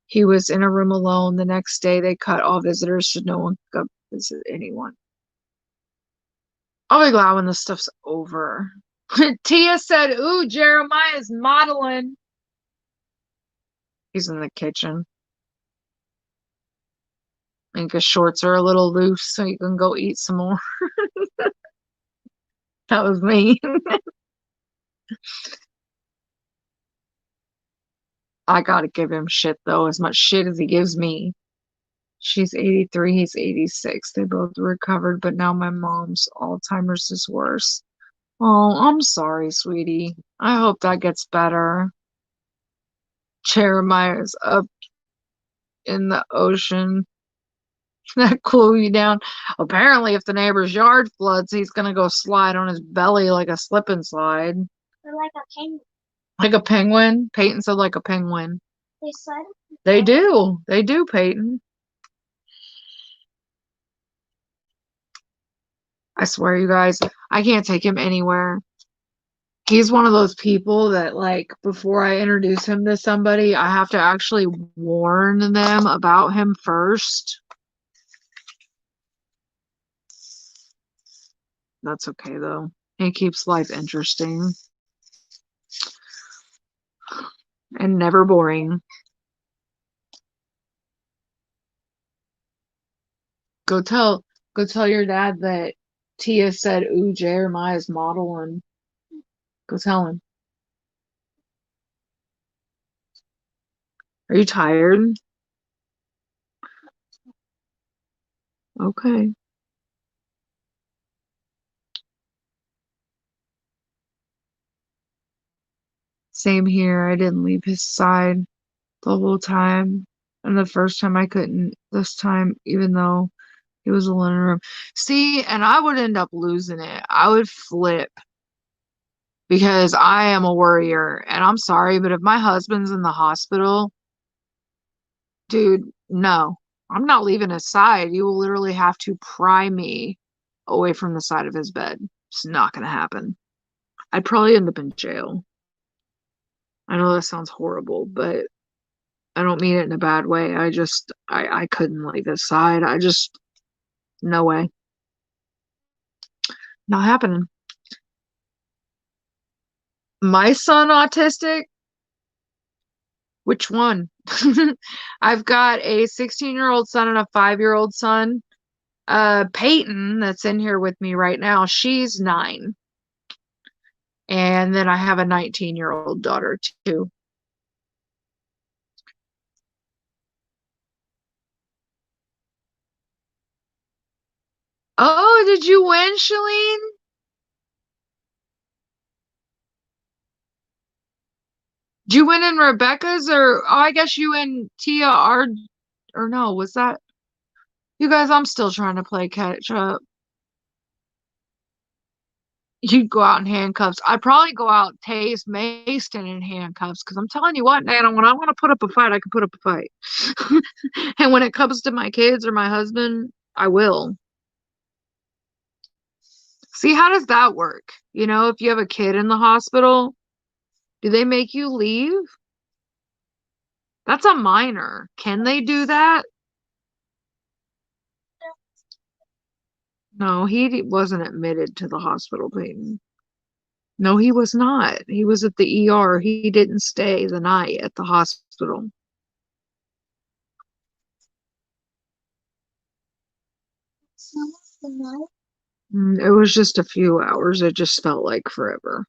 He was in a room alone. The next day, they cut all visitors so no one could go visit anyone. I'll be glad when this stuff's over. Tia said, "Ooh, Jeremiah's modeling." He's in the kitchen. I think his shorts are a little loose, so he can go eat some more. That was me. I gotta give him shit, though, as much shit as he gives me. She's 83, he's 86. They both recovered, but now my mom's Alzheimer's is worse. Oh, I'm sorry, sweetie. I hope that gets better. Jeremiah's up in the ocean. That cool you down. Apparently, if the neighbor's yard floods, he's gonna go slide on his belly like a slip and slide. Or like a penguin. Like a penguin? Peyton said like a penguin. They slide. They do. They do, Peyton. I swear, you guys, I can't take him anywhere. He's one of those people that, like, before I introduce him to somebody, I have to actually warn them about him first. That's okay, though. It keeps life interesting and never boring. Go tell your dad that Tia said, "Ooh, Jeremiah's modeling." Go tell him. Are you tired? Okay. Same here. I didn't leave his side the whole time. And the first time I couldn't this time, even though it was a living room. See, and I would end up losing it. I would flip because I am a worrier. And I'm sorry, but if my husband's in the hospital, dude, no, I'm not leaving his side. You will literally have to pry me away from the side of his bed. It's not going to happen. I'd probably end up in jail. I know that sounds horrible, but I don't mean it in a bad way. I couldn't leave his side. No way. Not happening. My son autistic? Which one? I've got a 16-year-old son and a 5-year-old son. Peyton, that's in here with me right now, she's 9. And then I have a 19-year-old daughter too. Oh, did you win, Shalene? Did you win in Rebecca's or I guess you and Tia are or no, was that you guys, I'm still trying to play catch up. You'd go out in handcuffs. I'd probably go out Tase Mason in handcuffs because I'm telling you what, Nana, when I want to put up a fight, I can put up a fight. And when it comes to my kids or my husband, I will. See, how does that work? You know, if you have a kid in the hospital, do they make you leave? That's a minor. Can they do that? No, he wasn't admitted to the hospital, Peyton. No, he was not. He was at the ER. He didn't stay the night at the hospital. It was just a few hours. It just felt like forever.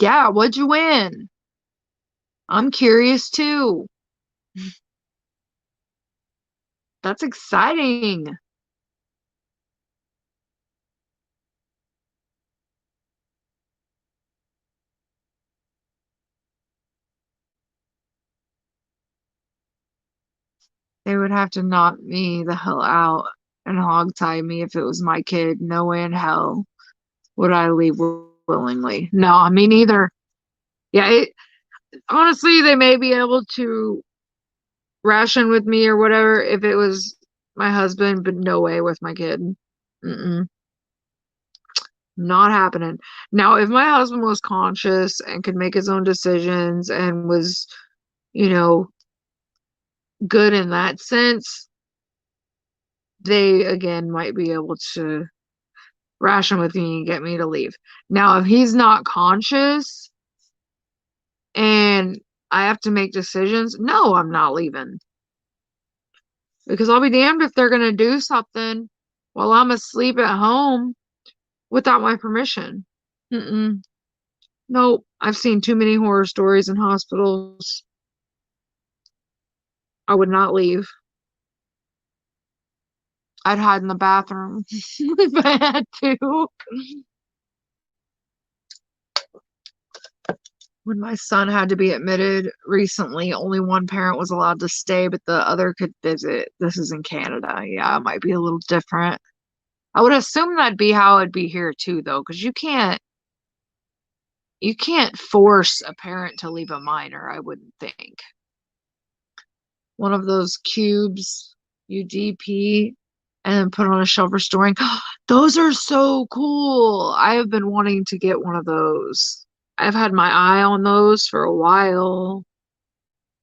Yeah, what'd you win? I'm curious too. That's exciting. They would have to knock me the hell out and hogtie me if it was my kid. No way in hell would I leave willingly. No, me neither. Yeah, honestly, they may be able to ration with me or whatever if it was my husband, but no way with my kid. Mm-mm. Not happening. Now, if my husband was conscious and could make his own decisions and was, you know, good in that sense, they again might be able to ration with me and get me to leave. Now, if he's not conscious and I have to make decisions, no, I'm not leaving. Because I'll be damned if they're gonna do something while I'm asleep at home without my permission. Mm-mm. Nope. I've seen too many horror stories in hospitals. I would not leave. I'd hide in the bathroom if I had to. When my son had to be admitted recently, only one parent was allowed to stay, but the other could visit. This is in Canada. Yeah, it might be a little different. I would assume that'd be how it'd be here too, though, because you can't force a parent to leave a minor, I wouldn't think. One of those cubes, UDP, and then put on a shelf for storing. Those are so cool. I have been wanting to get one of those. I've had my eye on those for a while.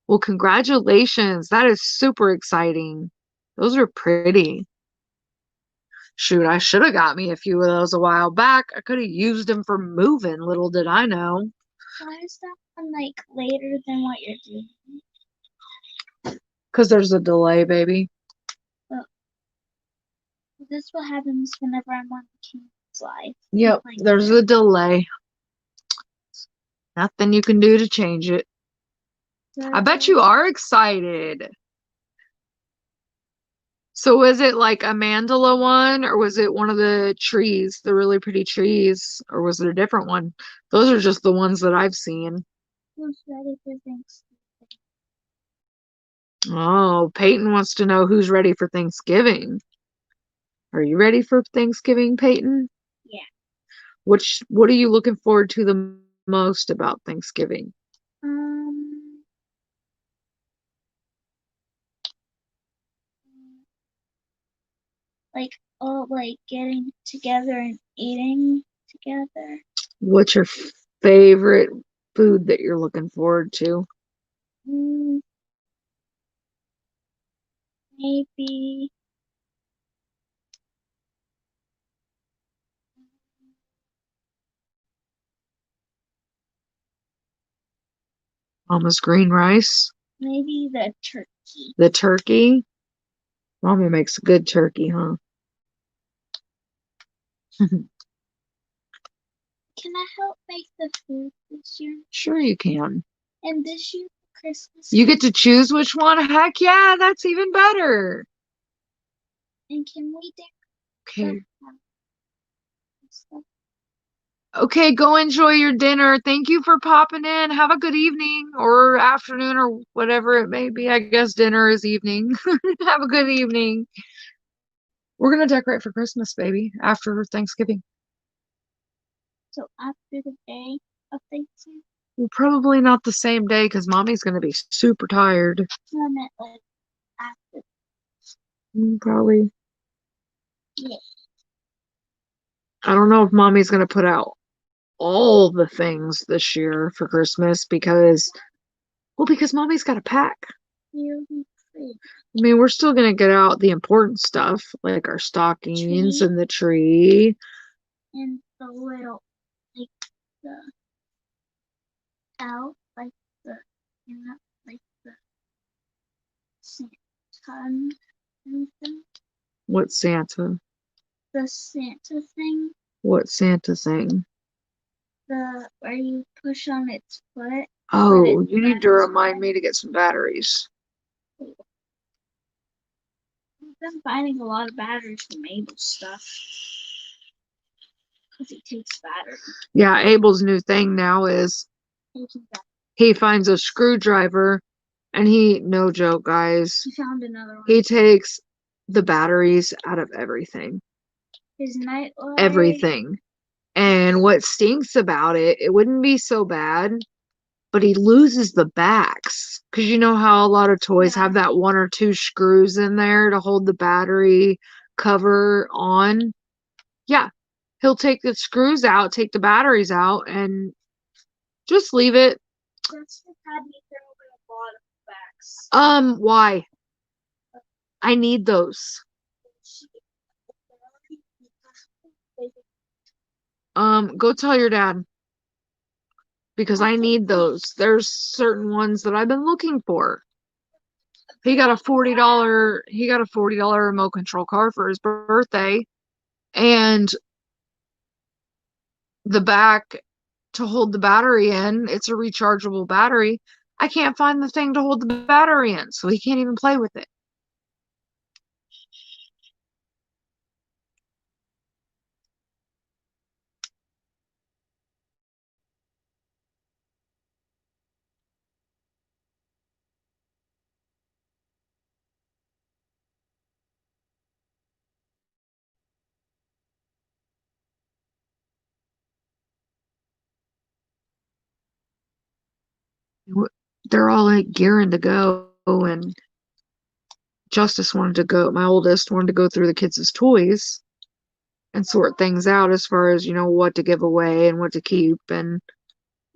Well, congratulations. That is super exciting. Those are pretty. Shoot, I should have got me a few of those a while back. I could have used them for moving, little did I know. Why is that one like later than what you're doing? Because there's a delay, baby. This is what happens whenever I'm on the King's Live. Yep, Like there's a delay. Nothing you can do to change it. I bet you are excited. So was it like a mandala one, or was it one of the trees, the really pretty trees, or was it a different one? Those are just the ones that I've seen. Who's ready for Thanksgiving? Oh, Peyton wants to know who's ready for Thanksgiving. Are you ready for Thanksgiving, Peyton? Yeah. What are you looking forward to the most about Thanksgiving? Like getting together and eating together. What's your favorite food that you're looking forward to? Maybe Mama's green rice? maybe the turkey. The turkey? Mama makes a good turkey, huh? Can I help make the food this year? Sure you can. And this year for Christmas. You get to choose which one? Heck yeah, that's even better. And can we Okay. stuff? Okay, go enjoy your dinner. Thank you for popping in. Have a good evening or afternoon or whatever it may be. I guess dinner is evening. Have a good evening. We're gonna decorate for Christmas, baby, after Thanksgiving. So after the day of Thanksgiving? Well, probably not the same day because mommy's gonna be super tired. I meant like after. Probably. Yeah. I don't know if mommy's gonna put out all the things this year for Christmas because mommy's got to pack. You'll be free. I mean, we're still gonna get out the important stuff like our stockings and the tree. And the little, like the out, like the, like the Santa and thing. What Santa? The Santa thing. What Santa thing? The where you push on its foot. Oh, you need to remind me to get some batteries. I've been finding a lot of batteries from Abel's stuff. Because he takes battery. Yeah, Abel's new thing now is he finds a screwdriver and no joke, guys. He found another one. He takes the batteries out of everything. His nightlight. Everything. And what stinks about it, it wouldn't be so bad, but he loses the backs. Because you know how a lot of toys Yeah. have that 1 or 2 screws in there to hold the battery cover on? Yeah. He'll take the screws out, take the batteries out, and just leave it. That's what had me throw away a lot of backs. Why? I need those. Go tell your dad. Because I need those. There's certain ones that I've been looking for. He got a $40 remote control car for his birthday, and the back to hold the battery in, it's a rechargeable battery. I can't find the thing to hold the battery in, so he can't even play with it. They're all like gearing to go, and Justice wanted to go, my oldest wanted to go through the kids' toys and sort things out as far as, what to give away and what to keep. And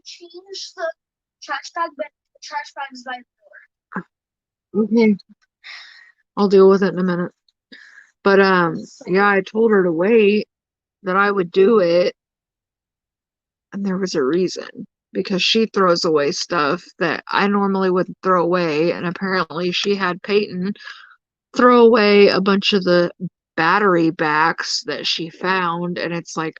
Change the trash bag, but the trash bag's by the door. okay, I'll deal with it in a minute. But yeah, I told her to wait, that I would do it, and there was a reason. Because she throws away stuff that I normally wouldn't throw away, and apparently she had Peyton throw away a bunch of the battery backs that she found, and it's like,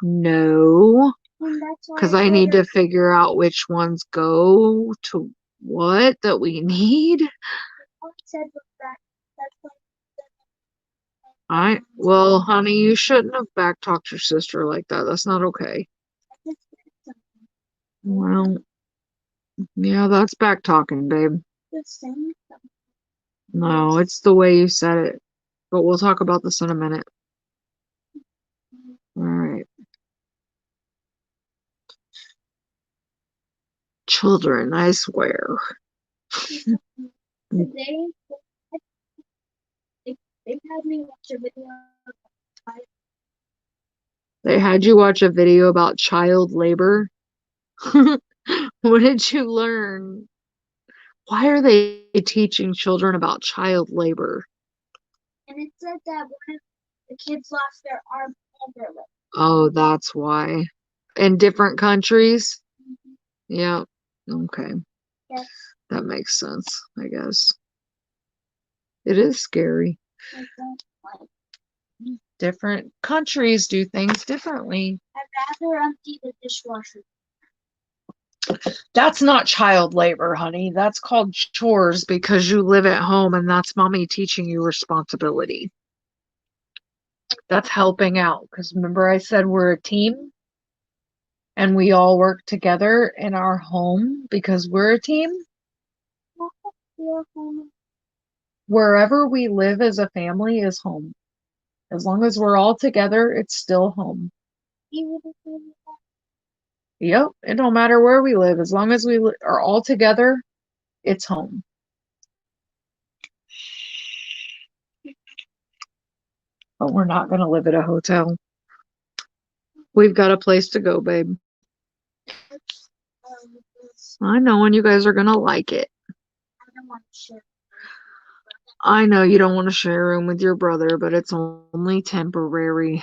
no, And that's why because I need to figure out which ones go to what that we need. all I said was that that's why Well, honey, you shouldn't have backtalked your sister like that. That's not okay. I just said something. Well, yeah, that's backtalking, babe. Just saying something. No, it's the way you said it. But we'll talk about this in a minute. All right. Children, I swear. Today, they had me watch a video of They had you watch a video about child labor. What did you learn? Why are they teaching children about child labor? and it said that one of the kids lost their arm and their leg. Oh, that's why. In different countries? Yeah. Okay. Yes. That makes sense, I guess. It is scary. I don't like. Different countries do things differently. I'd rather empty the dishwasher. That's not child labor, honey. That's called chores because you live at home and that's mommy teaching you responsibility. That's helping out because remember I said we're a team and we all work together in our home because we're a team. Wherever we live as a family is home. As long as we're all together, it's still home. Yep, it don't matter where we live. As long as we are all together, it's home. But we're not going to live at a hotel. We've got a place to go, babe. I know, and you guys are going to like it. I don't want to share. I know you don't want to share a room with your brother, but it's only temporary.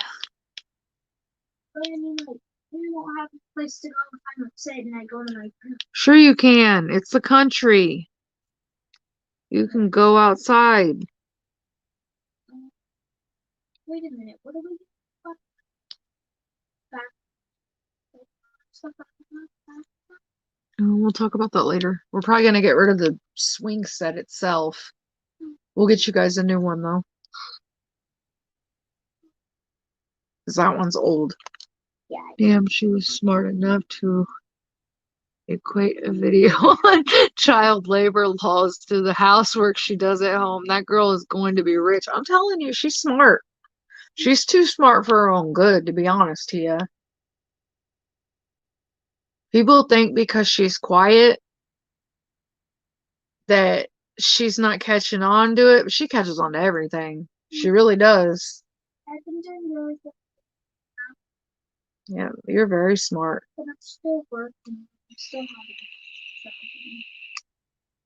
But I mean, like, we won't have a place to go if I'm upset and I go to my room. Sure you can. It's the country. You can go outside. Wait a minute, what are we doing? We'll talk about that later. We're probably going to get rid of the swing set itself. We'll get you guys a new one, though. Because that one's old. Yeah. Damn, she was smart enough to equate a video on child labor laws to the housework she does at home. That girl is going to be rich. I'm telling you, she's smart. She's too smart for her own good, to be honest to you. People think because she's quiet that she's not catching on to it, but she catches on to everything. She really does. I've been doing really good, Yeah, you're very smart. but I'm still working. I'm still having trouble.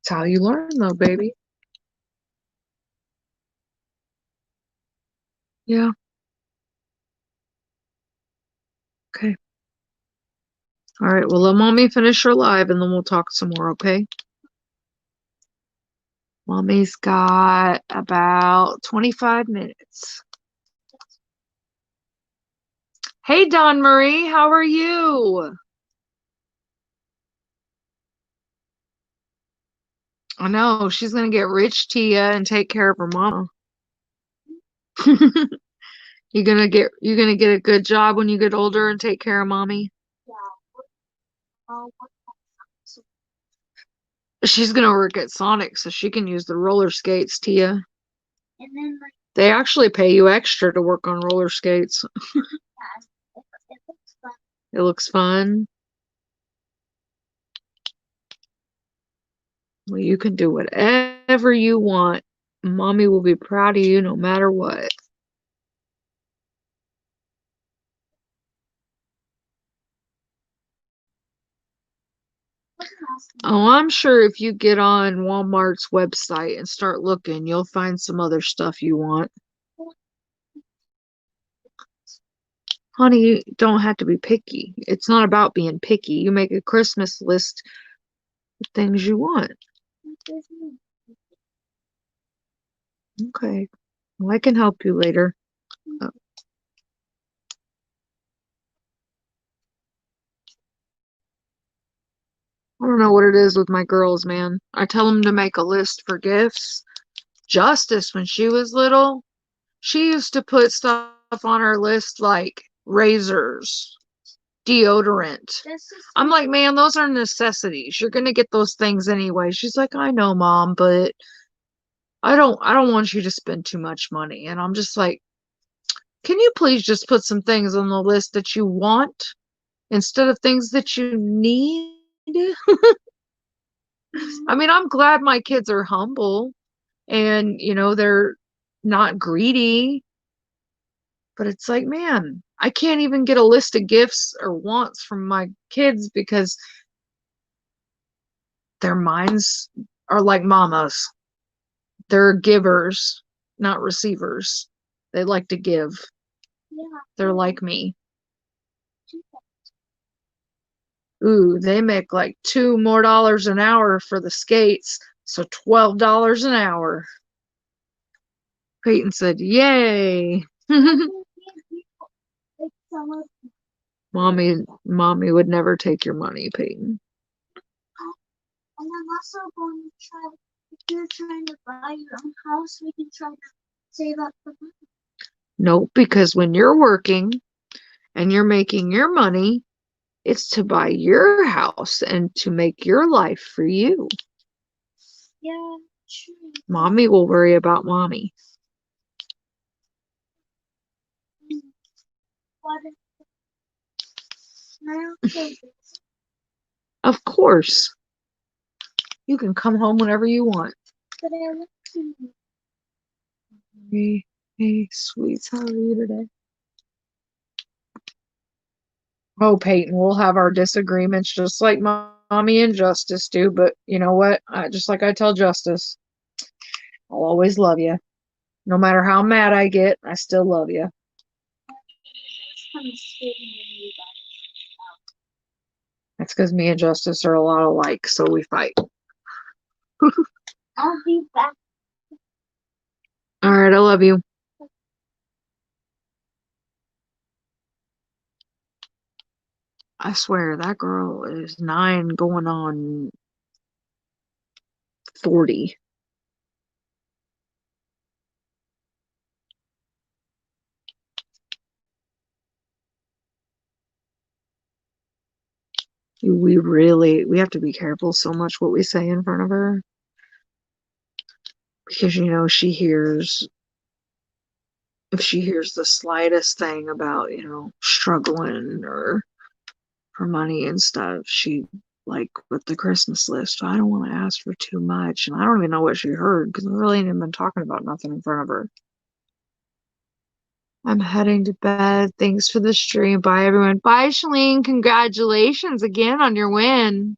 It's how you learn, though, baby. Yeah. Okay. All right. Well, let mommy finish her live and then we'll talk some more, okay? Mommy's got about 25 minutes. Hey, Dawn Marie, how are you? I know she's gonna get rich, Tia, and take care of her mama. You're gonna get a good job when you get older and take care of mommy. Yeah. What She's gonna work at Sonic so she can use the roller skates, Tia. and then like They actually pay you extra to work on roller skates. yeah, it looks fun. It looks fun. Well, you can do whatever you want. Mommy will be proud of you no matter what. Oh, I'm sure if you get on Walmart's website and start looking, you'll find some other stuff you want. Honey, you don't have to be picky. It's not about being picky. You make a Christmas list of things you want. Okay. Well, I can help you later. Oh, I don't know what it is with my girls, man. I tell them to make a list for gifts. Justice, when she was little, she used to put stuff on her list like razors, deodorant. I'm like, man, those are necessities. You're gonna get those things anyway. She's like, I know, Mom, but I don't want you to spend too much money. And I'm just like, can you please just put some things on the list that you want instead of things that you need? I mean, I'm glad my kids are humble and, they're not greedy, but it's like, man, I can't even get a list of gifts or wants from my kids because their minds are like mama's. They're givers, not receivers. They like to give. Yeah. They're like me. Ooh, they make like $2 more an hour for the skates, so $12 an hour. Peyton said, yay. Mommy would never take your money, Peyton. And I'm also going to try, if you're trying to buy your own house, we can try to save up for money. Nope, because when you're working and you're making your money, it's to buy your house and to make your life for you. Yeah, true. Mommy will worry about mommy. What if now? Of course. You can come home whenever you want. But I want to. Hey, sweets, how are you today? Oh, Peyton, we'll have our disagreements just like mommy and Justice do, but you know what? Just like I tell Justice, I'll always love you. No matter how mad I get, I still love you. That's because me and Justice are a lot alike, so we fight. I'll be back. All right, I love you. I swear, that girl is 9 going on 40. We have to be careful so much what we say in front of her. Because, if she hears the slightest thing about, struggling or for money and stuff. She, like, with the Christmas list, I don't want to ask for too much. And I don't even know what she heard because I really ain't even been talking about nothing in front of her. I'm heading to bed. Thanks for the stream. Bye, everyone. Bye, Shalene. Congratulations again on your win.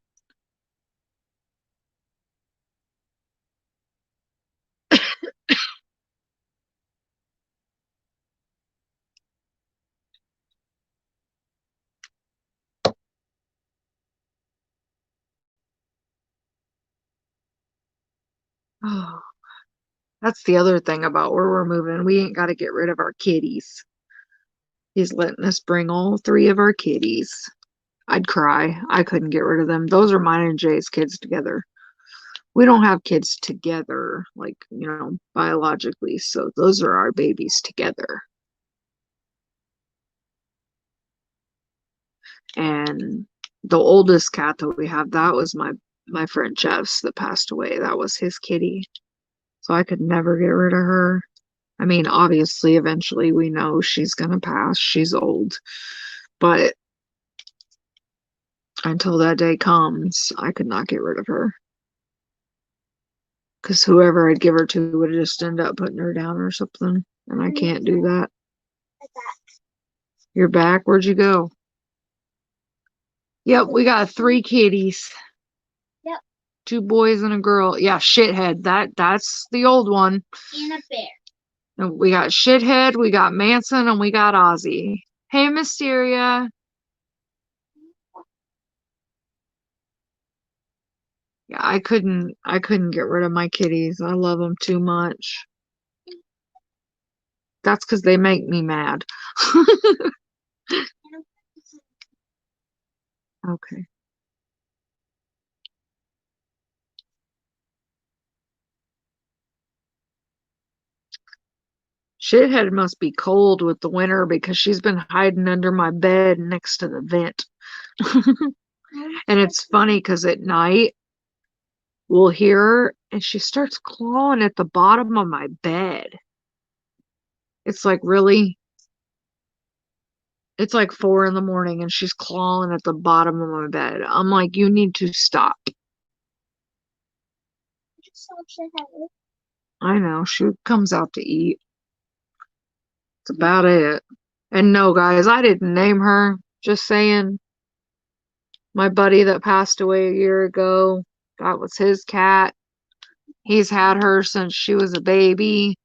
Oh, that's the other thing about where we're moving. We ain't got to get rid of our kitties. He's letting us bring all 3 of our kitties. I'd cry. I couldn't get rid of them. Those are mine and Jay's kids together. We don't have kids together, like, biologically. So those are our babies together. And the oldest cat that we have, that was my friend Jeff's that passed away. That was his kitty. So I could never get rid of her. I mean, obviously, eventually we know she's gonna pass. She's old. But until that day comes, I could not get rid of her. Because whoever I'd give her to would just end up putting her down or something. And I can't do that. You're back? Where'd you go? Yep, we got 3 kitties. Yep. 2 boys and a girl. Yeah, Shithead. That's the old one. And a bear. And we got Shithead, we got Manson, and we got Ozzy. Hey, Mysteria. Yeah, I couldn't get rid of my kitties. I love them too much. That's because they make me mad. Okay. Shithead must be cold with the winter because she's been hiding under my bed next to the vent. And it's funny because at night we'll hear her and she starts clawing at the bottom of my bed. It's like, really? It's like 4 in the morning and she's clawing at the bottom of my bed. I'm like, you need to stop. I know, she comes out to eat. That's about it. And no, guys, I didn't name her. Just saying. My buddy that passed away a year ago, that was his cat. He's had her since she was a baby.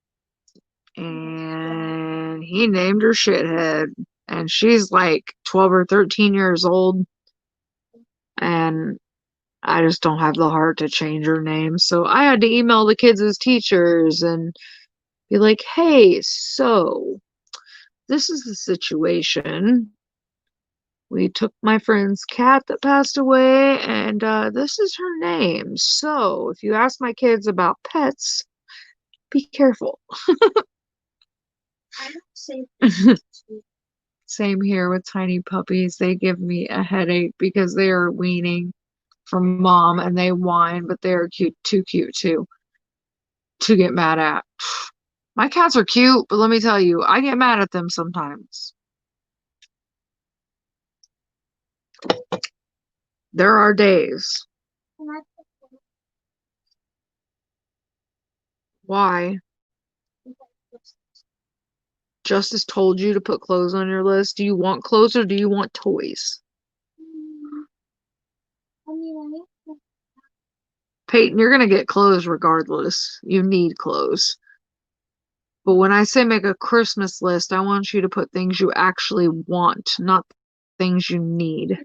And he named her Shithead. And she's like 12 or 13 years old. And I just don't have the heart to change her name. So I had to email the kids as teachers and be like, hey, so this is the situation. We took my friend's cat that passed away, and this is her name. So if you ask my kids about pets, be careful. I don't say Same here with tiny puppies. They give me a headache because they are weaning from mom and they whine, but they are too cute to get mad at. My cats are cute, but let me tell you, I get mad at them sometimes. There are days. Why? Justice told you to put clothes on your list. Do you want clothes or do you want toys? Peyton, you're going to get clothes regardless. You need clothes. But when I say make a Christmas list, I want you to put things you actually want, not things you need.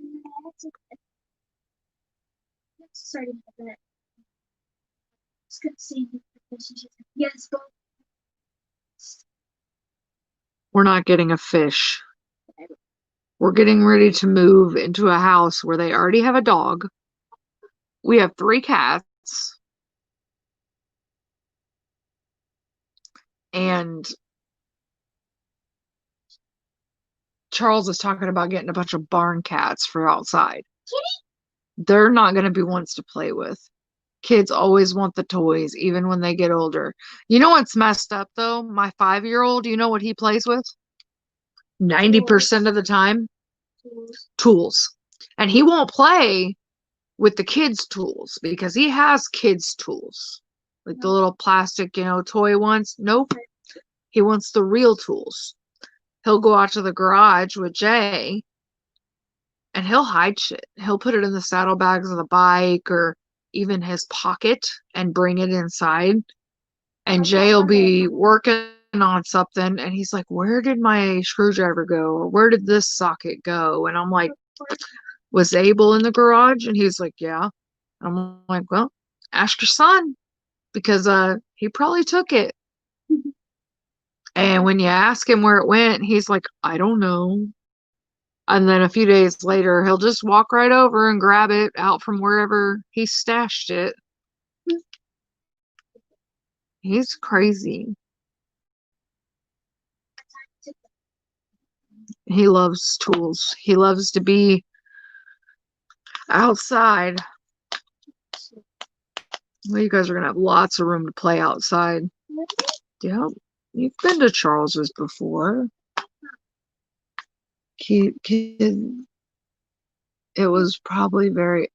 Yes, but We're not getting a fish. We're getting ready to move into a house where they already have a dog. We have 3 cats. And Charles is talking about getting a bunch of barn cats for outside. They're not going to be ones to play with. Kids always want the toys, even when they get older. You know what's messed up, though? My 5-year-old, you know what he plays with? 90% of the time? Tools. And he won't play with the kids' tools because he has kids' tools. Like the little plastic, toy ones. Nope. He wants the real tools. He'll go out to the garage with Jay and he'll hide shit. He'll put it in the saddlebags of the bike or even his pocket and bring it inside. And Jay will be working on something and he's like, where did my screwdriver go? Or where did this socket go? And I'm like, was Abel in the garage? And he's like, yeah. I'm like, well, ask your son because he probably took it. And when you ask him where it went, he's like, I don't know. And then a few days later, he'll just walk right over and grab it out from wherever he stashed it. He's crazy. He loves tools. He loves to be outside. Well, you guys are going to have lots of room to play outside. Yep. You've been to Charles's before. Cute kid. It was probably very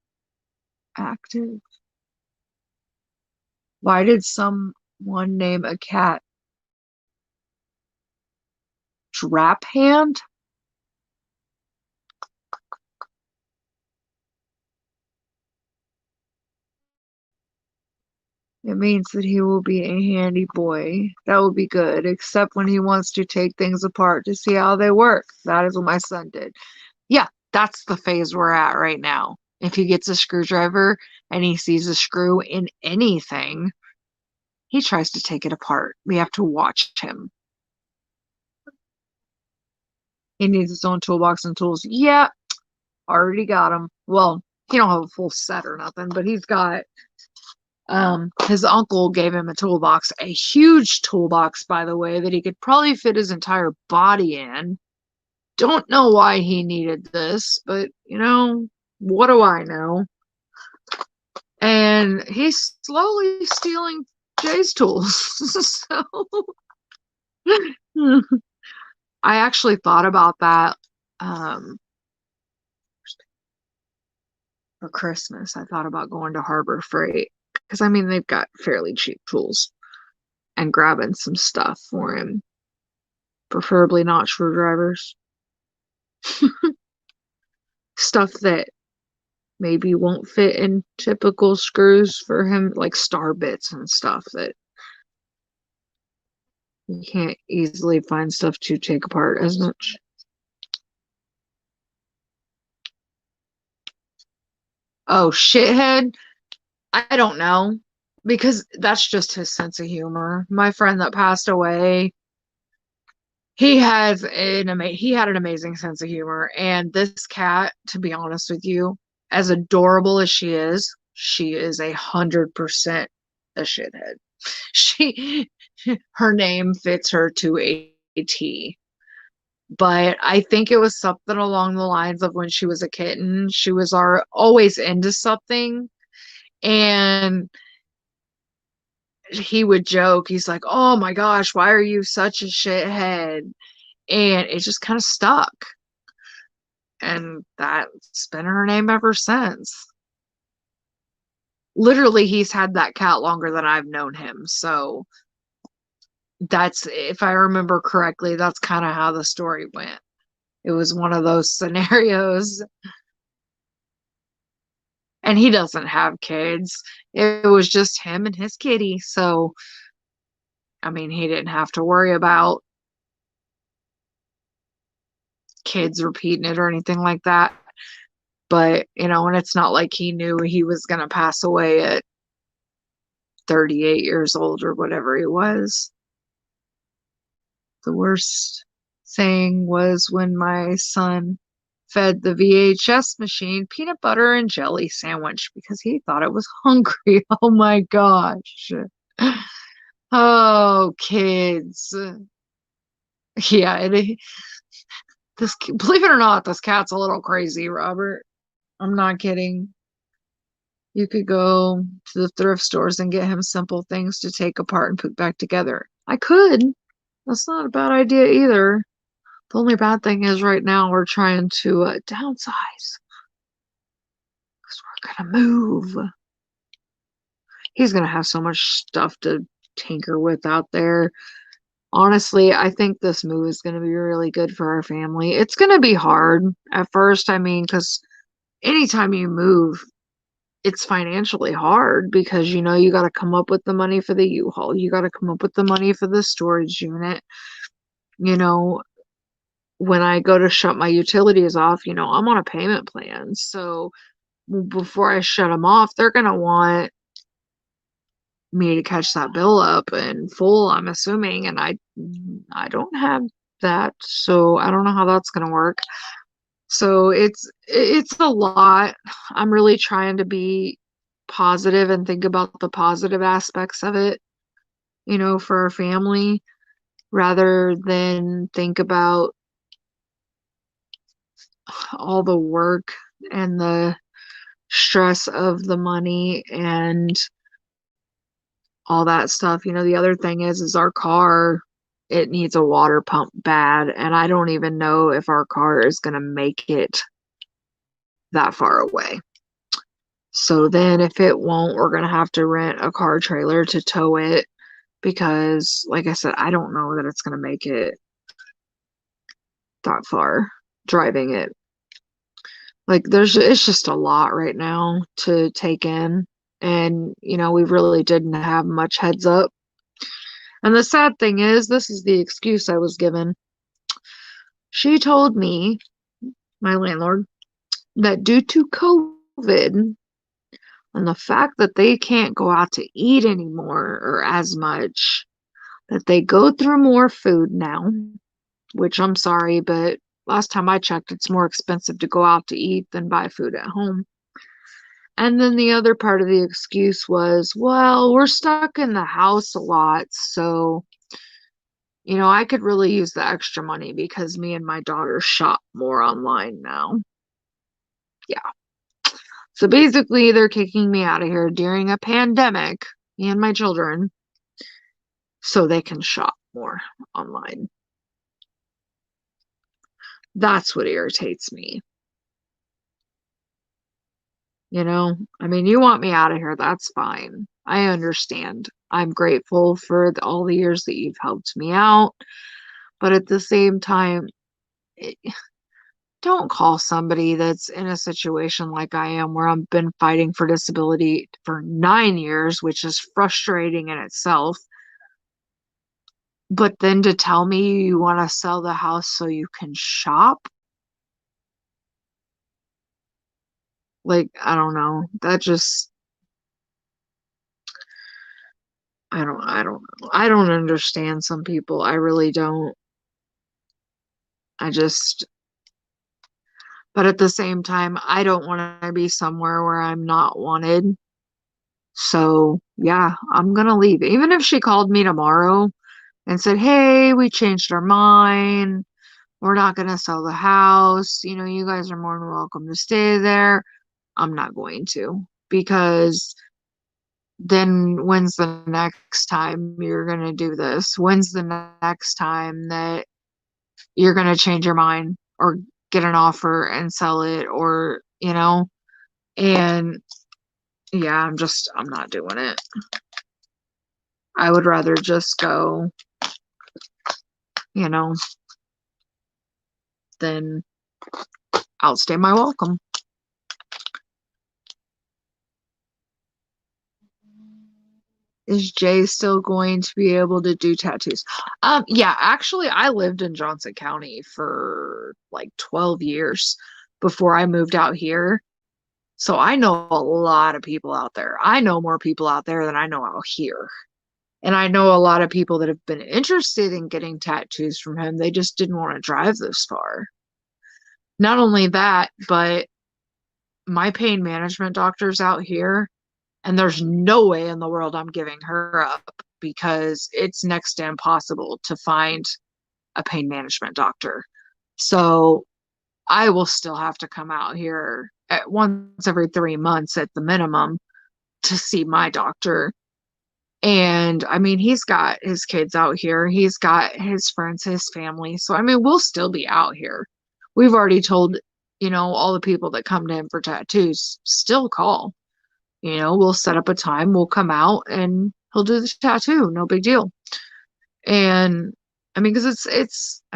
active. Why did someone name a cat Drap Hand? It means that he will be a handy boy. That will be good, except when he wants to take things apart to see how they work. That is what my son did. Yeah, that's the phase we're at right now. If he gets a screwdriver and he sees a screw in anything, he tries to take it apart. We have to watch him. He needs his own toolbox and tools. Yeah, already got him. Well, he don't have a full set or nothing, but he's got his uncle gave him a toolbox, a huge toolbox, by the way, that he could probably fit his entire body in. Don't know why he needed this, but what do I know? And he's slowly stealing Jay's tools. So I actually thought about that for Christmas. I thought about going to Harbor Freight because they've got fairly cheap tools and grabbing some stuff for him, preferably not screwdrivers. Stuff that maybe won't fit in typical screws for him, like star bits and stuff that you can't easily find stuff to take apart as much. Oh, shithead? I don't know, because that's just his sense of humor. My friend that passed away, he had an amazing sense of humor, and this cat, to be honest with you, as adorable as she is 100% a shithead. Her name fits her to a T. But I think it was something along the lines of when she was a kitten, she was always into something, and he would joke. He's like, "Oh my gosh, why are you such a shithead?" And it just kind of stuck. And that's been her name ever since. Literally, he's had that cat longer than I've known him. So that's, if I remember correctly, that's kind of how the story went. It was one of those scenarios. And he doesn't have kids. It was just him and his kitty. So, he didn't have to worry about kids repeating it or anything like that. But, and it's not like he knew he was going to pass away at 38 years old or whatever he was. The worst thing was when my son fed the VHS machine peanut butter and jelly sandwich because he thought it was hungry. Oh my gosh. Oh, kids. Yeah, believe it or not, this cat's a little crazy, Robert. I'm not kidding. You could go to the thrift stores and get him simple things to take apart and put back together. I could. That's not a bad idea either. The only bad thing is right now we're trying to downsize. because we're gonna move. He's gonna have so much stuff to tinker with out there. Honestly, I think this move is gonna be really good for our family. It's gonna be hard at first, I mean, because anytime you move, it's financially hard because you got to come up with the money for the U-Haul. You got to come up with the money for the storage unit. You know, when I go to shut my utilities off, I'm on a payment plan. So before I shut them off, they're going to want me to catch that bill up in full, I'm assuming, and I don't have that. So I don't know how that's going to work. So it's a lot. I'm really trying to be positive and think about the positive aspects of it, for our family, rather than think about all the work and the stress of the money and all that stuff. The other thing is our car, it needs a water pump bad, and I don't even know if our car is going to make it that far away. So then if it won't, we're going to have to rent a car trailer to tow it because, like I said, I don't know that it's going to make it that far driving it. Like it's just a lot right now to take in. And, we really didn't have much heads up. And the sad thing is, this is the excuse I was given. She told me, my landlord, that due to COVID and the fact that they can't go out to eat anymore or as much, that they go through more food now, which I'm sorry, but last time I checked, it's more expensive to go out to eat than buy food at home. And then the other part of the excuse was, well, we're stuck in the house a lot, so, I could really use the extra money because me and my daughter shop more online now. Yeah. So basically, they're kicking me out of here during a pandemic, me and my children, so they can shop more online. That's what irritates me. I mean, you want me out of here, that's fine. I understand. I'm grateful for all the years that you've helped me out. But at the same time, don't call somebody that's in a situation like I am, where I've been fighting for disability for 9 years, which is frustrating in itself. But then to tell me you want to sell the house so you can shop? Like, I don't know. That just, I don't know. I don't understand some people. I really don't. But at the same time, I don't want to be somewhere where I'm not wanted. So, yeah, I'm gonna leave. Even if she called me tomorrow and said, hey, we changed our mind. We're not gonna sell the house. You guys are more than welcome to stay there. I'm not going to, because then when's the next time you're gonna do this? When's the next time that you're gonna change your mind or get an offer and sell it, or and yeah, I'm not doing it. I would rather just go, than outstay my welcome. Is Jay still going to be able to do tattoos? Yeah, actually, I lived in Johnson County for like 12 years before I moved out here. So I know a lot of people out there. I know more people out there than I know out here. And I know a lot of people that have been interested in getting tattoos from him. They just didn't want to drive this far. Not only that, but my pain management doctor's out here, and there's no way in the world I'm giving her up, because it's next to impossible to find a pain management doctor. So I will still have to come out here at once every 3 months at the minimum to see my doctor. And I mean, he's got his kids out here. He's got his friends, his family. So I mean, we'll still be out here. We've already told, all the people that come to him for tattoos still call. We'll set up a time, we'll come out and he'll do the tattoo, no big deal. And I mean, because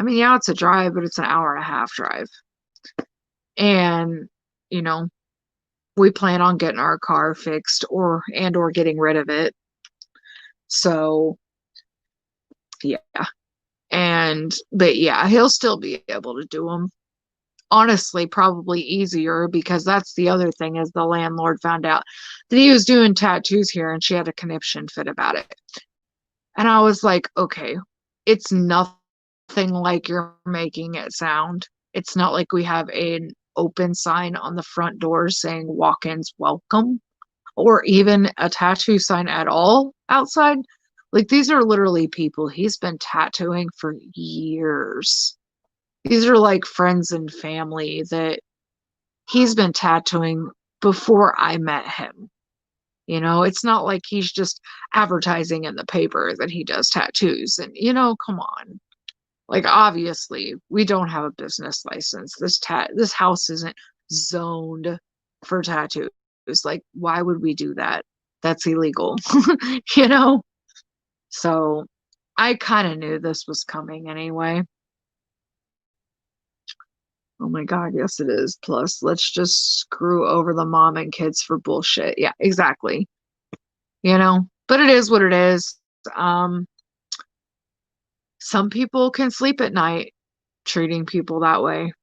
yeah, it's a drive, but it's an hour and a half drive. And, we plan on getting our car fixed or getting rid of it. So, yeah. But yeah, he'll still be able to do them. Honestly, probably easier, because that's the other thing, is the landlord found out that he was doing tattoos here and she had a conniption fit about it. And I was like, okay, it's nothing like you're making it sound. It's not like we have an open sign on the front door saying walk-ins welcome, or even a tattoo sign at all outside. Like, these are literally people he's been tattooing for years. These are like friends and family that he's been tattooing before I met him. It's not like he's just advertising in the paper that he does tattoos. And, come on. Like, obviously, we don't have a business license. This house isn't zoned for tattoos. Like, why would we do that? That's illegal. So I kind of knew this was coming anyway. Oh my God, yes, it is. Plus, let's just screw over the mom and kids for bullshit. Yeah, exactly. But it is what it is. Some people can sleep at night treating people that way.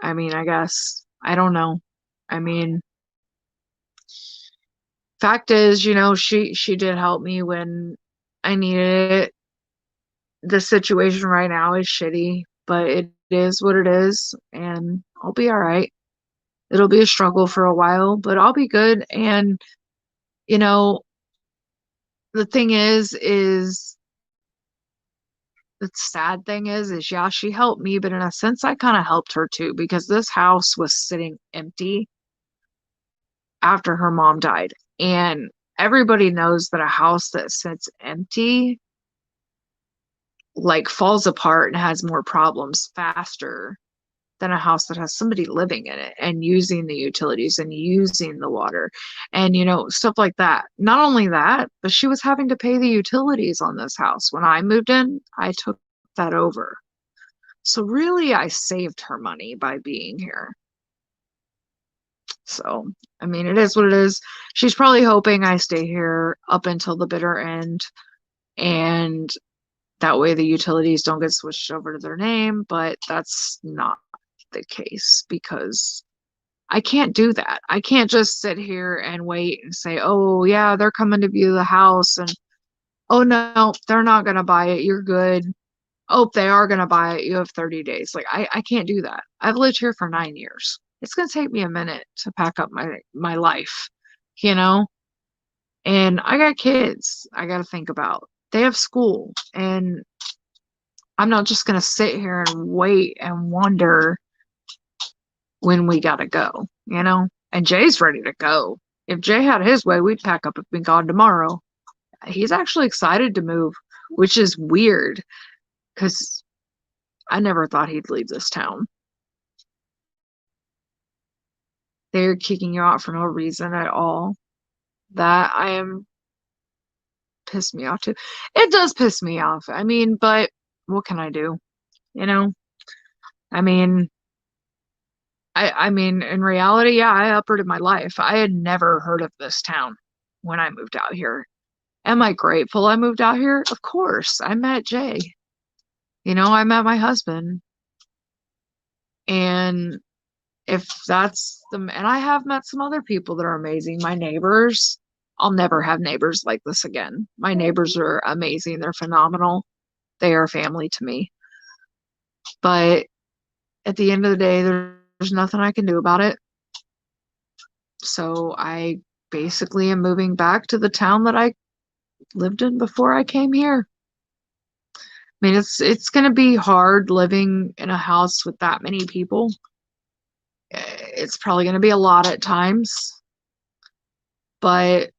I mean, I guess. I don't know. I mean, fact is, she did help me when I needed it. The situation right now is shitty, but it is what it is, and I'll be all right. It'll be a struggle for a while, but I'll be good. And, the thing is the sad thing is, yeah, she helped me, but in a sense, I kind of helped her too, because this house was sitting empty after her mom died. And everybody knows that a house that sits empty, like, falls apart and has more problems faster than a house that has somebody living in it and using the utilities and using the water and, stuff like that. Not only that, but she was having to pay the utilities on this house. When I moved in, I took that over. So really, I saved her money by being here. So, I mean, it is what it is. She's probably hoping I stay here up until the bitter end, and that way the utilities don't get switched over to their name, but that's not the case, because I can't do that. I can't just sit here and wait and say, oh yeah, they're coming to view the house, and oh no, they're not going to buy it, you're good. Oh, they are going to buy it, you have 30 days. Like, I can't do that. I've lived here for 9 years. It's going to take me a minute to pack up my life, and I got kids I got to think about. They have school, and I'm not just going to sit here and wait and wonder when we got to go, And Jay's ready to go. If Jay had his way, we'd pack up and be gone tomorrow. He's actually excited to move, which is weird, because I never thought he'd leave this town. They're kicking you out for no reason at all. That I am pissed me off too. It does piss me off. I mean, but what can I do? I mean, I mean, in reality, yeah, I uprooted my life. I had never heard of this town when I moved out here. Am I grateful I moved out here? Of course. I met Jay. I met my husband. And and I have met some other people that are amazing. My neighbors, I'll never have neighbors like this again. My neighbors are amazing. They're phenomenal. They are family to me. But at the end of the day, there's nothing I can do about it. So I basically am moving back to the town that I lived in before I came here. I mean, it's going to be hard living in a house with that many people. It's probably going to be a lot at times. But,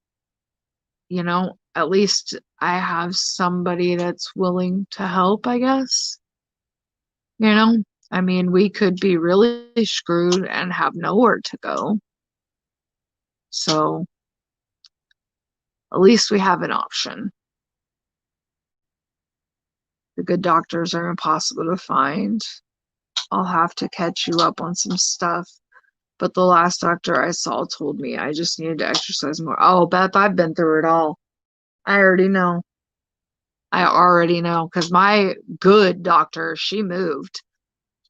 at least I have somebody that's willing to help, I guess. I mean, we could be really screwed and have nowhere to go. So at least we have an option. The good doctors are impossible to find. I'll have to catch you up on some stuff. But the last doctor I saw told me I just needed to exercise more. Oh, Beth, I've been through it all. I already know. Because my good doctor, she moved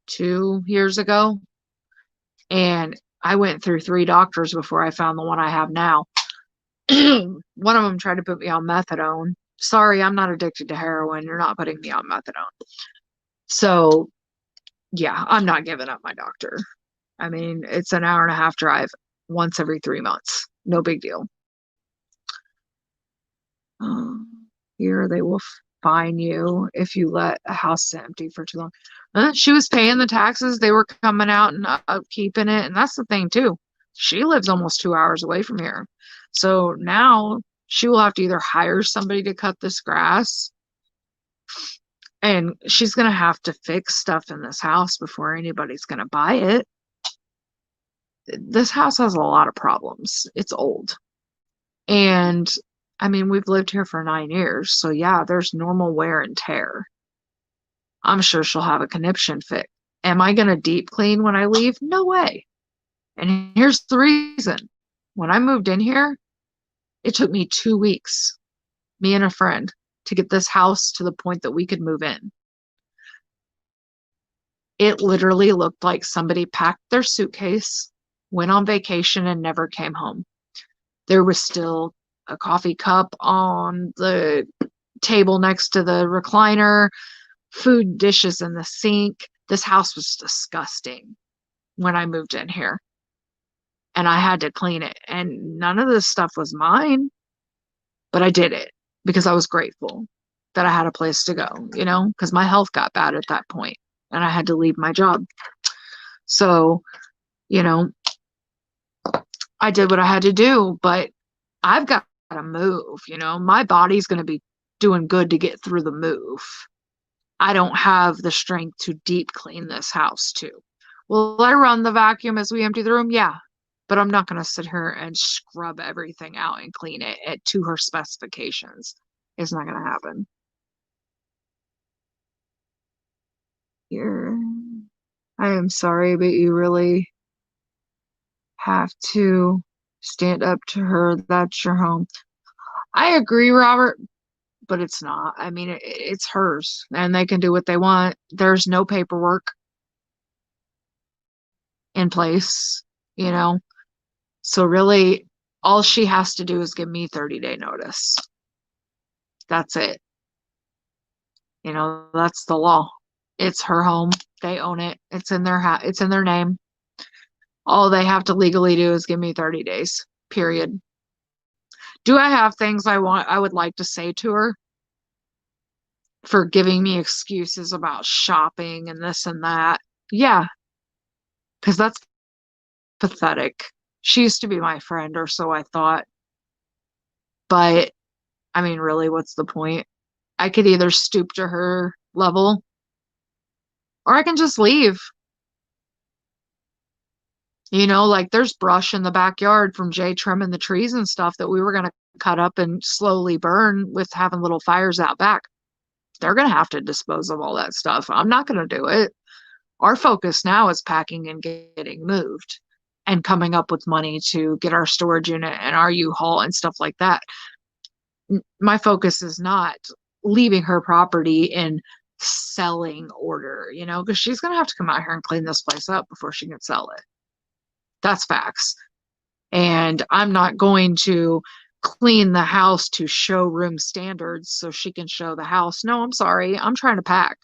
2 years ago. And I went through 3 doctors before I found the one I have now. One of them tried to put me on methadone. Sorry, I'm not addicted to heroin. You're not putting me on methadone. So, yeah, I'm not giving up my doctor. I mean, it's an hour and a half drive once every 3 months. No big deal. Here, they will fine you if you let a house sit empty for too long. She was paying the taxes. They were coming out and upkeeping it. And that's the thing, too. She lives almost 2 hours away from here. So now she will have to either hire somebody to cut this grass, and she's going to have to fix stuff in this house before anybody's going to buy it. This house has a lot of problems. It's old. And I mean, we've lived here for 9 years. So yeah, there's normal wear and tear. I'm sure she'll have a conniption fit. Am I going to deep clean when I leave? No way. And here's the reason. When I moved in here, it took me 2 weeks, me and a friend, to get this house to the point that we could move in. It literally looked like somebody packed their suitcase, went on vacation, and never came home. There was still a coffee cup on the table next to the recliner, food dishes in the sink. This house was disgusting when I moved in here. And I had to clean it. And none of this stuff was mine, but I did it because I was grateful that I had a place to go, because my health got bad at that point and I had to leave my job. So, I did what I had to do, but I've got to move, my body's going to be doing good to get through the move. I don't have the strength to deep clean this house too. Will I run the vacuum as we empty the room? Yeah, but I'm not going to sit here and scrub everything out and clean it to her specifications. It's not going to happen. Here, I am sorry, but you really have to stand up to her. That's your home. I agree, Robert, but it's not. I mean, it's hers, and they can do what they want. There's no paperwork in place, So really, all she has to do is give me 30-day notice. That's it. That's the law. It's her home. They own it. It's in their it's in their name. All they have to legally do is give me 30 days. Period. Do I have things I would like to say to her for giving me excuses about shopping and this and that? Yeah. Because that's pathetic. She used to be my friend, or so I thought. But, I mean, really, what's the point? I could either stoop to her level, or I can just leave. Like there's brush in the backyard from Jay trimming the trees and stuff that we were going to cut up and slowly burn with having little fires out back. They're going to have to dispose of all that stuff. I'm not going to do it. Our focus now is packing and getting moved and coming up with money to get our storage unit and our U-Haul and stuff like that. My focus is not leaving her property in selling order, because she's going to have to come out here and clean this place up before she can sell it. That's facts. And I'm not going to clean the house to showroom standards so she can show the house. No, I'm sorry. I'm trying to pack.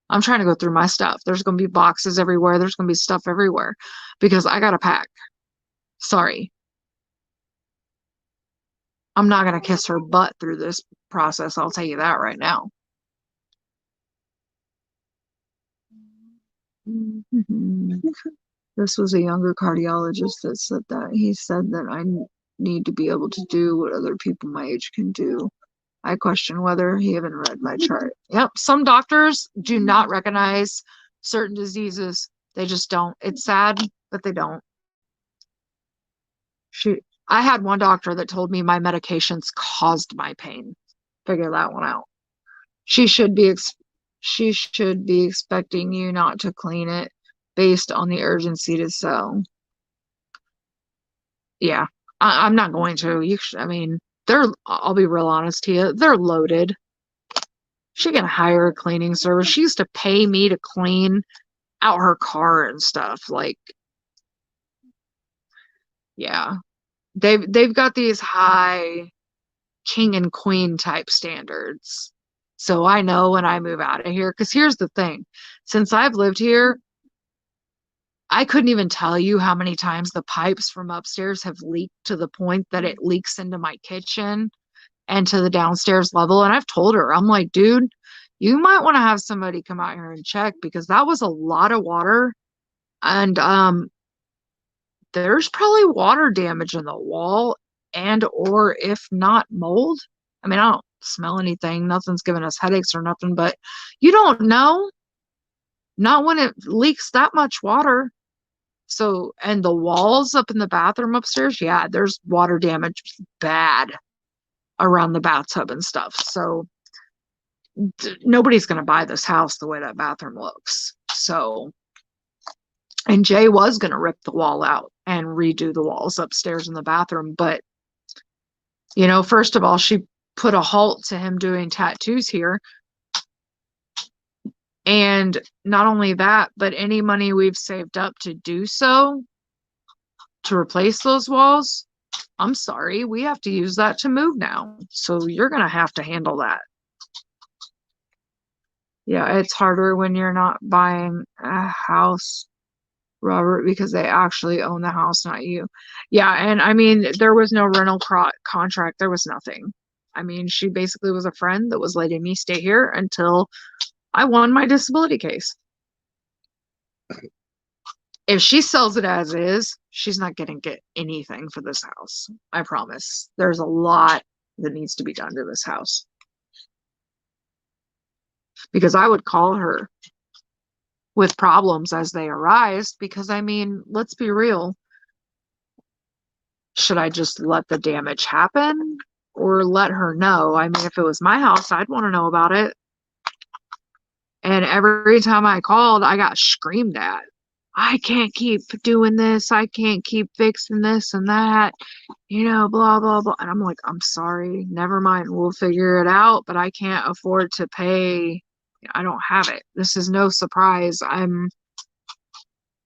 I'm trying to go through my stuff. There's going to be boxes everywhere. There's going to be stuff everywhere because I got to pack. Sorry. I'm not going to kiss her butt through this process. I'll tell you that right now. This was a younger cardiologist that said that. He said that I need to be able to do what other people my age can do. I question whether he even read my chart. Yep, some doctors do not recognize certain diseases. They just don't. It's sad, but they don't. I had one doctor that told me my medications caused my pain. Figure that one out. She should be she should be expecting you not to clean it based on the urgency to sell. Yeah, I'm not going to. I mean, I'll be real honest to you, they're loaded. She can hire a cleaning service. She used to pay me to clean out her car and stuff. Like, yeah, they've got these high king and queen type standards. So I know when I move out of here, because here's the thing, since I've lived here, I couldn't even tell you how many times the pipes from upstairs have leaked to the point that it leaks into my kitchen and to the downstairs level. And I've told her, I'm like, dude, you might want to have somebody come out here and check, because that was a lot of water. And there's probably water damage in the wall, and or if not mold. I mean, I don't smell anything. Nothing's giving us headaches or nothing, but you don't know. Not when it leaks that much water. So, and the walls up in the bathroom upstairs, yeah, there's water damage bad around the bathtub and stuff. So nobody's going to buy this house the way that bathroom looks. So, and Jay was going to rip the wall out and redo the walls upstairs in the bathroom. But, you know, first of all, she put a halt to him doing tattoos here. And not only that, but any money we've saved up to do so, to replace those walls, I'm sorry, we have to use that to move now. So you're going to have to handle that. Yeah, it's harder when you're not buying a house, Robert, because they actually own the house, not you. Yeah, and I mean, there was no rental contract. There was nothing. I mean, she basically was a friend that was letting me stay here until I won my disability case. If she sells it as is, she's not going to get anything for this house. I promise. There's a lot that needs to be done to this house. Because I would call her with problems as they arise, because I mean, let's be real. Should I just let the damage happen or let her know? I mean, if it was my house, I'd want to know about it. And every time I called, I got screamed at. I can't keep doing this. I can't keep fixing this and that, you know, blah, blah, blah. And I'm like, I'm sorry. Never mind. We'll figure it out, but I can't afford to pay. I don't have it. This is no surprise. I'm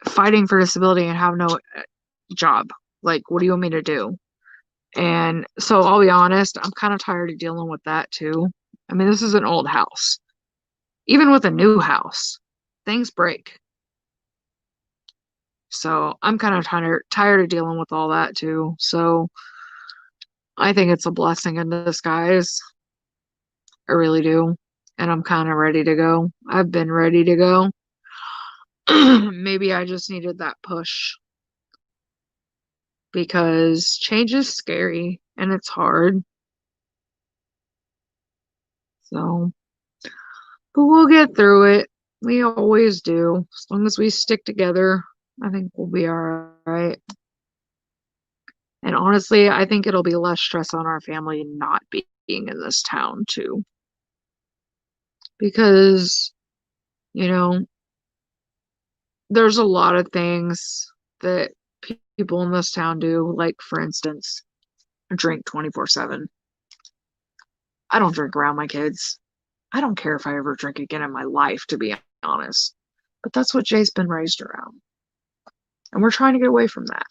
fighting for disability and have no job. Like, what do you want me to do? And so I'll be honest, I'm kind of tired of dealing with that too. I mean, this is an old house. Even with a new house, things break. So I'm kind of tired of dealing with all that too. So I think it's a blessing in disguise. I really do. And I'm kind of ready to go. I've been ready to go. Maybe I just needed that push, because change is scary and it's hard. So, but we'll get through it. We always do. As long as we stick together, I think we'll be all right. And honestly, I think it'll be less stress on our family not being in this town too. Because, you know, there's a lot of things that people in this town do. Like, for instance, drink 24/7. I don't drink around my kids. I don't care if I ever drink again in my life, to be honest. But that's what Jay's been raised around. And we're trying to get away from that.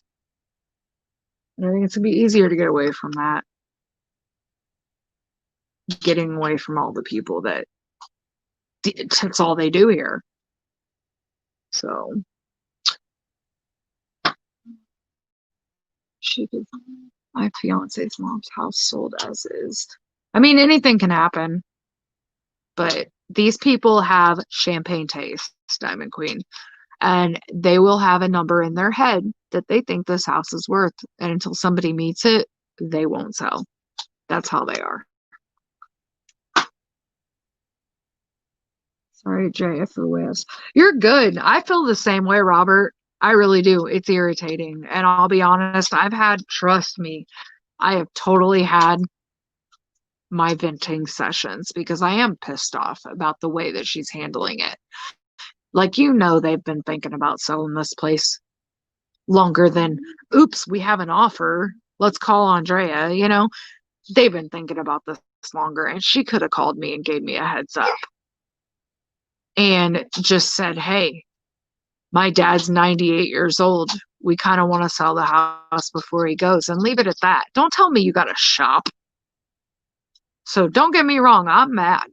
And I think it's going to be easier to get away from that. Getting away from all the people that that's all they do here. So she did my fiance's mom's house sold as is. I mean, anything can happen, but these people have champagne taste, Diamond Queen, and they will have a number in their head that they think this house is worth. And until somebody meets it, they won't sell. That's how they are. Sorry, JFOS. You're good. I feel the same way, Robert. I really do. It's irritating. And I'll be honest, trust me, I have totally had my venting sessions because I am pissed off about the way that she's handling it. Like, they've been thinking about selling this place longer than, oops, we have an offer. Let's call Andrea. They've been thinking about this longer, and she could have called me and gave me a heads up and just said, hey, my dad's 98 years old. We kind of want to sell the house before he goes, and leave it at that. Don't tell me you got to shop. So don't get me wrong. I'm mad.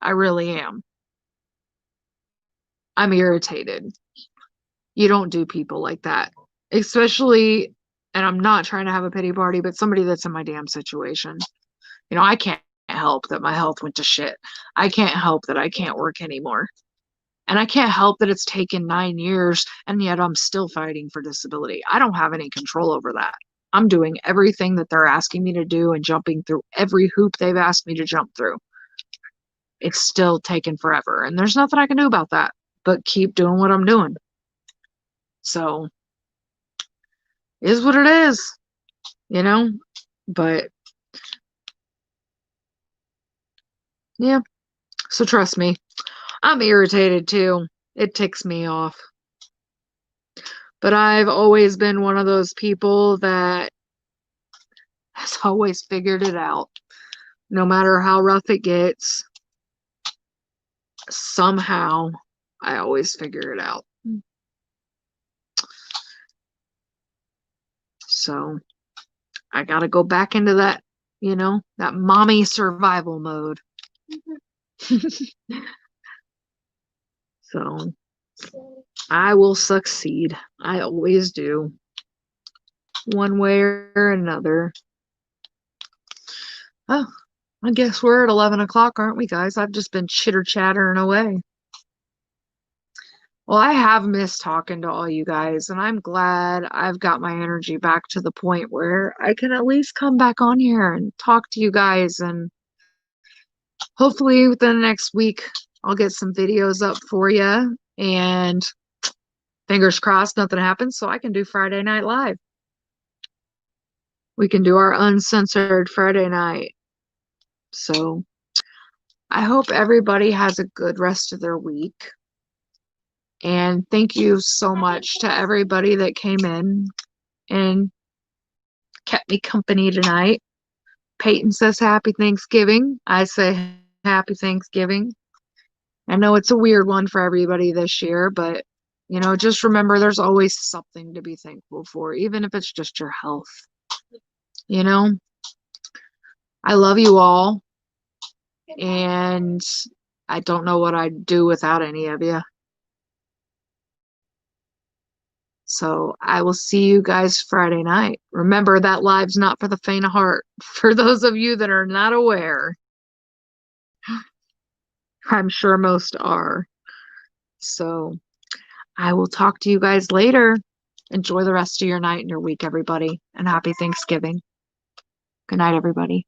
I really am. I'm irritated. You don't do people like that, especially, and I'm not trying to have a pity party, but somebody that's in my damn situation. I can't help that my health went to shit. I can't help that I can't work anymore. And I can't help that it's taken 9 years and yet I'm still fighting for disability. I don't have any control over that. I'm doing everything that they're asking me to do and jumping through every hoop they've asked me to jump through. It's still taken forever. And there's nothing I can do about that but keep doing what I'm doing. So, is what it is, But, yeah. So trust me, I'm irritated too. It ticks me off. But I've always been one of those people that has always figured it out. No matter how rough it gets, somehow I always figure it out. So I got to go back into that, that mommy survival mode. So I will succeed. I always do. One way or another. Oh, I guess we're at 11 o'clock, aren't we, guys? I've just been chitter-chattering away. Well, I have missed talking to all you guys, and I'm glad I've got my energy back to the point where I can at least come back on here and talk to you guys. And hopefully within the next week, I'll get some videos up for you. And fingers crossed, nothing happens, so I can do Friday Night Live. We can do our uncensored Friday night. So I hope everybody has a good rest of their week. And thank you so much to everybody that came in and kept me company tonight. Peyton says happy Thanksgiving. I say happy Thanksgiving. I know it's a weird one for everybody this year, but just remember there's always something to be thankful for, even if it's just your health. I love you all, and I don't know what I'd do without any of you. So I will see you guys Friday night. Remember, that live's not for the faint of heart. For those of you that are not aware, I'm sure most are. So I will talk to you guys later. Enjoy the rest of your night and your week, everybody, and happy Thanksgiving. Good night, everybody.